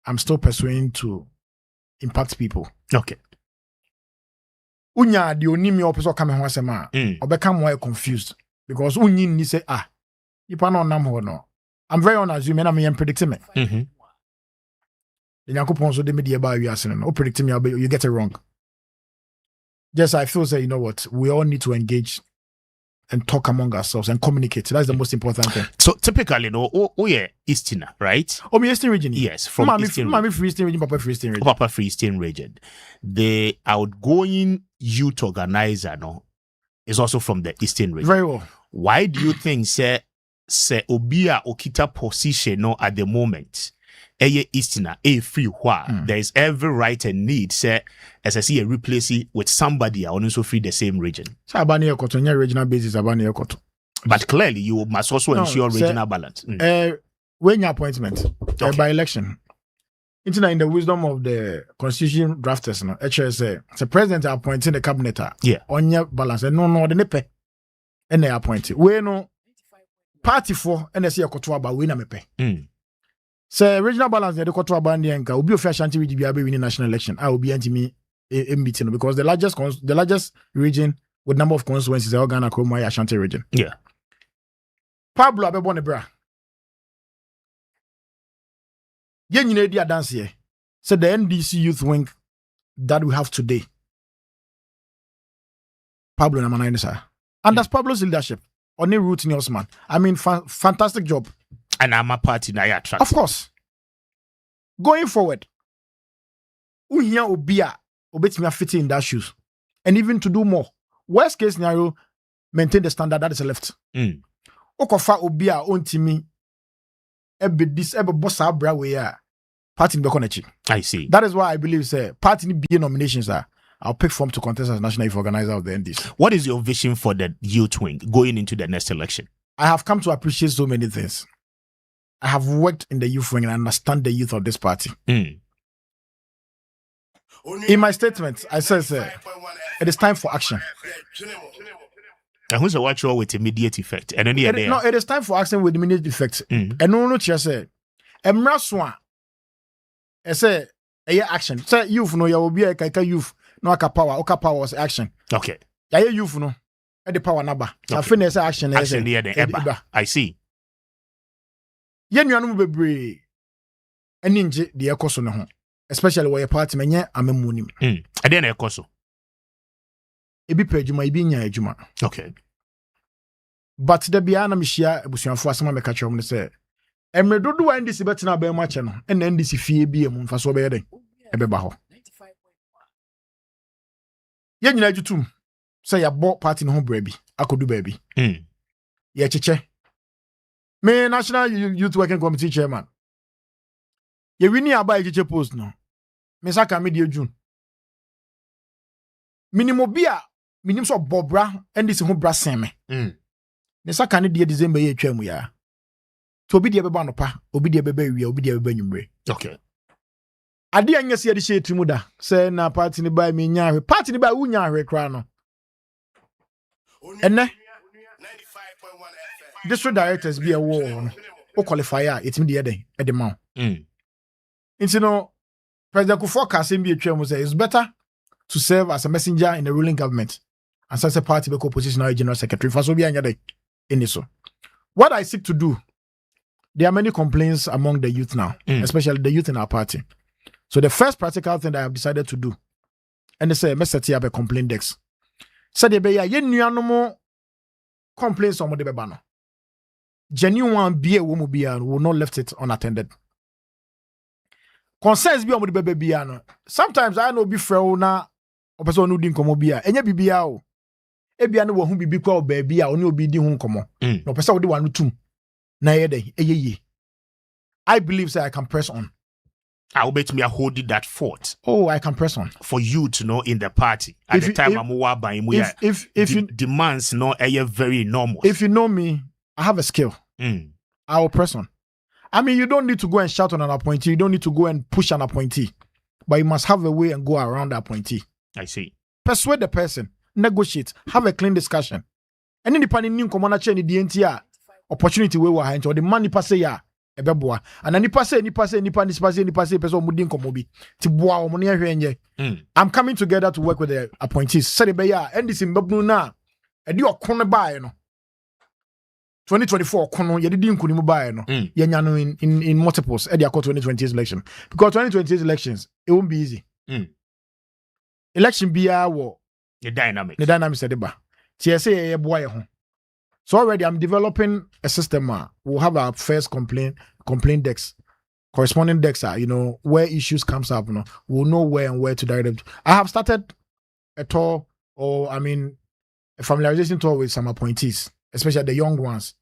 I'm still pursuing to impact people. Okay. Unya di onimi opeso kame ho asema obeka more confused because unyi ni say ipa no nam ho no. I'm very unassuming na me predict me. The Yakupon so de me dey ba wi ase no. O predict me you get it wrong. Just I feel say you know what, we all need to engage and talk among ourselves and communicate. That's the most important thing. So typically no yeah Eastern, right? Oh, me Eastern region. Yes, from Eastern. Mami free Eastern region, Papa free Eastern region. Papa free Eastern region. The outgoing youth organizer no is also from the Eastern region. Very well. Why do you think say obia okita position no at the moment? Eye Eastern free wha there is every right and need say as I see a replace it with somebody also free the same region. So abani ekoto regional basis abani ekoto. But clearly you must also ensure regional balance. When your appointment by election. In the wisdom of the constitution drafters, no, HSA, the president appointing the cabinet on your balance and no the nepe and they appointed. We no party for and they say a kotua ba we na mepe. So regional balance the kotua ba ndienka will be official shanti we be winning national election. I will be anti meeting because the largest region with number of constituencies is the Ghana Kromai Ashanti region. Yeah. Pablo abebone bra. Yen you know dance here. So the NDC youth wing that we have today. Pablo Namanai sir. And that's Pablo's leadership. Only route in Osman. I mean fantastic job. And I'm a party na ya attract. Of course. Going forward. Uhiya obia obetimi fit in that shoes. And even to do more. Worst case scenario, maintain the standard that is left. Okofa obia ontimi ebe boss abra we party be konechi. I see. That is why I believe say party be nominations I'll pick form to contest as national youth organizer of the NDC. What is your vision for the youth wing going into the next election? I have come to appreciate so many things. I have worked in the youth wing and understand the youth of this party. In my statement, I said it is time for action. And who's a watcher with immediate effect? And then no, it is time for action with immediate effect. And no, just say, Emraswa, I say, action. Say youth no, you will be a youth, no power. Oka power was action. Okay. Yeah, youth no, at the power number. I finish action. Action near the eba. I see. Yen you know be any the ekoso no ho, especially where your party menye amemunim. And then ekoso. Ebi pe adwuma ebi nya adwuma. Okay. but the biana mishia ebusuafo asema meka kyerɛ mo sɛ emre dodo wa ndisi betina ba ma kye no ɛna ndisi fie bi emu mfa so bɛyɛ den ɛbɛba hɔ yɛ nyina jutum sɛ yɛbɔ party no ho bra bi akodu ba bi yɛ kyekye me National Youth Working Committee chairman yɛ wini aba yɛ kyekye post no me saka me die June minimo bia minim so bobra ndisi ho bra seme ne saka ne die December yɛ twam ya to obi die beba no pa obi die beba wi obi die beba nwumre okay ade anya se de hye trimu da sɛ na party ne ba me nya ahwe party ne ba wu nya ahwe kra no enne district directors be a war no o qualify a etimi de den e de ma nti no president Kufuor Kasem bi atwa mu say it's better to serve as a messenger in the ruling government and as a party be opposition general secretary for so bi anya dey in so what I seek to do. There are many complaints among the youth now, especially the youth in our party. So the first practical thing that I have decided to do, and they say, "Let's set up a complaint desk." So they be ye nuanomo complaints on the bebano. Genuine be a woman be will not left it unattended. Concerns be on the baby biano. Sometimes I know be frail na or person who didn't come obia. Enya bibiao. Ebiano wo hu bibi kwa baby a oni obi di hu komo. No person wo de wanu tum. Na ye. I believe that I can press on. I will bet me I hold that fort. Oh, I can press on. For you to know in the party. At the time I'm if demands no very enormous. If you know me, I have a skill. I will press on. I mean, you don't need to go and shout on an appointee. You don't need to go and push an appointee. But you must have a way and go around the appointee. I see. Persuade the person. Negotiate. Have a clean discussion. And then the panel new commander chain the DNTR. Opportunity we were or the man nipa say ya ebeboa and nipa say person mudin komobi ti boa o mo ne ahwe enye. I'm coming together to work with the appointees say be ya ndc mbabnu na e di okono bae no 2024 okono ye di nkuni mu bae no ye nya no in multiples e di akọ 2020 election because 2020 elections it won't be easy. Election bia wo the dynamics e de ba ti say ye boa ye ho. So already I'm developing a system. We'll have our first complaint decks, corresponding decks. Where issues comes up. We'll know where and where to direct them. I have started a tour, a familiarization tour with some appointees, especially the young ones.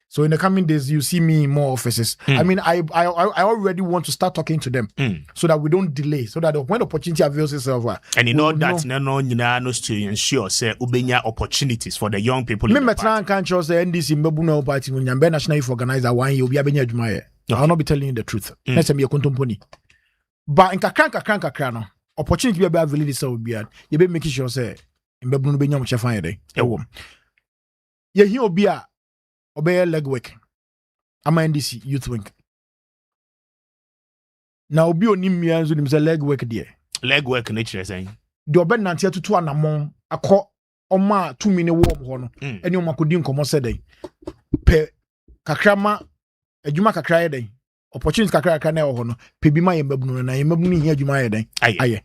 So in the coming days, you see me in more offices. I mean, I already want to start talking to them so that we don't delay, so that when opportunity avails itself. And that knows to ensure say ubenya opportunities for the young people. Me metran can't trust the NDC Mbebuno party when you're national youth organizer one year be abenya adwuma. I'll not be telling you the truth. Let's say me kontomponi. But in kakran no opportunity be available this will be you be making sure say Mbebuno be nyam chefan yede. Ewom. Ye hi obi a obey legwork. I'm NDC youth wing. Now obi oni mianzo nim say legwork there. Legwork nature saying. The oben nantia tutu anamon akọ oma 2 minute warm ho no. Eni oma kodi nkomo se dey. Pe kakrama adwuma kakra ye dey. Opportunity kakra na ho no. Pe bi ma ye mbabunu na ye mbabunu hi adwuma ye dey. Aye.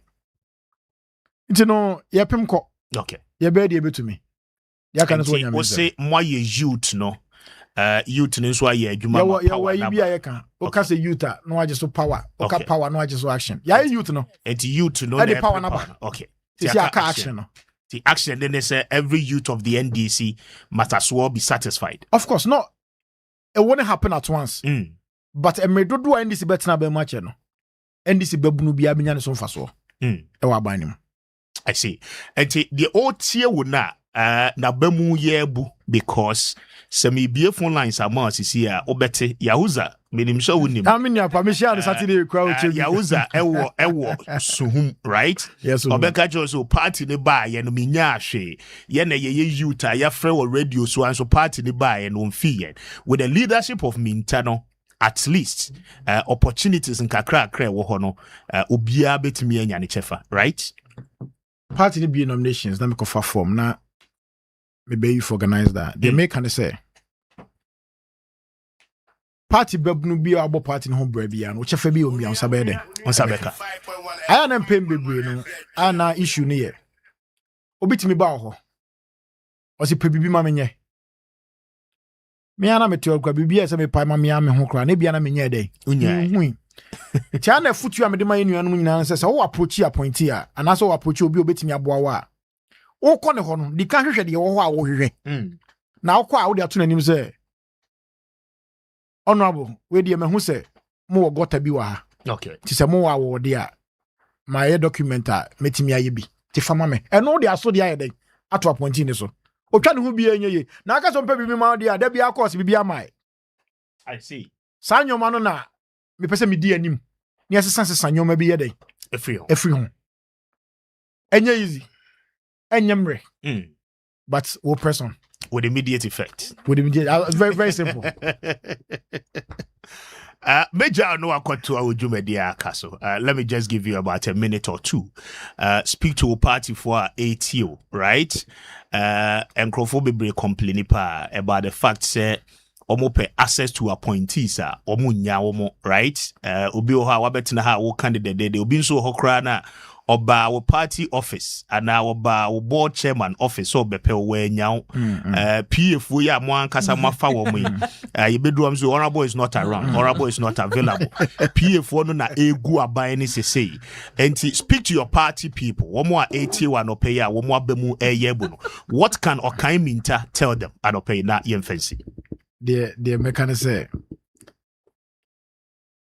Nti no ye pem ko. Okay. Ye be dey betumi. Ya kan so nyame. We say mo ye youth no. Youth nso aye adwuma power ya bia ye kan o ka say youth no age so power o ka power no age so action ya youth no and youth no na power na okay see action no the action then they say every youth of the NDC must as well be satisfied. Of course not, it won't happen at once but emedodo NDC betina be match no NDC babunu bia benya ne so mfaso e wa ban nim. I see. And the old tier would na bamu yebu because semi be phone lines are more see obete yahuza minim show wunim. I mean ya permission on Saturday crowd yahuza ewo suhum right. Yes. Obeka jo party ne ba ye no minya hwe ye na ye youth ya frɛ wɔ radio so and so party ne ba ye no mfi with the leadership of Mintano. At least opportunities in kakra wo ho no obia betimi anya ne chefa right. Party be nominations na me kofa form na maybe you organize that. They make and say party babnu bi abo party no bra bia no chefa bi omi ansa be den ansa beka aya na mpem bebre no ana issue ne ye obitimi ba ho o se pebibi ma menye Me ana metio kwa bibia se me pa ma me ame ho kra na bia na me nya dey. Hu. Tia na futu amede ma yenu anum nyina se wo approach appointee a ana so wo approach obi obetimi aboa wa. Wo kɔ ne ho no, di kan hwehwɛ de wo ho a wo hwehwɛ. Na wo kɔ a wo de ato nanim se honorable we de me hu se mo wo gota bi wa ha. Okay. Ti se mo wa wo de a my document a metimi aye bi. Ti fama me. Eno de aso de aye den ato appointee ne so. Otwa ne ho bi enye ye. Na aka so mpa bi ma de a da bia course bi bia mai. I see. Sa nyoma no na me pese me di anim. Ni asesa nyoma bi ye den. Efri ho. Enye easy. Enyemre. But wo person with immediate effect. With immediate very very simple. Major Onua to our Jumedia Castle. Let me just give you about a minute or two. Speak to a party for ATO, right? And Crawford complaining about the fact that omo pay access to appointees omo nya omo, right? Obi oha wabetina ha wo candidate de obi so hokra na oba our party office and our board chairman office so bepe we nyao PF we ya mo ankasa mafa wo mo ye bedru so honorable is not around, honorable is not available. PF no na egu aban ni sesei enti speak to your party people wo mo a 81 opay a wo mo abamu eyebo no what can Okai Minta tell them and opay na yemfancy the mechanic say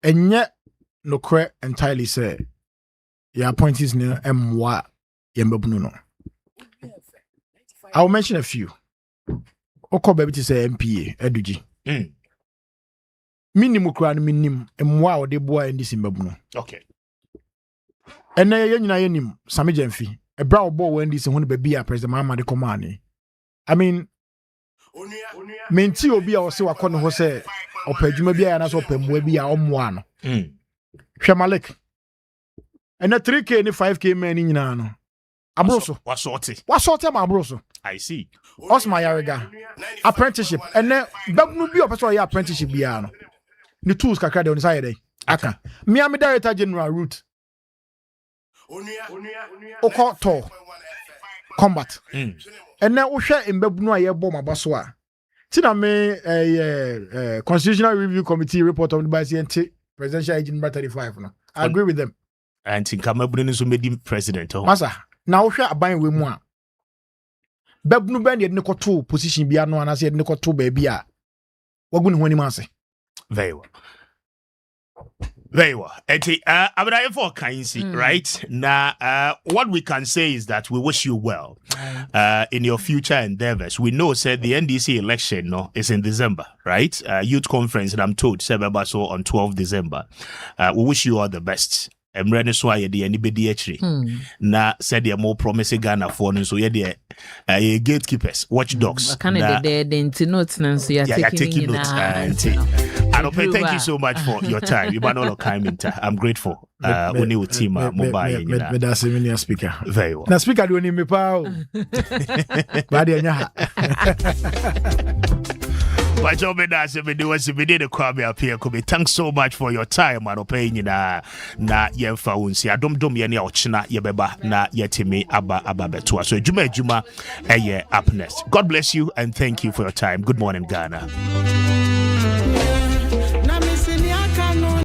enye no kre entirely say your appointees ne emwa yembabunu no. I'll mention a few. Oko baby to say MPA eduji. Minimum kra no minim emwa o de boa ndi simbabunu. Okay. Ena ye nyina yenim same jamfi. Ebra obo wo ndi se ho ne baby a president Mama de command. I mean menti obi a wo se wakọ ne ho se opadwuma bia na so opamwa bi a omwa no. Hwemalek. And a 3K and 5K man in Yano. Abroso. What am Abroso? I see. Osma Yariga. Apprenticeship. And then Babu be a person apprenticeship biano. The tools kakade on side. Aka. Miami Director General Route. Oko to combat. And then Osha in Babuna Yaboma Baswa. Tina me a Constitutional Review Committee report on the BCNT Presidential Agent 35. I agree with them. And in Cameroon so made him president. Masa, now we are buying with moi. Babnu band yet no two position be no and I said no two baby. What good when he very well. Very well. I'm for kind, right? Now, what we can say is that we wish you well in your future endeavors. We know, said the NDC election is in December, right? Youth conference, and I'm told, so on 12 December. We wish you all the best. Emrene so ayede anybody actually na said they are more promising Ghana for so yeah the gatekeepers watchdogs kind of the notes now so you're taking notes thank you so much for your time. You man all kind Minta. I'm grateful. Uni with team mobile me da senior speaker very well na speaker do ni me pa o ba de nya ha But the Kwame Appiah Kubi. Thanks so much for your time and opinion na yemfa unsi adom ye ne ochina yebeba na yetimi aba betua. So juma up next. God bless you and thank you for your time. Good morning, Ghana.